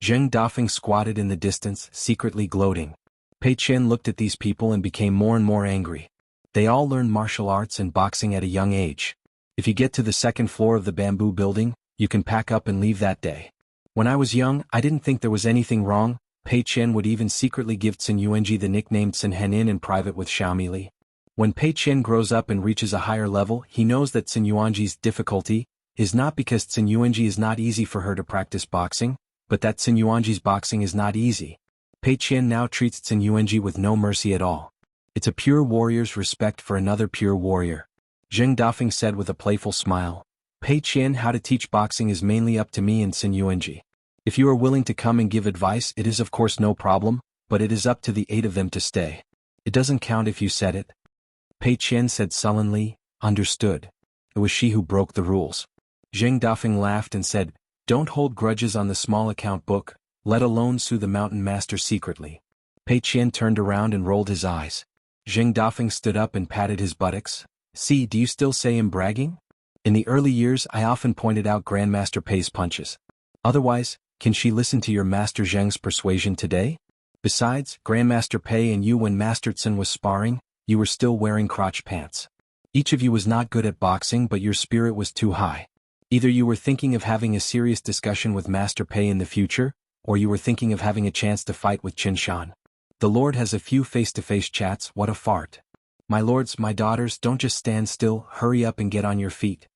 Zheng Dafeng squatted in the distance, secretly gloating. Pei Qian looked at these people and became more and more angry. They all learn martial arts and boxing at a young age. If you get to the 2nd floor of the bamboo building, you can pack up and leave that day. When I was young, I didn't think there was anything wrong. Pei Qian would even secretly give Xuanhuan the nickname Tsinhenin in private with Xiaomi Li. When Pei Qian grows up and reaches a higher level, he knows that Xuanhuan's difficulty is not because Xuanhuan is not easy for her to practice boxing, but that Xuanhuan's boxing is not easy. Pei Qian now treats Xuanhuan with no mercy at all. It's a pure warrior's respect for another pure warrior. Zheng Dafeng said with a playful smile, "Pei Qian, how to teach boxing is mainly up to me and Xuanhuan. If you are willing to come and give advice, it is of course no problem, but it is up to the 8 of them to stay. It doesn't count if you said it." Pei Qian said sullenly, "Understood. It was she who broke the rules." Zheng Dafeng laughed and said, "Don't hold grudges on the small account book, let alone sue the mountain master secretly." Pei Qian turned around and rolled his eyes. Zheng Dafeng stood up and patted his buttocks. "See, do you still say I'm bragging? In the early years I often pointed out Grandmaster Pei's punches. Otherwise, can she listen to your Master Zheng's persuasion today? Besides, Grandmaster Pei and you, when Master Tsin was sparring, you were still wearing crotch pants. Each of you was not good at boxing, but your spirit was too high. Either you were thinking of having a serious discussion with Master Pei in the future, or you were thinking of having a chance to fight with Qinshan. The Lord has a few face-to-face chats, what a fart. My lords, my daughters, don't just stand still, hurry up and get on your feet."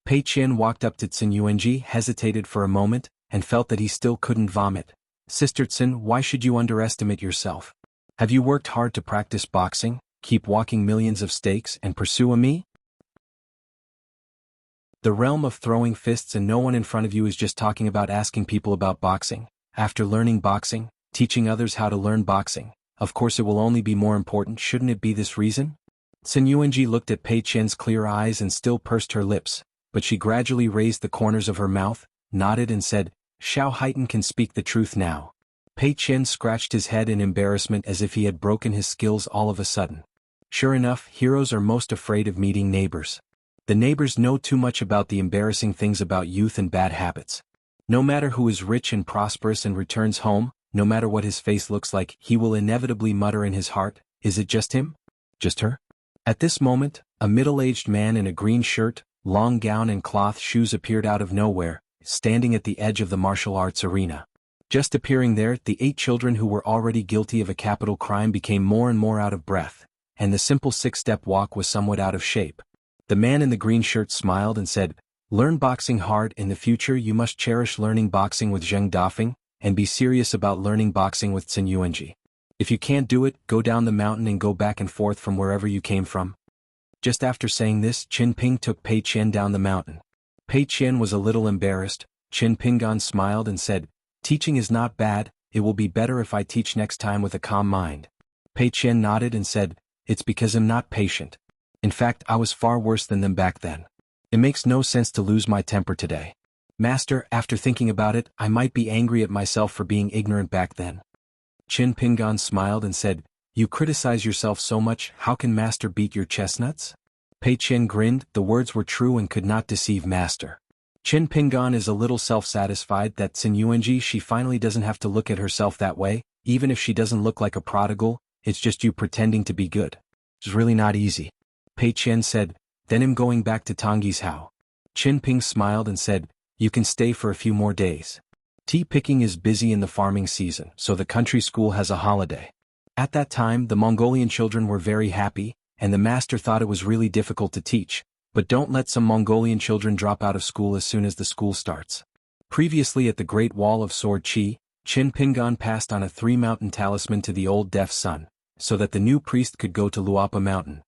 Pei Qian walked up to Xuanhuan, hesitated for a moment, and felt that he still couldn't vomit. "Sister Tsin, why should you underestimate yourself? Have you worked hard to practice boxing, keep walking millions of stakes, and pursue me? The realm of throwing fists and no one in front of you is just talking about asking people about boxing. After learning boxing, teaching others how to learn boxing. Of course it will only be more important, shouldn't it be this reason?" Xuanhuan looked at Pei Qian's clear eyes and still pursed her lips, but she gradually raised the corners of her mouth, nodded and said, Xiao Haitan can speak the truth now. Pei Qian scratched his head in embarrassment as if he had broken his skills all of a sudden. Sure enough, heroes are most afraid of meeting neighbors. The neighbors know too much about the embarrassing things about youth and bad habits. No matter who is rich and prosperous and returns home, no matter what his face looks like, he will inevitably mutter in his heart, "Is it just him? Just her?" At this moment, a middle-aged man in a green shirt, long gown and cloth shoes appeared out of nowhere, standing at the edge of the martial arts arena. Just appearing there, the 8 children who were already guilty of a capital crime became more and more out of breath, and the simple 6-step walk was somewhat out of shape. The man in the green shirt smiled and said, "Learn boxing hard. In the future you must cherish learning boxing with Zheng Dafeng, and be serious about learning boxing with Xin Yuanji. If you can't do it, go down the mountain and go back and forth from wherever you came from." Just after saying this, Qin Ping took Pei Qian down the mountain. Pei Qian was a little embarrassed. Qin Pingan smiled and said, "Teaching is not bad, it will be better if I teach next time with a calm mind." Pei Qian nodded and said, "It's because I'm not patient. In fact, I was far worse than them back then. It makes no sense to lose my temper today. Master, after thinking about it, I might be angry at myself for being ignorant back then." Qin Pingan smiled and said, "You criticize yourself so much, how can Master beat your chestnuts?" Pei Qian grinned. The words were true and could not deceive Master. Qin Pingan is a little self-satisfied that Xin Yuanji she finally doesn't have to look at herself that way, even if she doesn't look like a prodigal, it's just you pretending to be good. It's really not easy. Pei Qian said, "Then I'm going back to Tongyi's house." Qin Ping smiled and said, "You can stay for a few more days. Tea picking is busy in the farming season, so the country school has a holiday." At that time, the Mongolian children were very happy, and the master thought it was really difficult to teach, but don't let some Mongolian children drop out of school as soon as the school starts. Previously at the Great Wall of Sword Qi, Qin Pingan passed on a 3-mountain talisman to the old deaf son, so that the new priest could go to Luapa Mountain.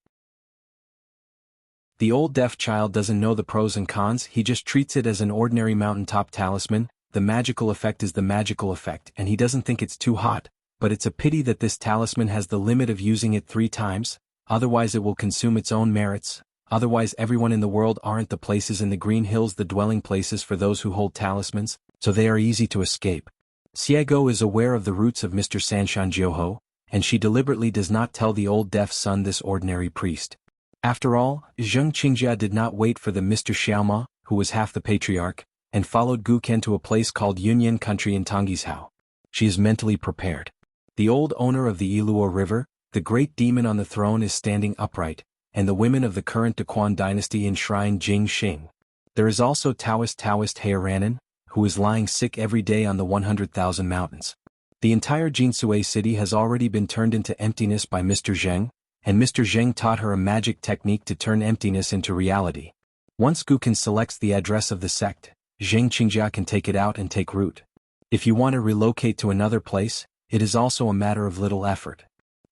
The old deaf child doesn't know the pros and cons, he just treats it as an ordinary mountaintop talisman. The magical effect is the magical effect, and he doesn't think it's too hot, but it's a pity that this talisman has the limit of using it 3 times, otherwise it will consume its own merits. Otherwise everyone in the world aren't the places in the green hills the dwelling places for those who hold talismans, so they are easy to escape. Xiego is aware of the roots of Mr. Sanshan Jiuho, and she deliberately does not tell the old deaf son this ordinary priest. After all, Zheng Qingjia did not wait for the Mr. Xiaoma, who was half the patriarch, and followed Gu Ken to a place called Yunyan country in Tongyi's house. She is mentally prepared. The old owner of the Ilua River, the great demon on the throne, is standing upright, and the women of the current Daquan dynasty enshrine Jing Xing. There is also Taoist Heiranan, who is lying sick every day on the 100,000 mountains. The entire Jinsui city has already been turned into emptiness by Mr. Zheng, and Mr. Zheng taught her a magic technique to turn emptiness into reality. Once Guken selects the address of the sect, Zheng Qingjia can take it out and take root. If you want to relocate to another place, it is also a matter of little effort.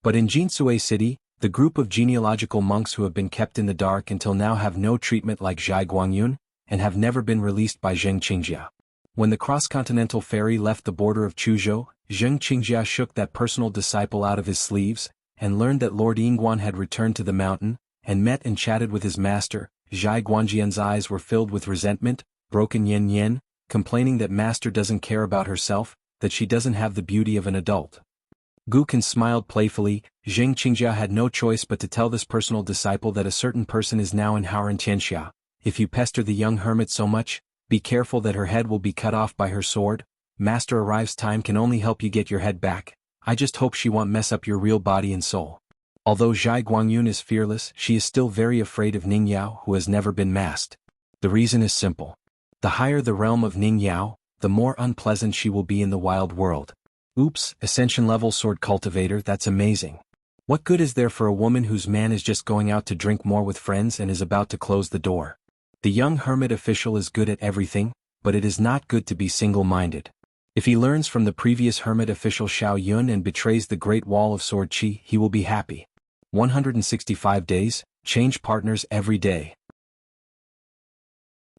But in Jinsui city, the group of genealogical monks who have been kept in the dark until now have no treatment like Zhai Guangyun, and have never been released by Zheng Qingjia. When the cross-continental ferry left the border of Chuzhou, Zheng Qingjia shook that personal disciple out of his sleeves, and learned that Lord Yingguan had returned to the mountain, and met and chatted with his master. Zhai Guanjian's eyes were filled with resentment, broken yen, complaining that master doesn't care about herself, that she doesn't have the beauty of an adult. Guken smiled playfully. Zheng Qingjia had no choice but to tell this personal disciple that a certain person is now in Haoran Tianxia. If you pester the young hermit so much, be careful that her head will be cut off by her sword. Master arrives time can only help you get your head back. I just hope she won't mess up your real body and soul. Although Zhai Guangyun is fearless, she is still very afraid of Ning Yao, who has never been masked. The reason is simple. The higher the realm of Ning Yao, the more unpleasant she will be in the wild world. Oops, ascension level sword cultivator, that's amazing. What good is there for a woman whose man is just going out to drink more with friends and is about to close the door? The young hermit official is good at everything, but it is not good to be single-minded. If he learns from the previous hermit official Xiao Yun and betrays the Great Wall of Sword Qi, he will be happy. 165 days, change partners every day.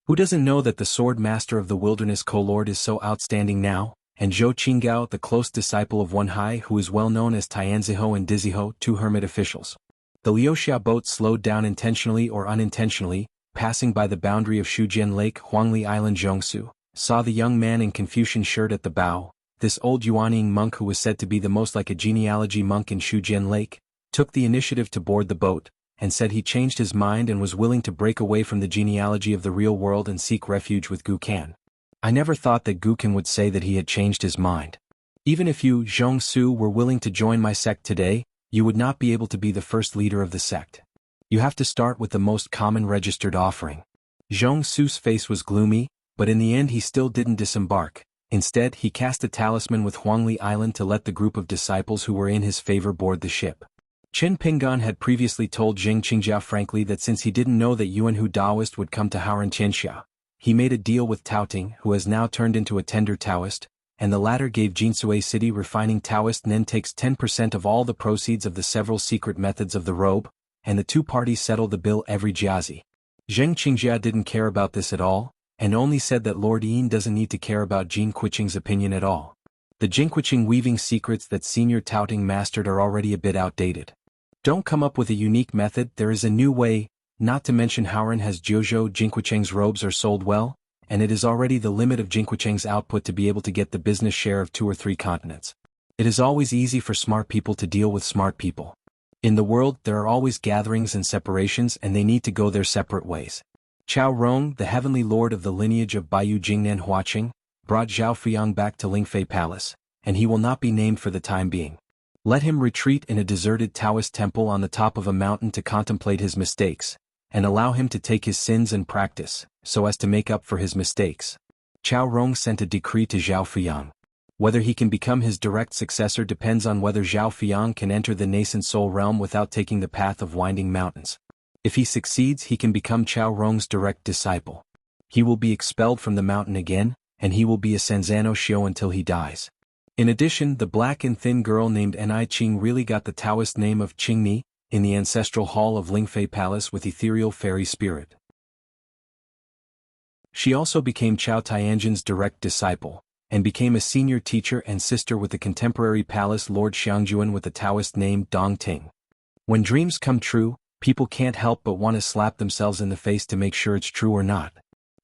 Who doesn't know that the swordmaster of the wilderness co-lord is so outstanding now? And Zhou Qinggao, the close disciple of Wenhai, who is well known as Tianziho and Diziho, 2 hermit officials. The Liuxia boat slowed down intentionally or unintentionally, passing by the boundary of Shujian Lake, Huangli Island, Zhongsu, saw the young man in Confucian shirt at the bow. This old Yuanying monk, who was said to be the most like a genealogy monk in Shujian Lake, took the initiative to board the boat, and said he changed his mind and was willing to break away from the genealogy of the real world and seek refuge with Gukan. I never thought that Gukan would say that he had changed his mind. Even if you, Zhongsu, were willing to join my sect today, you would not be able to be the first leader of the sect. You have to start with the most common registered offering. Zhongsu's face was gloomy, but in the end he still didn't disembark. Instead, he cast a talisman with Huangli Island to let the group of disciples who were in his favor board the ship. Qin Pingan had previously told Jing Qingjia frankly that since he didn't know that Xuanhu Taoist would come to Haoran Xianxia, he made a deal with Tao Ting, who has now turned into a tender Taoist, and the latter gave Jinsui City refining Taoist Nen takes 10% of all the proceeds of the several secret methods of the robe, and the two parties settle the bill every jiazi. Zheng Qingjia didn't care about this at all, and only said that Lord Yin doesn't need to care about Jin Quiqing's opinion at all. The Jinquiqing weaving secrets that Senior Tao Ting mastered are already a bit outdated. Don't come up with a unique method, there is a new way, not to mention Haoran has Jiuzhou Jinquiqing's robes are sold well, and it is already the limit of Jinquiqing's output to be able to get the business share of 2 or 3 continents. It is always easy for smart people to deal with smart people. In the world, there are always gatherings and separations, and they need to go their separate ways. Chao Rong, the heavenly lord of the lineage of Baiyu Jingnan Huaqing, brought Zhao Fuyang back to Lingfei Palace, and he will not be named for the time being. Let him retreat in a deserted Taoist temple on the top of a mountain to contemplate his mistakes, and allow him to take his sins and practice, so as to make up for his mistakes. Chao Rong sent a decree to Zhao Fuyang. Whether he can become his direct successor depends on whether Zhao Fuyang can enter the nascent soul realm without taking the path of winding mountains. If he succeeds, he can become Chao Rong's direct disciple. He will be expelled from the mountain again, and he will be a Sanzano Shio until he dies. In addition, the black and thin girl named Ni Qing really got the Taoist name of Qingni, in the ancestral hall of Lingfei Palace with ethereal fairy spirit. She also became Chao Tianjin's direct disciple, and became a senior teacher and sister with the contemporary palace Lord Xianguan with the Taoist name Dong Ting. When dreams come true, people can't help but want to slap themselves in the face to make sure it's true or not.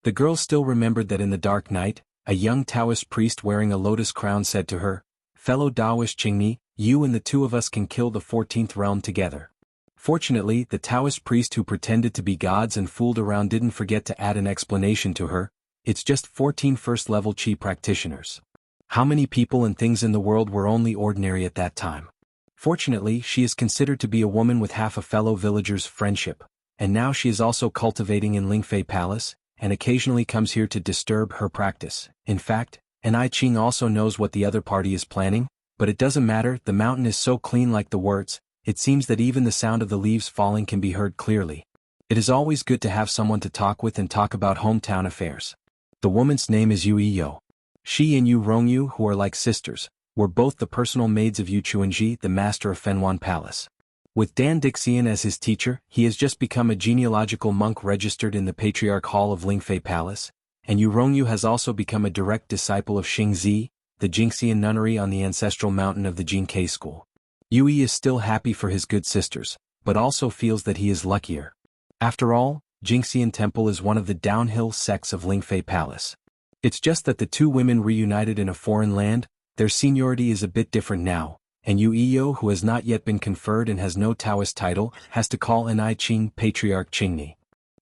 The girl still remembered that in the dark night, a young Taoist priest wearing a lotus crown said to her, "Fellow Taoist Qingni, you and the 2 of us can kill the 14th realm together." Fortunately, the Taoist priest who pretended to be gods and fooled around didn't forget to add an explanation to her. It's just 14 first-level Qi practitioners. How many people and things in the world were only ordinary at that time? Fortunately, she is considered to be a woman with half a fellow villager's friendship, and now she is also cultivating in Lingfei Palace, and occasionally comes here to disturb her practice. In fact, Ni Qing also knows what the other party is planning, but it doesn't matter, the mountain is so clean like the words, it seems that even the sound of the leaves falling can be heard clearly. It is always good to have someone to talk with and talk about hometown affairs. The woman's name is Yu Yiyo. She and Yu Rongyu, who are like sisters, were both the personal maids of Yu Chuanji, the master of Fenwan Palace. With Dan Dixian as his teacher, he has just become a genealogical monk registered in the Patriarch Hall of Lingfei Palace, and Yu Rongyu has also become a direct disciple of Xingzi, the Jingxian nunnery on the ancestral mountain of the Jinkei school. Yui is still happy for his good sisters, but also feels that he is luckier. After all, Jingxian Temple is one of the downhill sects of Lingfei Palace. It's just that the 2 women reunited in a foreign land, their seniority is a bit different now, and Yu Yiyo, who has not yet been conferred and has no Taoist title, has to call Ni Qing Patriarch Qingni.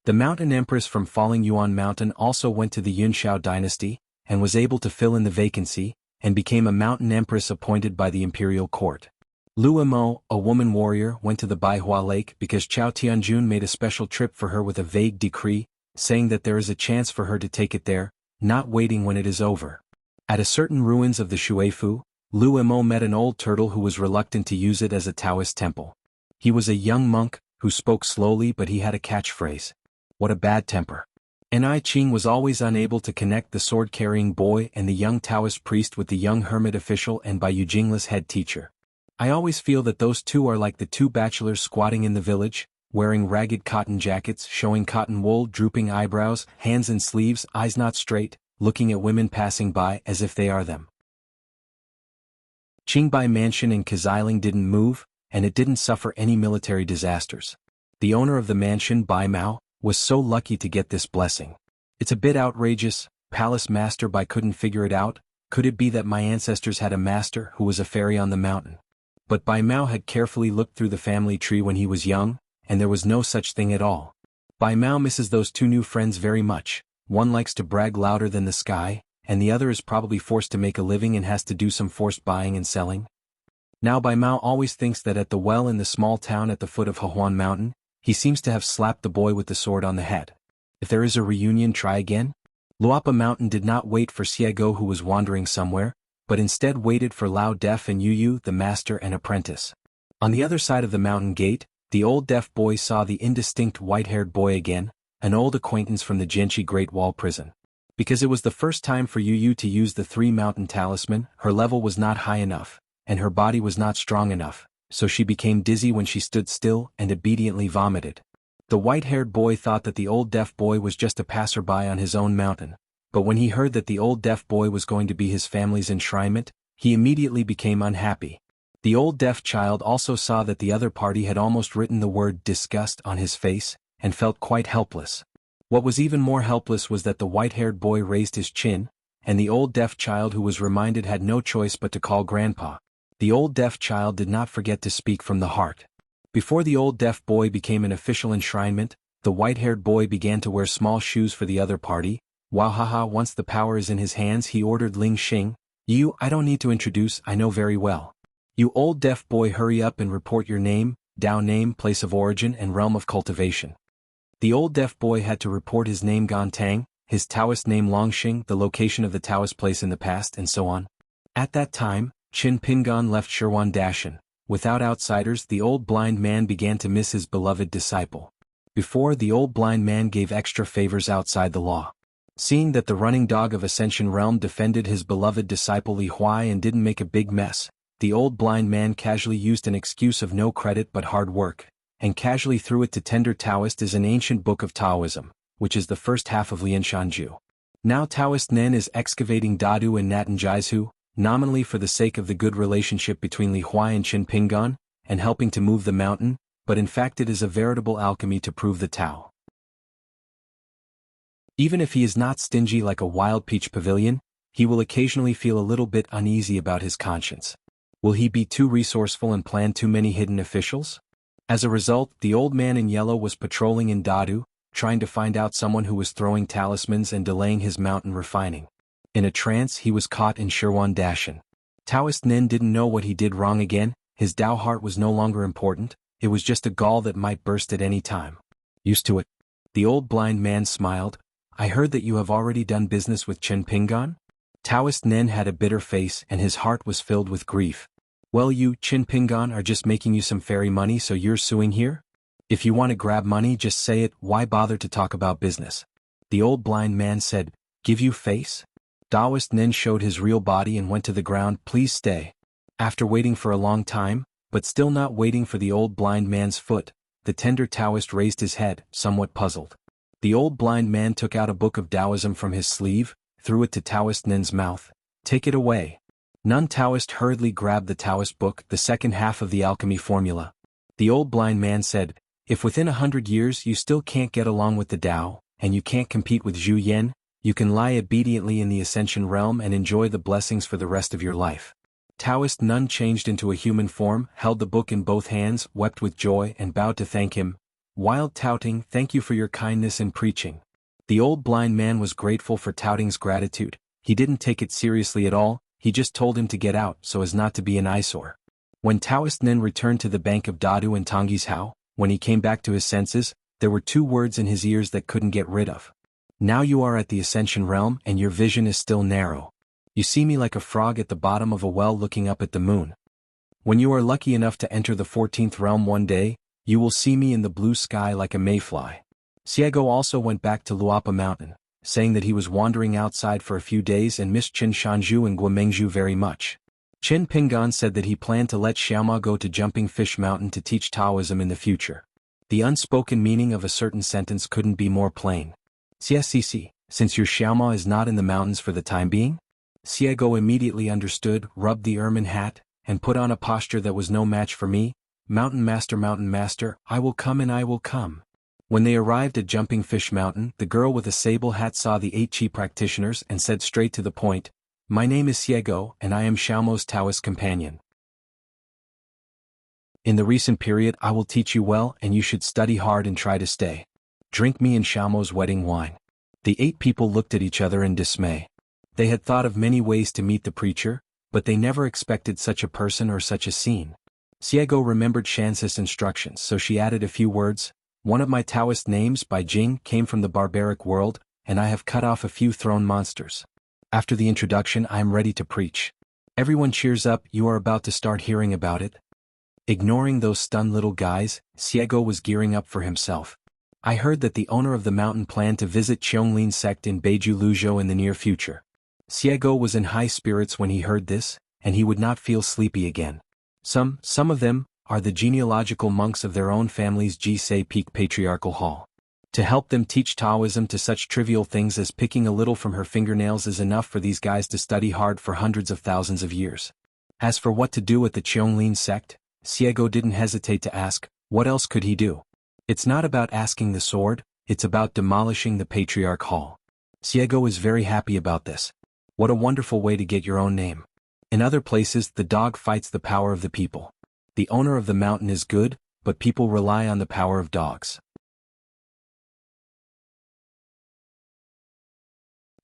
The mountain empress from Falling Yuan Mountain also went to the Yunshao dynasty, and was able to fill in the vacancy, and became a mountain empress appointed by the imperial court. Lu Mo, a woman warrior, went to the Baihua Lake because Chao Tianjun made a special trip for her with a vague decree, saying that there is a chance for her to take it there, not waiting when it is over. At a certain ruins of the Shuifu, Lu Mo met an old turtle who was reluctant to use it as a Taoist temple. He was a young monk, who spoke slowly but he had a catchphrase. What a bad temper. Ni Qing was always unable to connect the sword-carrying boy and the young Taoist priest with the young hermit official and by Yujingla's head teacher. I always feel that those 2 are like the 2 bachelors squatting in the village, wearing ragged cotton jackets showing cotton wool, drooping eyebrows, hands in sleeves, eyes not straight, looking at women passing by as if they are them. Qingbai Mansion in Kazailing didn't move, and it didn't suffer any military disasters. The owner of the mansion, Bai Mao, was so lucky to get this blessing. It's a bit outrageous, Palace master, but I couldn't figure it out. Could it be that my ancestors had a master who was a fairy on the mountain? But Bai Mao had carefully looked through the family tree when he was young, and there was no such thing at all. Bai Mao misses those two new friends very much. One likes to brag louder than the sky, and the other is probably forced to make a living and has to do some forced buying and selling. Now Bai Mao always thinks that at the well in the small town at the foot of Xuanhuan Mountain, he seems to have slapped the boy with the sword on the head. If there is a reunion, try again? Luapa Mountain did not wait for Xiego, who was wandering somewhere, but instead waited for Lao Def and Yu, the master and apprentice. On the other side of the mountain gate, the old deaf boy saw the indistinct white-haired boy again, an old acquaintance from the Jianghu Great Wall prison. Because it was the first time for Yu to use the three-mountain talisman, her level was not high enough, and her body was not strong enough, so she became dizzy when she stood still and obediently vomited. The white-haired boy thought that the old deaf boy was just a passerby on his own mountain, but when he heard that the old deaf boy was going to be his family's enshrinement, he immediately became unhappy. The old deaf child also saw that the other party had almost written the word disgust on his face, and felt quite helpless. What was even more helpless was that the white-haired boy raised his chin, and the old deaf child, who was reminded, had no choice but to call grandpa. The old deaf child did not forget to speak from the heart. Before the old deaf boy became an official enshrinement, the white-haired boy began to wear small shoes for the other party. Wahaha, once the power is in his hands, he ordered Ling Xing. You, I don't need to introduce, I know very well. You old deaf boy, hurry up and report your name, Dao name, place of origin and realm of cultivation. The old deaf boy had to report his name Gontang, his Taoist name Longxing, the location of the Taoist place in the past, and so on. At that time, Qin Pingan left Xuanhuan Dashan. Without outsiders, the old blind man began to miss his beloved disciple. Before, the old blind man gave extra favors outside the law. Seeing that the running dog of Ascension Realm defended his beloved disciple Li Huai and didn't make a big mess, the old blind man casually used an excuse of no credit but hard work, and casually threw it to tender Taoist is an ancient book of Taoism, which is the first half of Lianshanju. Now Taoist Nen is excavating Dadu and Natanjaizu, nominally for the sake of the good relationship between Li Huai and Qin Pingan, and helping to move the mountain, but in fact it is a veritable alchemy to prove the Tao. Even if he is not stingy like a wild peach pavilion, he will occasionally feel a little bit uneasy about his conscience. Will he be too resourceful and plan too many hidden officials? As a result, the old man in yellow was patrolling in Dadu, trying to find out someone who was throwing talismans and delaying his mountain refining. In a trance, he was caught in Xuanhuan Dashan. Taoist Nen didn't know what he did wrong again. His Tao heart was no longer important, it was just a gall that might burst at any time. Used to it. The old blind man smiled. I heard that you have already done business with Qin Pingan? Taoist Nen had a bitter face and his heart was filled with grief. Well, you, Qin Pingan, are just making you some fairy money, so you're suing here? If you want to grab money, just say it, why bother to talk about business? The old blind man said, give you face? Taoist Nen showed his real body and went to the ground, please stay. After waiting for a long time, but still not waiting for the old blind man's foot, the tender Taoist raised his head, somewhat puzzled. The old blind man took out a book of Taoism from his sleeve, threw it to Taoist Nen's mouth. Take it away. Non-Taoist hurriedly grabbed the Taoist book, the second half of the alchemy formula. The old blind man said, if within 100 years you still can't get along with the Tao, and you can't compete with Zhu Yan, you can lie obediently in the Ascension Realm and enjoy the blessings for the rest of your life. Taoist Nun changed into a human form, held the book in both hands, wept with joy and bowed to thank him. Wild touting, thank you for your kindness in preaching. The old blind man was grateful for Touting's gratitude. He didn't take it seriously at all, he just told him to get out so as not to be an eyesore. When Taoist Nen returned to the bank of Dadu and Tongyi's Hao, when he came back to his senses, there were two words in his ears that couldn't get rid of. Now you are at the Ascension Realm and your vision is still narrow. You see me like a frog at the bottom of a well looking up at the moon. When you are lucky enough to enter the 14th realm one day, you will see me in the blue sky like a mayfly. Xiego also went back to Luapa Mountain, saying that he was wandering outside for a few days and missed Qin Shanzhu and Guomengzhu very much. Qin Pingan said that he planned to let Xiaoma go to Jumping Fish Mountain to teach Taoism in the future. The unspoken meaning of a certain sentence couldn't be more plain. CSCC, since your Xiaoma is not in the mountains for the time being? Xiego immediately understood, rubbed the ermine hat, and put on a posture that was no match for me. Mountain master, I will come and I will come. When they arrived at Jumping Fish Mountain, the girl with a sable hat saw the 8 chi practitioners and said straight to the point, "My name is Xiego, and I am Xiaomo's Taoist companion. In the recent period I will teach you well and you should study hard and try to stay. Drink me and Xiaomo's wedding wine." The 8 people looked at each other in dismay. They had thought of many ways to meet the preacher, but they never expected such a person or such a scene. Xiego remembered Shanxi's instructions, so she added a few words. "One of my Taoist names, by Jing, came from the barbaric world, and I have cut off a few throne monsters. After the introduction I am ready to preach." Everyone cheers up. "You are about to start hearing about it." Ignoring those stunned little guys, Xiego was gearing up for himself. "I heard that the owner of the mountain planned to visit Qionglin's sect in Beiju Luzhou in the near future." Xiego was in high spirits when he heard this, and he would not feel sleepy again. Some of them, are the genealogical monks of their own family's Jisei Peak Patriarchal Hall. To help them teach Taoism to such trivial things as picking a little from her fingernails is enough for these guys to study hard for hundreds of thousands of years. As for what to do at the Qiongling sect, Xiego didn't hesitate to ask, what else could he do? It's not about asking the sword, it's about demolishing the Patriarch Hall. Xiego is very happy about this. What a wonderful way to get your own name. In other places, the dog fights the power of the people. The owner of the mountain is good, but people rely on the power of dogs.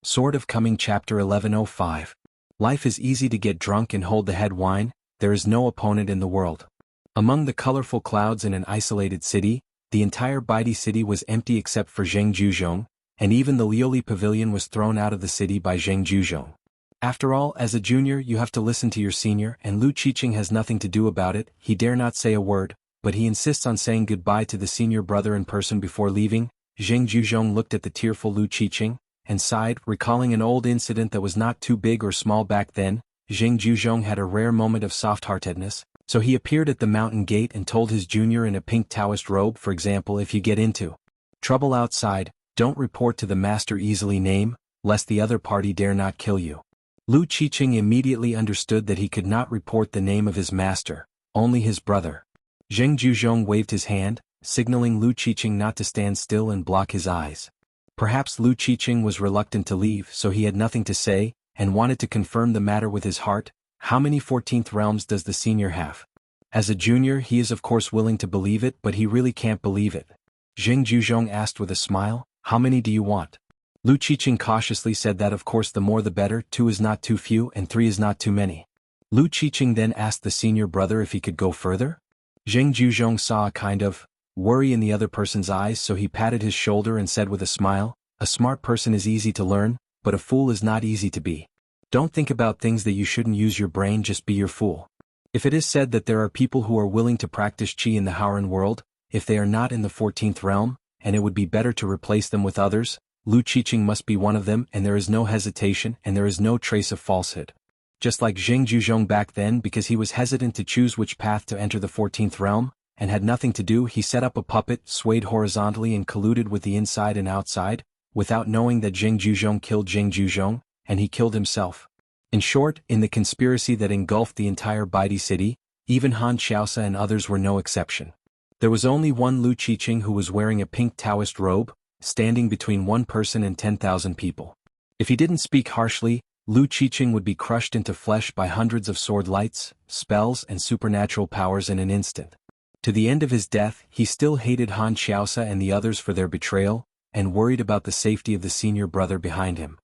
Sword of Coming Chapter 1105. Life is easy to get drunk and hold the head wine, there is no opponent in the world. Among the colorful clouds in an isolated city, the entire Baidi city was empty except for Zheng Juzhong, and even the Lioli pavilion was thrown out of the city by Zheng Juzhong. After all, as a junior you have to listen to your senior, and Lu Qiqing has nothing to do about it. He dare not say a word, but he insists on saying goodbye to the senior brother in person before leaving. Zheng Juzhong looked at the tearful Lu Qiqing, and sighed, recalling an old incident that was not too big or small back then. Zheng Juzhong had a rare moment of soft-heartedness, so he appeared at the mountain gate and told his junior in a pink Taoist robe, for example, if you get into trouble outside, don't report to the master easily name, lest the other party dare not kill you. Lu Qiqing immediately understood that he could not report the name of his master, only his brother. Zheng Juzhong waved his hand, signaling Lu Qiqing not to stand still and block his eyes. Perhaps Lu Qiqing was reluctant to leave, so he had nothing to say, and wanted to confirm the matter with his heart. How many 14th realms does the senior have? As a junior he is of course willing to believe it, but he really can't believe it. Zheng Juzhong asked with a smile, "How many do you want?" Lu Qiqing cautiously said that of course the more the better, 2 is not too few and 3 is not too many. Lu Qiqing then asked the senior brother if he could go further. Zheng Juzhong saw a kind of worry in the other person's eyes, so he patted his shoulder and said with a smile, "A smart person is easy to learn, but a fool is not easy to be. Don't think about things that you shouldn't use your brain, just be your fool." If it is said that there are people who are willing to practice qi in the Howran world, if they are not in the 14th realm, and it would be better to replace them with others, Lu Qiqing must be one of them, and there is no hesitation and there is no trace of falsehood. Just like Zheng Juzhong back then, because he was hesitant to choose which path to enter the 14th realm, and had nothing to do, he set up a puppet, swayed horizontally and colluded with the inside and outside, without knowing that Zheng Juzhong killed Zheng Juzhong, and he killed himself. In short, in the conspiracy that engulfed the entire Baidi city, even Han Xiaoxia and others were no exception. There was only one Lu Qiqing who was wearing a pink Taoist robe, standing between one person and 10,000 people. If he didn't speak harshly, Lu Qiqing would be crushed into flesh by hundreds of sword lights, spells and supernatural powers in an instant. To the end of his death, he still hated Han Xiaoxia and the others for their betrayal, and worried about the safety of the senior brother behind him.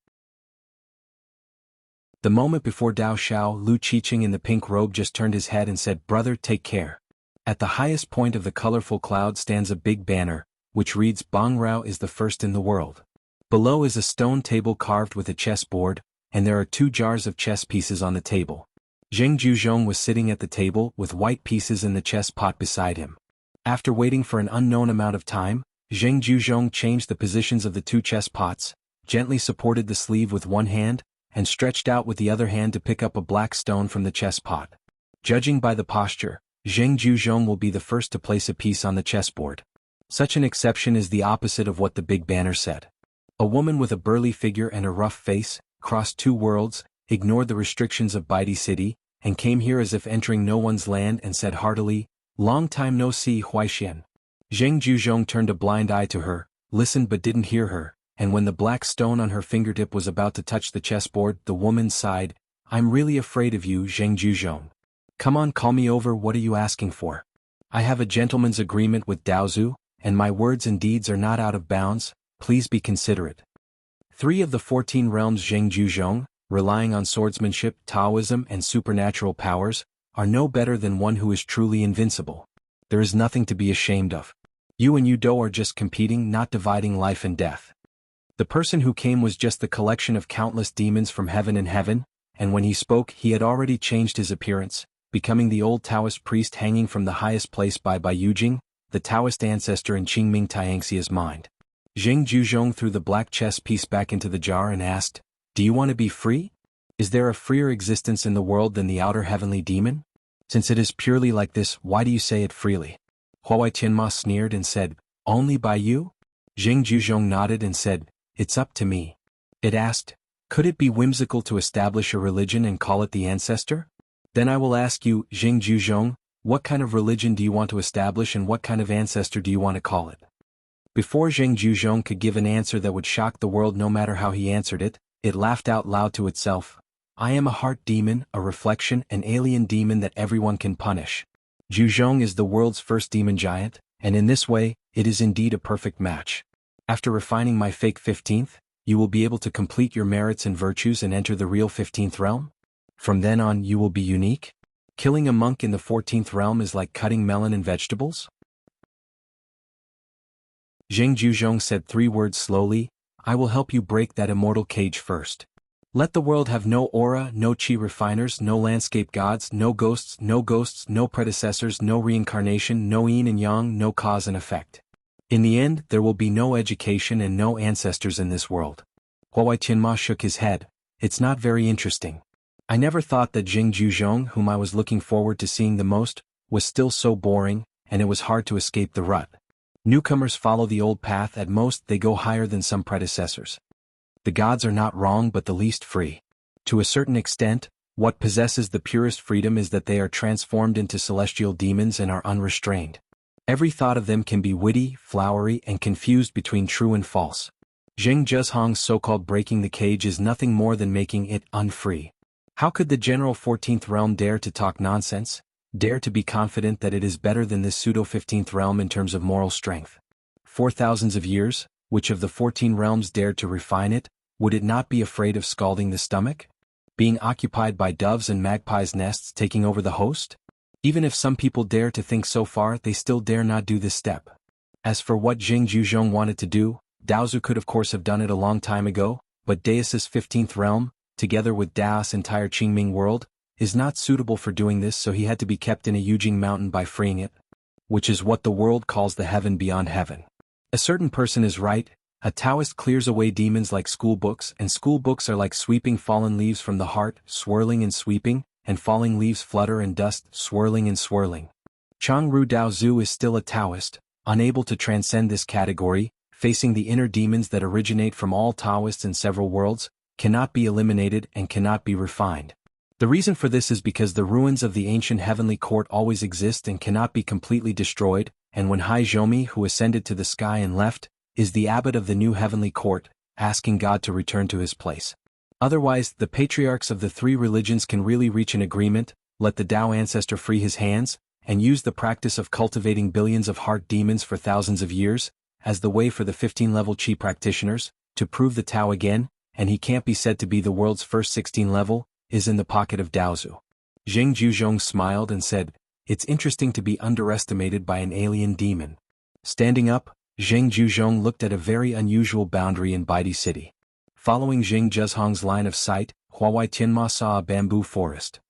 The moment before Dao Xiao, Lu Qiqing in the pink robe just turned his head and said, "Brother, take care." At the highest point of the colorful cloud stands a big banner, which reads, "Bong Rao is the first in the world." Below is a stone table carved with a chessboard, and there are 2 jars of chess pieces on the table. Zheng Juzhong was sitting at the table with white pieces in the chess pot beside him. After waiting for an unknown amount of time, Zheng Juzhong changed the positions of the 2 chess pots, gently supported the sleeve with one hand, and stretched out with the other hand to pick up a black stone from the chess pot. Judging by the posture, Zheng Juzhong will be the first to place a piece on the chessboard. Such an exception is the opposite of what the big banner said. A woman with a burly figure and a rough face, crossed 2 worlds, ignored the restrictions of Baidi city, and came here as if entering no one's land and said heartily, "Long time no see, Huaixin." Zheng Zhuzhong turned a blind eye to her, listened but didn't hear her, and when the black stone on her fingertip was about to touch the chessboard, the woman sighed, "I'm really afraid of you, Zheng Zhuzhong. Come on, call me over, what are you asking for? I have a gentleman's agreement with Daozu, and my words and deeds are not out of bounds, please be considerate." 3 of the 14 realms Zheng Zhuzhong, relying on swordsmanship, Taoism and supernatural powers, are no better than one who is truly invincible. There is nothing to be ashamed of. You and Yudo are just competing, not dividing life and death. The person who came was just the collection of countless demons from heaven and heaven, and when he spoke he had already changed his appearance, becoming the old Taoist priest hanging from the highest place by Yujing, the Taoist ancestor in Qingming Tianxia's mind. Zheng Zhuzhong threw the black chess piece back into the jar and asked, "Do you want to be free? Is there a freer existence in the world than the outer heavenly demon? Since it is purely like this, why do you say it freely?" Huai Tianma sneered and said, "Only by you?" Zheng Zhuzhong nodded and said, "It's up to me." It asked, "Could it be whimsical to establish a religion and call it the ancestor? Then I will ask you, Zheng Zhuzhong, what kind of religion do you want to establish and what kind of ancestor do you want to call it?" Before Zheng Zhuzhong could give an answer that would shock the world no matter how he answered it, it laughed out loud to itself. "I am a heart demon, a reflection, an alien demon that everyone can punish. Zhuzhong is the world's first demon giant, and in this way, it is indeed a perfect match. After refining my fake 15th, you will be able to complete your merits and virtues and enter the real 15th realm. From then on you will be unique. Killing a monk in the 14th realm is like cutting melon and vegetables." Zheng Zhuzhong said 3 words slowly, "I will help you break that immortal cage first. Let the world have no aura, no chi refiners, no landscape gods, no ghosts, no predecessors, no reincarnation, no yin and yang, no cause and effect. In the end, there will be no education and no ancestors in this world." Huai Tianma shook his head. "It's not very interesting. I never thought that Zheng Zhuzhong, whom I was looking forward to seeing the most, was still so boring, and it was hard to escape the rut. Newcomers follow the old path, at most they go higher than some predecessors. The gods are not wrong but the least free. To a certain extent, what possesses the purest freedom is that they are transformed into celestial demons and are unrestrained. Every thought of them can be witty, flowery, and confused between true and false. Zheng Zhuzhong's so-called breaking the cage is nothing more than making it unfree. How could the general 14th realm dare to talk nonsense, dare to be confident that it is better than this pseudo-15th realm in terms of moral strength? For thousands of years, which of the 14 realms dared to refine it? Would it not be afraid of scalding the stomach? Being occupied by doves and magpies' nests taking over the host? Even if some people dare to think so far, they still dare not do this step. As for what Zheng Zhuzhong wanted to do, Daozu could of course have done it a long time ago, but Daos's 15th realm, together with Daos' entire Qingming world, is not suitable for doing this, so he had to be kept in a Yujing mountain by freeing it, which is what the world calls the heaven beyond heaven. A certain person is right. A Taoist clears away demons like school books, and school books are like sweeping fallen leaves from the heart, swirling and sweeping, and falling leaves flutter and dust, swirling and swirling. Changru Daozu is still a Taoist, unable to transcend this category, facing the inner demons that originate from all Taoists in several worlds, cannot be eliminated and cannot be refined. The reason for this is because the ruins of the ancient heavenly court always exist and cannot be completely destroyed, and when Hai Zhomi, who ascended to the sky and left, is the abbot of the new heavenly court, asking God to return to his place. Otherwise, the patriarchs of the 3 religions can really reach an agreement, let the Tao ancestor free his hands, and use the practice of cultivating billions of heart demons for thousands of years, as the way for the 15-level Qi practitioners, to prove the Tao again, and he can't be said to be the world's first 16-level, is in the pocket of Daozu. Zheng Zhuzhong smiled and said, "It's interesting to be underestimated by an alien demon." Standing up, Zheng Zhuzhong looked at a very unusual boundary in Baidi City. Following Zheng Zhuzhong's line of sight, Huai Tianma saw a bamboo forest.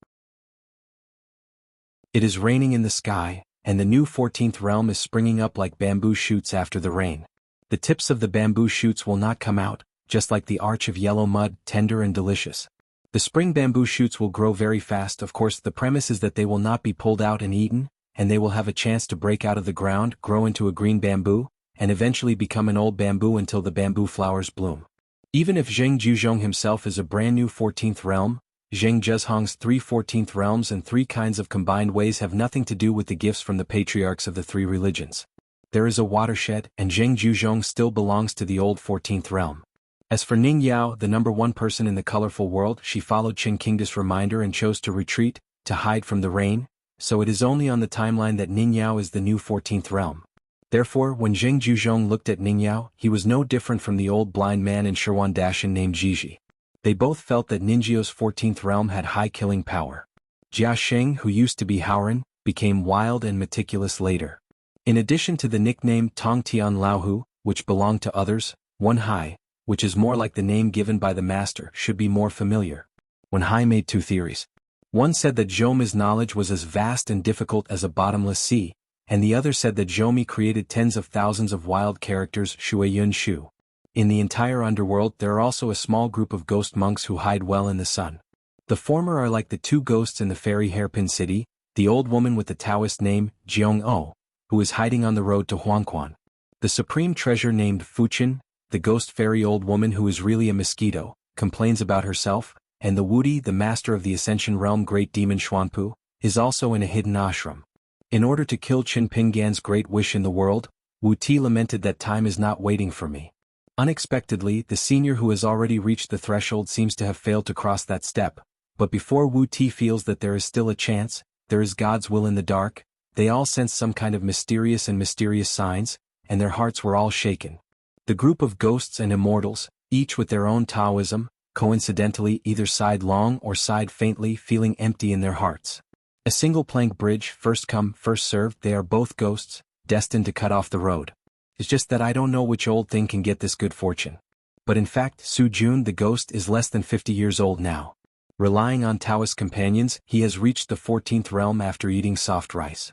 It is raining in the sky, and the new 14th realm is springing up like bamboo shoots after the rain. The tips of the bamboo shoots will not come out, just like the arch of yellow mud, tender and delicious. The spring bamboo shoots will grow very fast. Of course, the premise is that they will not be pulled out and eaten, and they will have a chance to break out of the ground, grow into a green bamboo, and eventually become an old bamboo until the bamboo flowers bloom. Even if Zheng Zhuzhong himself is a brand new 14th realm, Zheng Zhuzhong's 3 14th realms and 3 kinds of combined ways have nothing to do with the gifts from the patriarchs of the 3 religions. There is a watershed, and Zhengjuzhong still belongs to the old 14th realm. As for Ning Yao, the number one person in the colorful world, she followed Qin Kingda's reminder and chose to retreat, to hide from the rain, so it is only on the timeline that Ning Yao is the new 14th realm. Therefore, when Zhengjuzhong looked at Ning Yao, he was no different from the old blind man in Xuanhuan Dashan named Jiji. They both felt that Ningyao's 14th realm had high killing power. Jia Sheng, who used to be Haoran, became wild and meticulous later. In addition to the nickname Tongtian Laohu, which belonged to others, Wen Hai, which is more like the name given by the master, should be more familiar. Wen Hai made two theories. One said that Zhoumi's knowledge was as vast and difficult as a bottomless sea, and the other said that Zhoumi created tens of thousands of wild characters Shueyun Shu. In the entire underworld there are also a small group of ghost monks who hide well in the sun. The former are like the two ghosts in the fairy hairpin city, the old woman with the Taoist name, Jianghu, who is hiding on the road to Xuanhuan. The supreme treasure named Fuqin, the ghost fairy old woman who is really a mosquito, complains about herself, and the Wudi, the master of the Ascension realm great demon Xuanpu, is also in a hidden ashram. In order to kill Qin Pinggan's great wish in the world, Wu Ti lamented that time is not waiting for me. Unexpectedly, the senior who has already reached the threshold seems to have failed to cross that step, but before Wu Ti feels that there is still a chance, there is God's will in the dark. They all sensed some kind of mysterious signs, and their hearts were all shaken. The group of ghosts and immortals, each with their own Taoism, coincidentally either sighed long or sighed faintly, feeling empty in their hearts. A single plank bridge, first come, first served, they are both ghosts, destined to cut off the road. It's just that I don't know which old thing can get this good fortune. But in fact, Su Jun the ghost is less than 50 years old now. Relying on Taoist companions, he has reached the 14th realm after eating soft rice.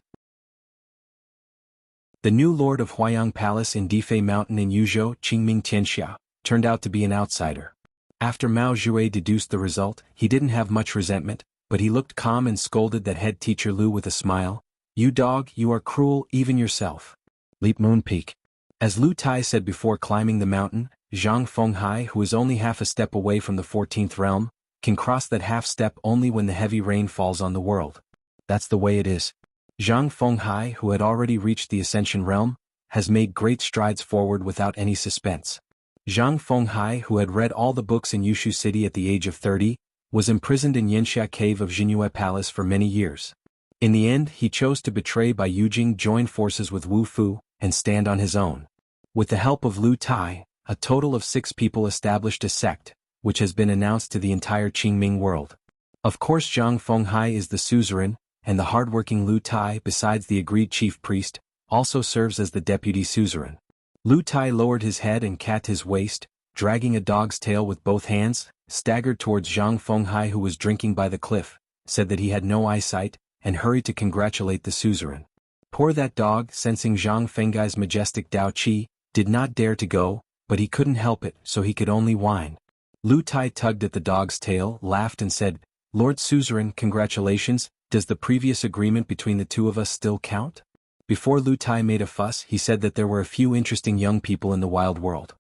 The new lord of Huayang Palace in Difei Mountain in Yuzhou, Qingming Tianxia, turned out to be an outsider. After Mao Zhui deduced the result, he didn't have much resentment, but he looked calm and scolded that head teacher Lu with a smile. "You dog, you are cruel, even yourself." Leap Moon Peak. As Lu Tai said before climbing the mountain, Zhang Fenghai, who is only half a step away from the 14th realm, can cross that half step only when the heavy rain falls on the world. That's the way it is. Zhang Fenghai, who had already reached the Ascension realm, has made great strides forward without any suspense. Zhang Fenghai, who had read all the books in Yushu City at the age of 30, was imprisoned in Yanxia Cave of Jinyue Palace for many years. In the end, he chose to betray by Yujing, join forces with Wu Fu, and stand on his own. With the help of Lu Tai, a total of 6 people established a sect, which has been announced to the entire Qingming world. Of course Zhang Fenghai is the suzerain, and the hardworking Lu Tai, besides the agreed chief priest, also serves as the deputy suzerain. Lu Tai lowered his head and cat his waist, dragging a dog's tail with both hands, staggered towards Zhang Fenghai who was drinking by the cliff, said that he had no eyesight, and hurried to congratulate the suzerain. Poor that dog, sensing Zhang Fenghai's majestic Dao Qi, did not dare to go, but he couldn't help it, so he could only whine. Lu Tai tugged at the dog's tail, laughed and said, "Lord Suzerain, congratulations, does the previous agreement between the two of us still count?" Before Lu Tai made a fuss, he said that there were a few interesting young people in the wild world.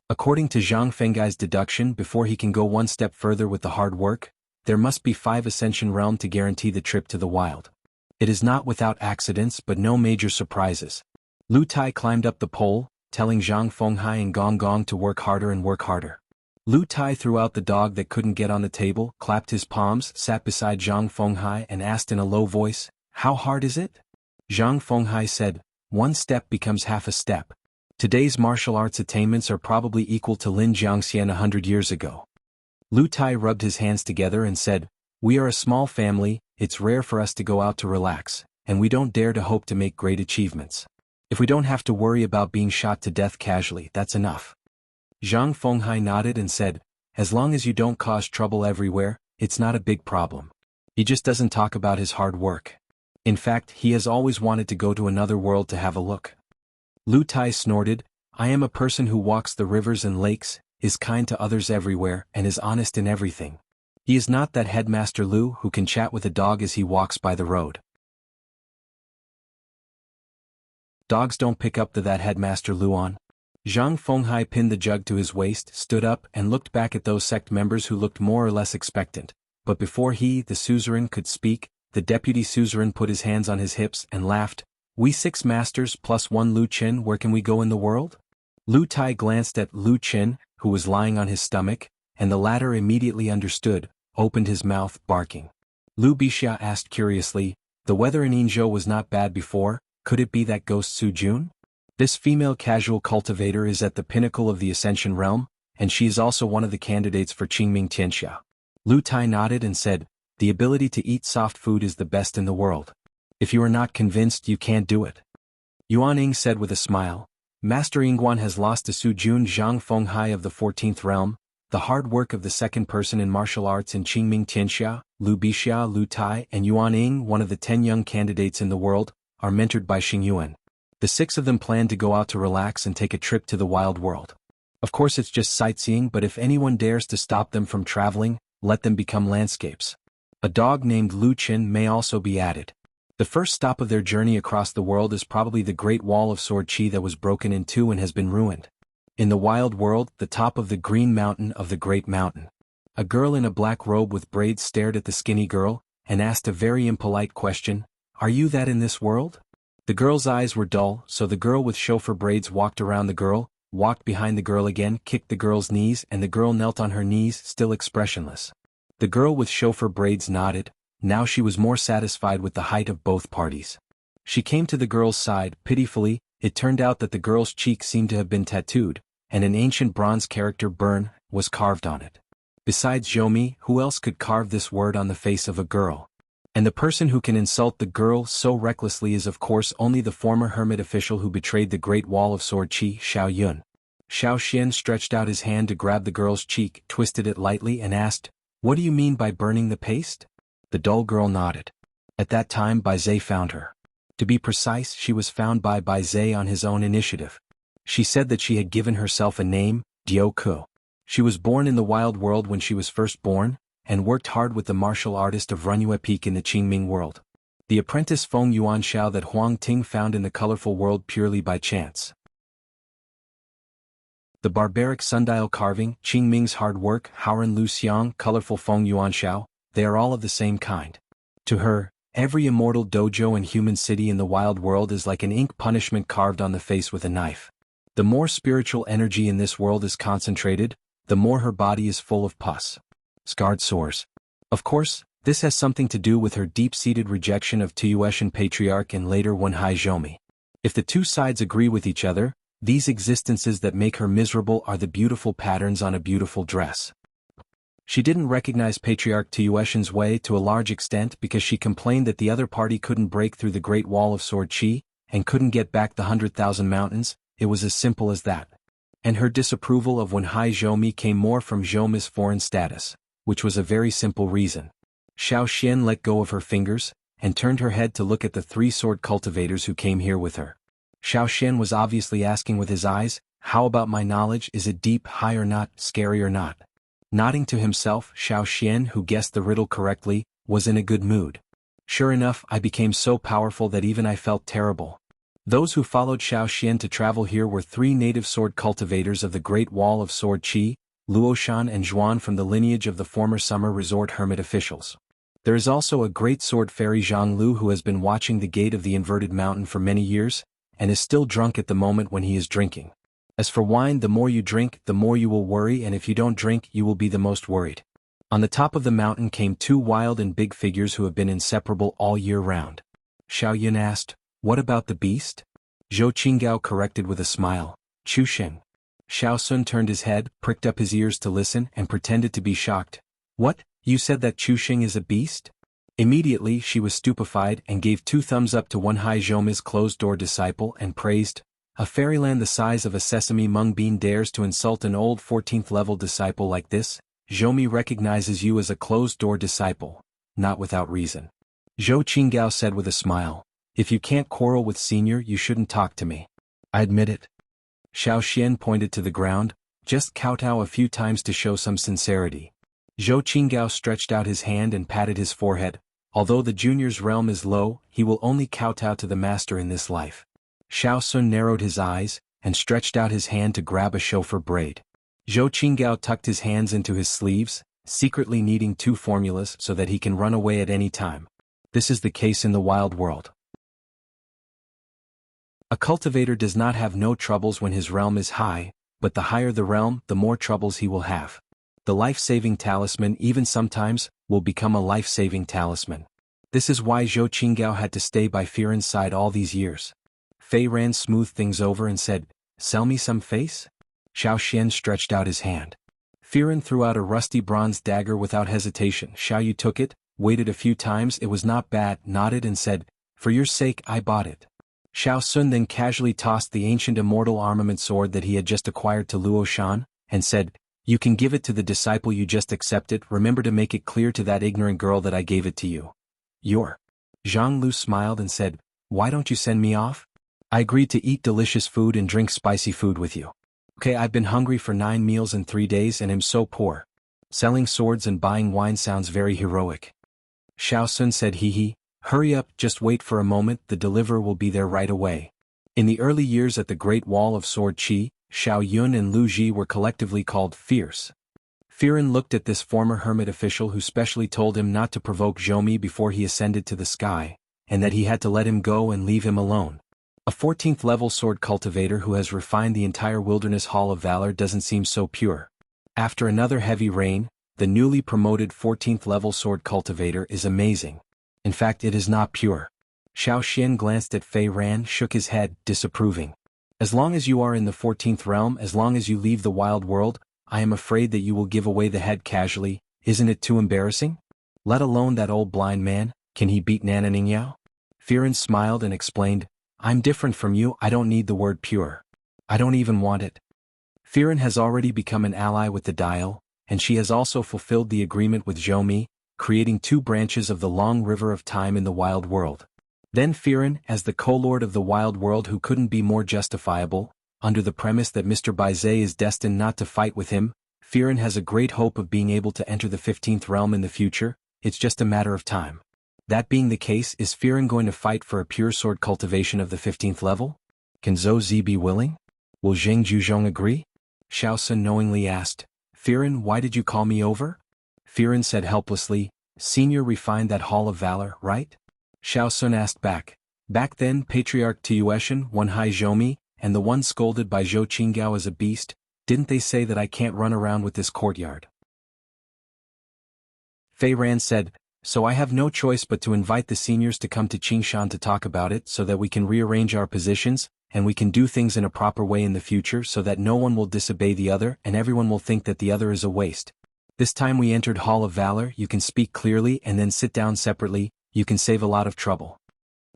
According to Zhang Fenghai's deduction, before he can go one step further with the hard work, there must be 5 Ascension realm to guarantee the trip to the wild. It is not without accidents but no major surprises. Lu Tai climbed up the pole, telling Zhang Fenghai and Gong Gong to work harder and work harder. Lu Tai threw out the dog that couldn't get on the table, clapped his palms, sat beside Zhang Fenghai and asked in a low voice, "How hard is it?" Zhang Fenghai said, "1 step becomes half a step. Today's martial arts attainments are probably equal to Lin Jiangxian 100 years ago." Lu Tai rubbed his hands together and said, "We are a small family, it's rare for us to go out to relax, and we don't dare to hope to make great achievements. If we don't have to worry about being shot to death casually, that's enough." Zhang Fenghai nodded and said, "As long as you don't cause trouble everywhere, it's not a big problem." He just doesn't talk about his hard work. In fact, he has always wanted to go to another world to have a look. Lu Tai snorted, "I am a person who walks the rivers and lakes, is kind to others everywhere, and is honest in everything. He is not that headmaster Lu who can chat with a dog as he walks by the road. Dogs don't pick up to that headmaster Lu on." Zhang Fenghai pinned the jug to his waist, stood up and looked back at those sect members who looked more or less expectant, but before he, the suzerain, could speak, the deputy suzerain put his hands on his hips and laughed, We 6 masters plus 1 Lu Qin, where can we go in the world? Lu Tai glanced at Lu Qin, who was lying on his stomach, and the latter immediately understood, opened his mouth, barking. Lu Bixia asked curiously, the weather in Yinzhou was not bad before, could it be that ghost Su Jun? This female casual cultivator is at the pinnacle of the Ascension realm, and she is also one of the candidates for Qingming Tianxia. Lu Tai nodded and said, the ability to eat soft food is the best in the world. If you are not convinced, you can't do it. Yuan Ying said with a smile, Master Yingguan has lost to Su Jun Zhang Fenghai of the 14th realm, the hard work of the second person in martial arts in Qingming Tianxia. Lu Bixia, Lu Tai, and Yuan Ying, one of the 10 young candidates in the world, are mentored by Xuanhuan. The 6 of them plan to go out to relax and take a trip to the wild world. Of course it's just sightseeing, but if anyone dares to stop them from traveling, let them become landscapes. A dog named Lu Qin may also be added. The first stop of their journey across the world is probably the Great Wall of Sword Qi that was broken in 2 and has been ruined. In the wild world, the top of the Green Mountain of the Great Mountain. A girl in a black robe with braids stared at the skinny girl, and asked a very impolite question, are you that in this world? The girl's eyes were dull, so the girl with chauffeur braids walked around the girl, walked behind the girl again, kicked the girl's knees, and the girl knelt on her knees, still expressionless. The girl with chauffeur braids nodded, now she was more satisfied with the height of both parties. She came to the girl's side, pitifully. It turned out that the girl's cheek seemed to have been tattooed, and an ancient bronze character burn was carved on it. Besides Zhoumi, who else could carve this word on the face of a girl? And the person who can insult the girl so recklessly is of course only the former hermit official who betrayed the Great Wall of Sword Qi, Xiao Yun. Xiao Xian stretched out his hand to grab the girl's cheek, twisted it lightly and asked, what do you mean by burning the paste? The dull girl nodded. At that time Bai Zhe found her. To be precise, she was found by Bai Zhe on his own initiative. She said that she had given herself a name, Diao Ku. She was born in the wild world when she was first born, and worked hard with the martial artist of Runyue Peak in the Qingming world. The apprentice Feng Yuanxiao that Huang Ting found in the colorful world purely by chance. The barbaric sundial carving, Qingming's hard work, Haoran Lu Xiang, colorful Feng Yuanxiao, they are all of the same kind. To her, every immortal dojo and human city in the wild world is like an ink punishment carved on the face with a knife. The more spiritual energy in this world is concentrated, the more her body is full of pus. Scarred sores. Of course, this has something to do with her deep-seated rejection of Tuyueshan patriarch and later Wenhai Zhoumi. If the two sides agree with each other, these existences that make her miserable are the beautiful patterns on a beautiful dress. She didn't recognize Patriarch Tuyueshan's way to a large extent because she complained that the other party couldn't break through the Great Wall of Sword Qi, and couldn't get back the 100,000 mountains. It was as simple as that. And her disapproval of Wenhai Zhoumi came more from Zhoumi's foreign status, which was a very simple reason. Xiao Xian let go of her fingers, and turned her head to look at the 3 sword cultivators who came here with her. Xiao Xian was obviously asking with his eyes, how about my knowledge, is it deep, high or not, scary or not? Nodding to himself, Xiao Xian, who guessed the riddle correctly, was in a good mood. Sure enough, I became so powerful that even I felt terrible. Those who followed Xiao Xian to travel here were 3 native sword cultivators of the Great Wall of Sword Qi, Luoshan and Zhuan from the lineage of the former summer resort hermit officials. There is also a great sword fairy Zhang Lu who has been watching the gate of the inverted mountain for many years, and is still drunk at the moment when he is drinking. As for wine, the more you drink, the more you will worry, and if you don't drink, you will be the most worried. On the top of the mountain came 2 wild and big figures who have been inseparable all year round. Xiao Yun asked, what about the beast? Zhou Qinggao corrected with a smile, Chu Sheng. Xiao Sun turned his head, pricked up his ears to listen, and pretended to be shocked. What, you said that Chu Sheng is a beast? Immediately she was stupefied and gave 2 thumbs up to Wenhai Zhoumi's closed-door disciple and praised, a fairyland the size of a sesame mung bean dares to insult an old 14th-level disciple like this? Zhoumi recognizes you as a closed-door disciple, not without reason. Zhou Qinggao said with a smile, if you can't quarrel with senior, you shouldn't talk to me. I admit it. Xiao Xian pointed to the ground, just kowtow a few times to show some sincerity. Zhou Qinggao stretched out his hand and patted his forehead. Although the junior's realm is low, he will only kowtow to the master in this life. Xiao Sun narrowed his eyes, and stretched out his hand to grab a chauffeur braid. Zhou Qinggao tucked his hands into his sleeves, secretly needing 2 formulas so that he can run away at any time. This is the case in the wild world. A cultivator does not have no troubles when his realm is high, but the higher the realm, the more troubles he will have. The life-saving talisman even sometimes will become a life-saving talisman. This is why Zhou Qinggao had to stay by Firen's side all these years. Fei Ran smoothed things over and said, "Sell me some face?" Xiao Xian stretched out his hand. Firen threw out a rusty bronze dagger without hesitation. Xiao Yu took it, waited a few times, it was not bad, nodded and said, "For your sake I bought it." Xiao Sun then casually tossed the ancient immortal armament sword that he had just acquired to Luo Shan, and said, "You can give it to the disciple you just accepted. Remember to make it clear to that ignorant girl that I gave it to you." Zhang Lu smiled and said, "Why don't you send me off? I agreed to eat delicious food and drink spicy food with you. Okay, I've been hungry for 9 meals in 3 days and am so poor. Selling swords and buying wine sounds very heroic." Xiao Sun said, "Hee, hurry up, just wait for a moment, the deliverer will be there right away." In the early years at the Great Wall of Sword Qi, Xiao Yun and Lu Ji were collectively called fierce. Firen looked at this former hermit official who specially told him not to provoke Zhou before he ascended to the sky, and that he had to let him go and leave him alone. A 14th level sword cultivator who has refined the entire wilderness hall of valor doesn't seem so pure. After another heavy rain, the newly promoted 14th level sword cultivator is amazing. In fact, it is not pure. Xiao Xian glanced at Fei Ran, shook his head, disapproving. "As long as you are in the 14th realm, as long as you leave the wild world, I am afraid that you will give away the head casually. Isn't it too embarrassing? Let alone that old blind man, can he beat Nananingyao?" Firen smiled and explained, "I'm different from you, I don't need the word pure. I don't even want it." Firen has already become an ally with the Dial, and she has also fulfilled the agreement with Zhou, creating 2 branches of the long river of time in the wild world. Then Firen, as the co-lord of the wild world who couldn't be more justifiable, under the premise that Mr. Baizé is destined not to fight with him, Firen has a great hope of being able to enter the 15th realm in the future. It's just a matter of time. That being the case, is Firen going to fight for a pure sword cultivation of the 15th level? Can Zhou Zi be willing? Will Zheng Juzhong agree? Xiao Sun knowingly asked, "Firen, why did you call me over?" Firen said helplessly, "Senior refined that hall of valor, right?" Xiao Sun asked back, "Back then Patriarch Tueshan, one Hai Zhou, and the one scolded by Zhou Qinggao as a beast, didn't they say that I can't run around with this courtyard?" Fei Ran said, "So I have no choice but to invite the seniors to come to Qingshan to talk about it so that we can rearrange our positions, and we can do things in a proper way in the future so that no one will disobey the other and everyone will think that the other is a waste. This time we entered Hall of Valor, you can speak clearly and then sit down separately, you can save a lot of trouble.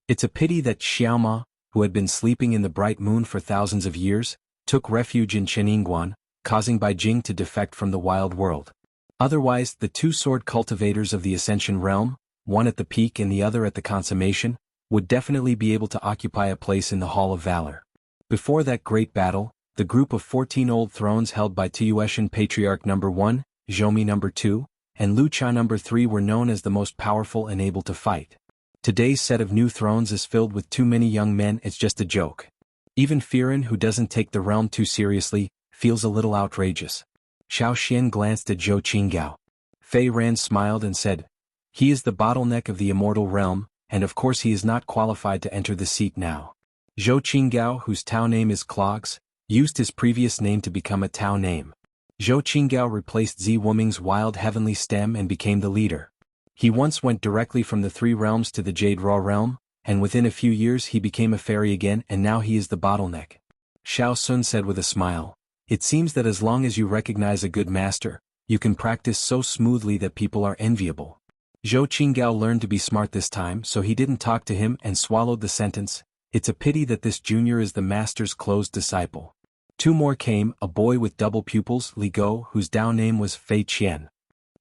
It's a pity that Xiaoma, who had been sleeping in the bright moon for thousands of years, took refuge in Cheninguan, causing Beijing to defect from the wild world. Otherwise, the 2 sword cultivators of the Ascension realm, one at the peak and the other at the consummation, would definitely be able to occupy a place in the Hall of Valor. Before that great battle, the group of 14 old thrones held by Tueshan Patriarch No. 1, Zhou No. 2, and Lu Cha No. 3 were known as the most powerful and able to fight. Today's set of new thrones is filled with too many young men, it's just a joke. Even Firen, who doesn't take the realm too seriously, feels a little outrageous. Xiao Xian glanced at Zhou Qinggao. Fei Ran smiled and said, "He is the bottleneck of the immortal realm, and of course he is not qualified to enter the seat now." Zhou Qinggao, whose Tao name is Clogs, used his previous name to become a Tao name. Zhou Qinggao replaced Zi Wuming's wild heavenly stem and became the leader. He once went directly from the 3 realms to the Jade Raw realm, and within a few years he became a fairy again and now he is the bottleneck. Xiao Sun said with a smile, "It seems that as long as you recognize a good master, you can practice so smoothly that people are enviable." Zhou Qinggao learned to be smart this time, so he didn't talk to him and swallowed the sentence, "It's a pity that this junior is the master's closed disciple." 2 more came, a boy with double pupils, Li Go, whose Dao name was Fei Qian.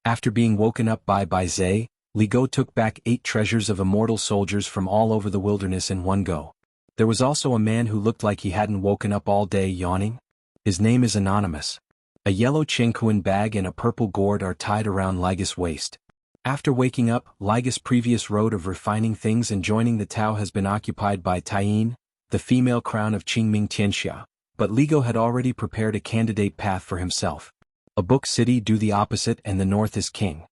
After being woken up by Zhe, Li Go took back 8 treasures of immortal soldiers from all over the wilderness in one go. There was also a man who looked like he hadn't woken up all day, yawning. His name is anonymous. A yellow xianhuan bag and a purple gourd are tied around Ligus' waist. After waking up, Ligus' previous road of refining things and joining the Tao has been occupied by Taiyin, the female crown of Qingming Tianxia, but Li Go had already prepared a candidate path for himself. A book city do the opposite and the north is king.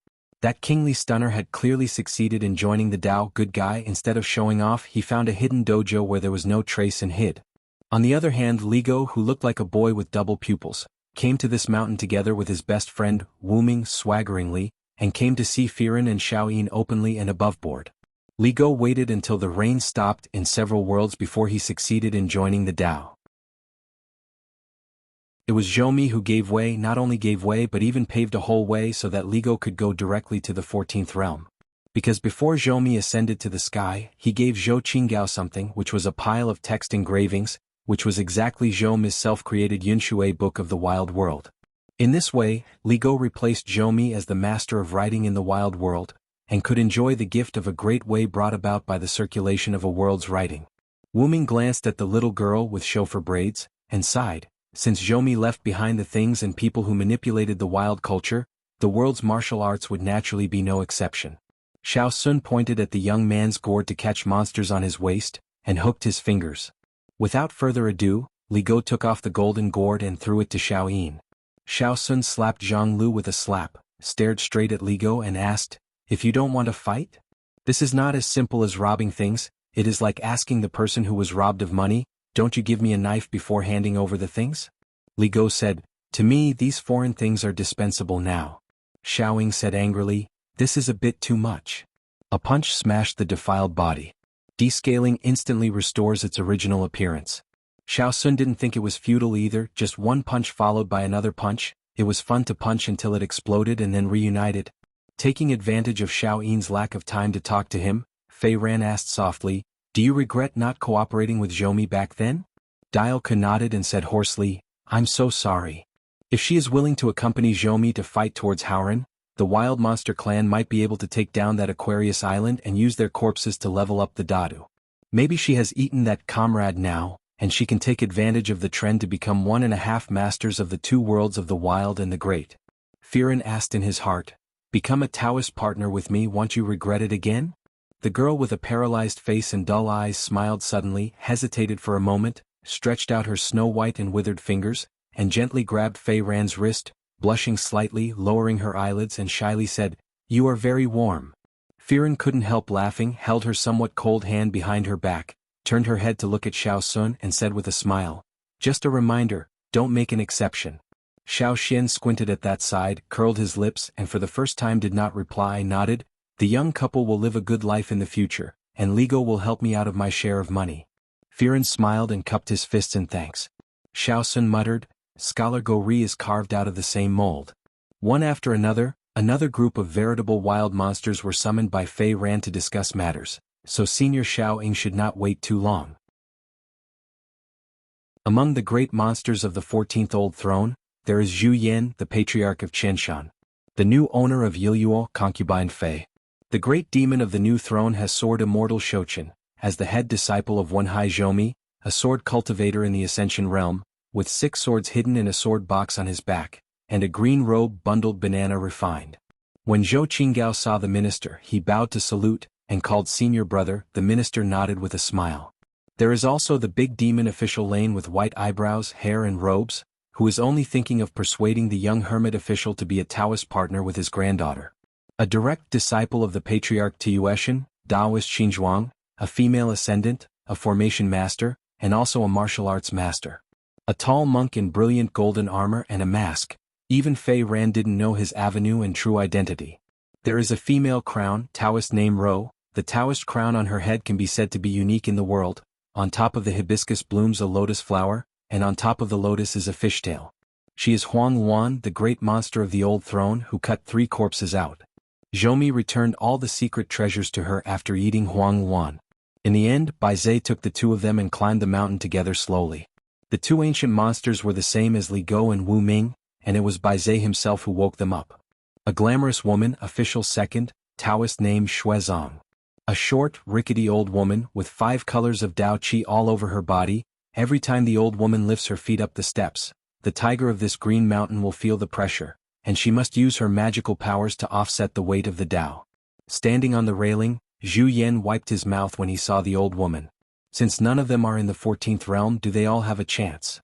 That kingly stunner had clearly succeeded in joining the Tao good guy. Instead of showing off, he found a hidden dojo where there was no trace and hid. On the other hand, Ligo, who looked like a boy with double pupils, came to this mountain together with his best friend, Wu Ming swaggeringly, and came to see Firen and Xiaoyin openly and aboveboard. Ligo waited until the rain stopped in several worlds before he succeeded in joining the Tao. It was Zhou who gave way, not only gave way but even paved a whole way so that Ligo could go directly to the 14th realm. Because before Zhou ascended to the sky, he gave Zhou Qinggao something, which was a pile of text engravings, which was exactly Zhou's self-created Yunshui book of the wild world. In this way, Ligo replaced Zhou as the master of writing in the wild world, and could enjoy the gift of a great way brought about by the circulation of a world's writing. Wu Ming glanced at the little girl with chauffeur braids, and sighed. Since Zhou left behind the things and people who manipulated the wild culture, the world's martial arts would naturally be no exception. Xiao Sun pointed at the young man's gourd to catch monsters on his waist, and hooked his fingers. Without further ado, Ligo took off the golden gourd and threw it to Xiaoyin. Xiao Sun slapped Zhang Lu with a slap, stared straight at Ligo and asked, "If you don't want to fight? This is not as simple as robbing things. It is like asking the person who was robbed of money, 'Don't you give me a knife before handing over the things?'" Ligo said, "To me these foreign things are dispensable now." Xiaoyin said angrily, "This is a bit too much." A punch smashed the defiled body. Descaling instantly restores its original appearance. Xiao Sun didn't think it was futile either, just one punch followed by another punch. It was fun to punch until it exploded and then reunited. Taking advantage of Xiaoyin's lack of time to talk to him, Fei Ran asked softly, "Do you regret not cooperating with Zhou back then?" Dialka nodded and said hoarsely, "I'm so sorry. If she is willing to accompany Zhou to fight towards Howren, the Wild Monster clan might be able to take down that Aquarius Island and use their corpses to level up the Dadu. Maybe she has eaten that comrade now, and she can take advantage of the trend to become 1.5 masters of the 2 worlds of the wild and the great." Firen asked in his heart, "Become a Taoist partner with me, won't you regret it again?" The girl with a paralyzed face and dull eyes smiled suddenly, hesitated for a moment, stretched out her snow-white and withered fingers, and gently grabbed Fei Ran's wrist, blushing slightly, lowering her eyelids and shyly said, "You are very warm." Firen couldn't help laughing, held her somewhat cold hand behind her back, turned her head to look at Xiao Sun and said with a smile, "Just a reminder, don't make an exception." Xiao Xian squinted at that side, curled his lips and for the first time did not reply, nodded, "The young couple will live a good life in the future, and Ligo will help me out of my share of money." Firen smiled and cupped his fists in thanks. Xiao Sun muttered, "Scholar Gori is carved out of the same mold." One after another group of veritable wild monsters were summoned by Fei Ran to discuss matters, so Senior Xiao Ying should not wait too long. Among the great monsters of the 14th Old Throne, there is Zhu Yan, the Patriarch of Qianshan, the new owner of Yiluo, concubine Fei. The great demon of the new throne has sword immortal Shouchen, as the head disciple of Wenhai Zhoumi, a sword cultivator in the Ascension realm, with 6 swords hidden in a sword box on his back, and a green robe bundled banana refined. When Zhou Qinggao saw the minister, he bowed to salute, and called senior brother. The minister nodded with a smile. There is also the big demon official Lane with white eyebrows, hair and robes, who is only thinking of persuading the young hermit official to be a Taoist partner with his granddaughter. A direct disciple of the Patriarch Tueshan, Taoist Xinhuan, a female ascendant, a formation master, and also a martial arts master. A tall monk in brilliant golden armor and a mask. Even Fei Ran didn't know his avenue and true identity. There is a female crown, Taoist name Ro. The Taoist crown on her head can be said to be unique in the world. On top of the hibiscus blooms a lotus flower, and on top of the lotus is a fishtail. She is Xuanhuan, the great monster of the old throne who cut 3 corpses out. Zhou returned all the secret treasures to her after eating Xuanhuan. In the end, Baizhe took the 2 of them and climbed the mountain together slowly. The 2 ancient monsters were the same as Li Go and Wu Ming, and it was Baizhe himself who woke them up. A glamorous woman, official second, Taoist named Shuezong. A short, rickety old woman with 5 colors of Dao Qi all over her body. Every time the old woman lifts her feet up the steps, the tiger of this green mountain will feel the pressure, and she must use her magical powers to offset the weight of the Dao. Standing on the railing, Zhu Yan wiped his mouth when he saw the old woman. Since none of them are in the 14th realm, do they all have a chance?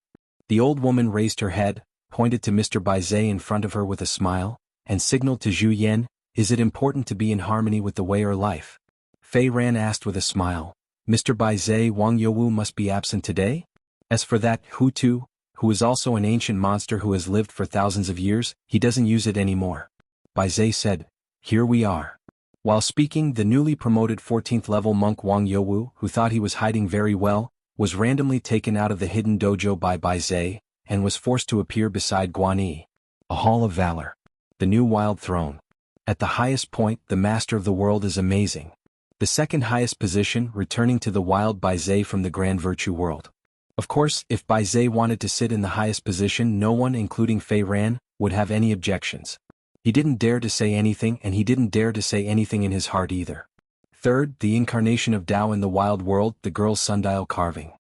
The old woman raised her head, pointed to Mr. Baizhe in front of her with a smile, and signaled to Zhu Yan, Is it important to be in harmony with the way or life? Fei Ran asked with a smile. Mr. Baizhe Wang Youwu must be absent today? As for that Hutu, who is also an ancient monster who has lived for thousands of years, he doesn't use it anymore. Baizhe said, here we are. While speaking, the newly promoted 14th level monk Wang Youwu, who thought he was hiding very well, was randomly taken out of the hidden dojo by Baizhe, and was forced to appear beside Guanyi. A hall of valor. The new wild throne. At the highest point, the master of the world is amazing. The second highest position, returning to the wild Baizhe from the grand virtue world. Of course, if Baizhe wanted to sit in the highest position, no one, including Fei Ran, would have any objections. He didn't dare to say anything, and he didn't dare to say anything in his heart either. Third, the incarnation of Tao in the wild world, the girl's sundial carving.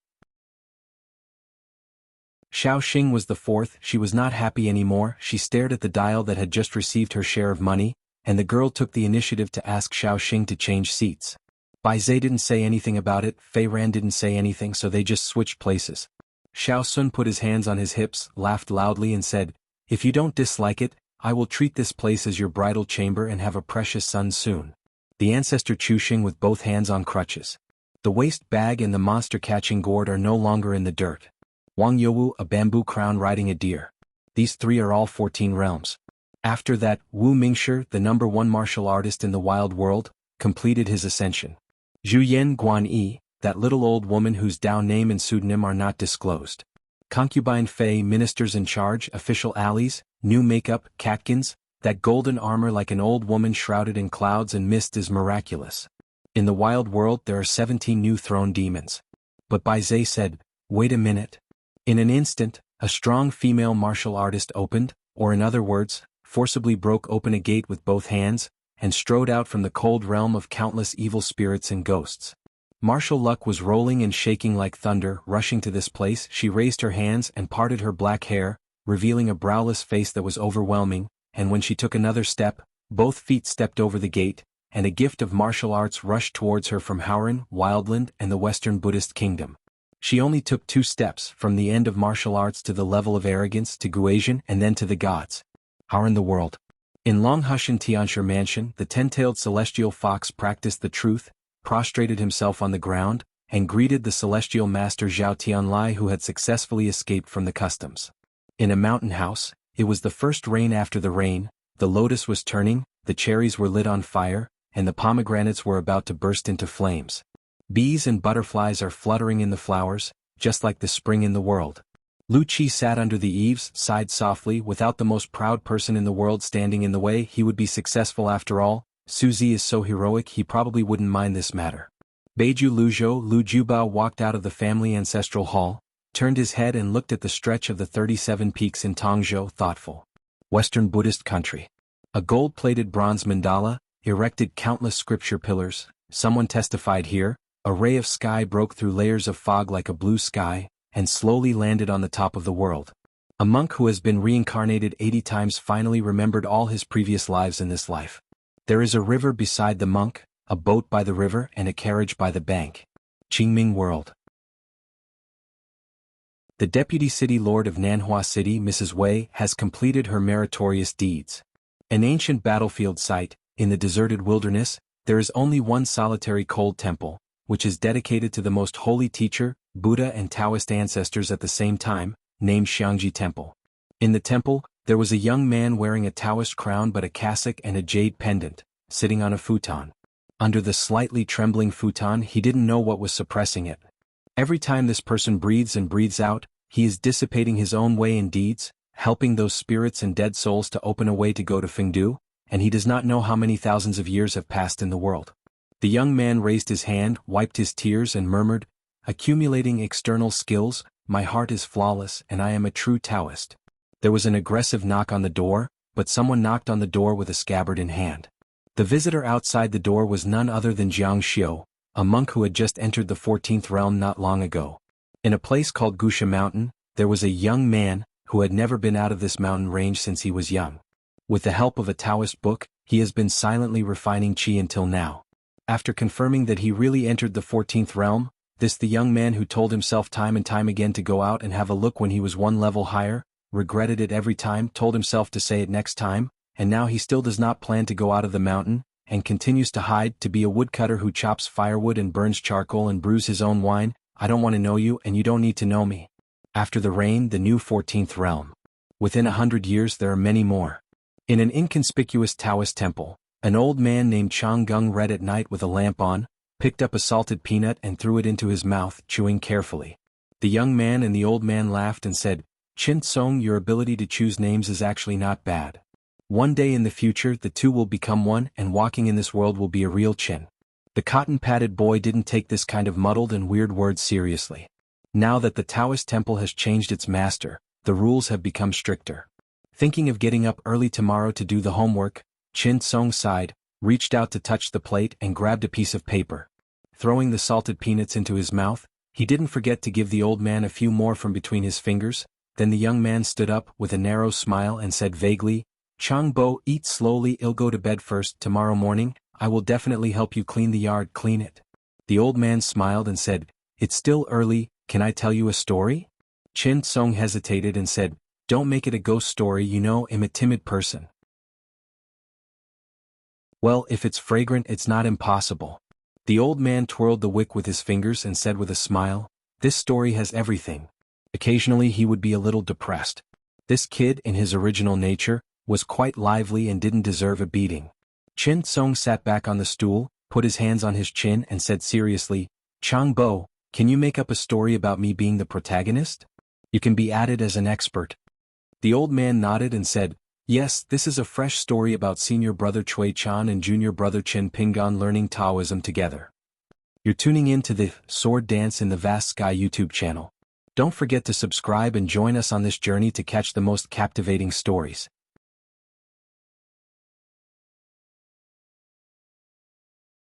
Xiaoxing was the fourth. She was not happy anymore. She stared at the dial that had just received her share of money, and the girl took the initiative to ask Xiaoxing to change seats. Baizhe didn't say anything about it, Fei Ran didn't say anything, so they just switched places. Xiaosun put his hands on his hips, laughed loudly and said, if you don't dislike it, I will treat this place as your bridal chamber and have a precious son soon. The ancestor Chuxing with both hands on crutches. The waist bag and the monster-catching gourd are no longer in the dirt. Wang Youwu, a bamboo crown riding a deer. These three are all 14 realms. After that, Wu Mingshi, the #1 martial artist in the wild world, completed his ascension. Zhuyan Guanyi, that little old woman whose Dao name and pseudonym are not disclosed. Concubine Fei, ministers in charge, official alleys, new makeup, catkins, that golden armor like an old woman shrouded in clouds and mist is miraculous. In the wild world there are 17 new throne demons. But Baizhe said, wait a minute. In an instant, a strong female martial artist opened, or in other words, forcibly broke open a gate with both hands, and strode out from the cold realm of countless evil spirits and ghosts. Martial luck was rolling and shaking like thunder. Rushing to this place, she raised her hands and parted her black hair, revealing a browless face that was overwhelming, and when she took another step, both feet stepped over the gate, and a gift of martial arts rushed towards her from Hauran, Wildland, and the Western Buddhist kingdom. She only took 2 steps, from the end of martial arts to the level of arrogance to Guasian and then to the gods. Hauran the world. In Longhushan Tianshi Mansion, the 10-tailed celestial fox practiced the truth, prostrated himself on the ground, and greeted the celestial master Zhao Tianlai who had successfully escaped from the customs. In a mountain house, it was the first rain after the rain, the lotus was turning, the cherries were lit on fire, and the pomegranates were about to burst into flames. Bees and butterflies are fluttering in the flowers, just like the spring in the world. Lu Qi sat under the eaves, sighed softly. Without the most proud person in the world standing in the way, he would be successful after all. Suzy is so heroic he probably wouldn't mind this matter. Beiju Luzhou Lu Jubao walked out of the family ancestral hall, turned his head and looked at the stretch of the 37 peaks in Tongzhou, thoughtful. Western Buddhist country. A gold-plated bronze mandala, erected countless scripture pillars. Someone testified here. A ray of sky broke through layers of fog like a blue sky, and slowly landed on the top of the world. A monk who has been reincarnated 80 times finally remembered all his previous lives in this life. There is a river beside the monk, a boat by the river and a carriage by the bank. Qingming World. The Deputy City Lord of Nanhua City, Mrs. Wei, has completed her meritorious deeds. An ancient battlefield site, in the deserted wilderness, there is only one solitary cold temple, which is dedicated to the most holy teacher, Buddha and Taoist ancestors at the same time, named Xianxia Temple. In the temple, there was a young man wearing a Taoist crown but a cassock and a jade pendant, sitting on a futon. Under the slightly trembling futon he didn't know what was suppressing it. Every time this person breathes and breathes out, he is dissipating his own way and deeds, helping those spirits and dead souls to open a way to go to Fengdu, and he does not know how many thousands of years have passed in the world. The young man raised his hand, wiped his tears and murmured, accumulating external skills, my heart is flawless and I am a true Taoist. There was an aggressive knock on the door, but someone knocked on the door with a scabbard in hand. The visitor outside the door was none other than Jianghu, a monk who had just entered the 14th realm not long ago. In a place called Gusha Mountain, there was a young man, who had never been out of this mountain range since he was young. With the help of a Taoist book, he has been silently refining qi until now. After confirming that he really entered the 14th realm, the young man who told himself time and time again to go out and have a look when he was one level higher, regretted it every time, told himself to say it next time, and now he still does not plan to go out of the mountain, and continues to hide to be a woodcutter who chops firewood and burns charcoal and brews his own wine. I don't want to know you and you don't need to know me. After the rain, the new 14th realm. Within 100 years there are many more. In an inconspicuous Taoist temple, an old man named Chang Gung read at night with a lamp on, picked up a salted peanut and threw it into his mouth, chewing carefully. The young man and the old man laughed and said, "Chin Song, your ability to choose names is actually not bad. One day in the future the two will become one and walking in this world will be a real chin." The cotton-padded boy didn't take this kind of muddled and weird words seriously. Now that the Taoist temple has changed its master, the rules have become stricter. Thinking of getting up early tomorrow to do the homework, Chin Song sighed, reached out to touch the plate and grabbed a piece of paper. Throwing the salted peanuts into his mouth, he didn't forget to give the old man a few more from between his fingers. Then the young man stood up with a narrow smile and said vaguely, "Chang Bo, eat slowly, I'll go to bed first. Tomorrow morning, I will definitely help you clean the yard, clean it." The old man smiled and said, "It's still early, can I tell you a story?" Chin Song hesitated and said, "Don't make it a ghost story, you know I'm a timid person." "Well, if it's fragrant it's not impossible." The old man twirled the wick with his fingers and said with a smile, "This story has everything." Occasionally he would be a little depressed. This kid, in his original nature, was quite lively and didn't deserve a beating. Chin Song sat back on the stool, put his hands on his chin and said seriously, "Chang Bo, can you make up a story about me being the protagonist? You can be added as an expert." The old man nodded and said, "Yes, this is a fresh story about senior brother Chui Chan and junior brother Chen Pingan learning Taoism together." You're tuning in to the Sword Dance in the Vast Sky YouTube channel. Don't forget to subscribe and join us on this journey to catch the most captivating stories.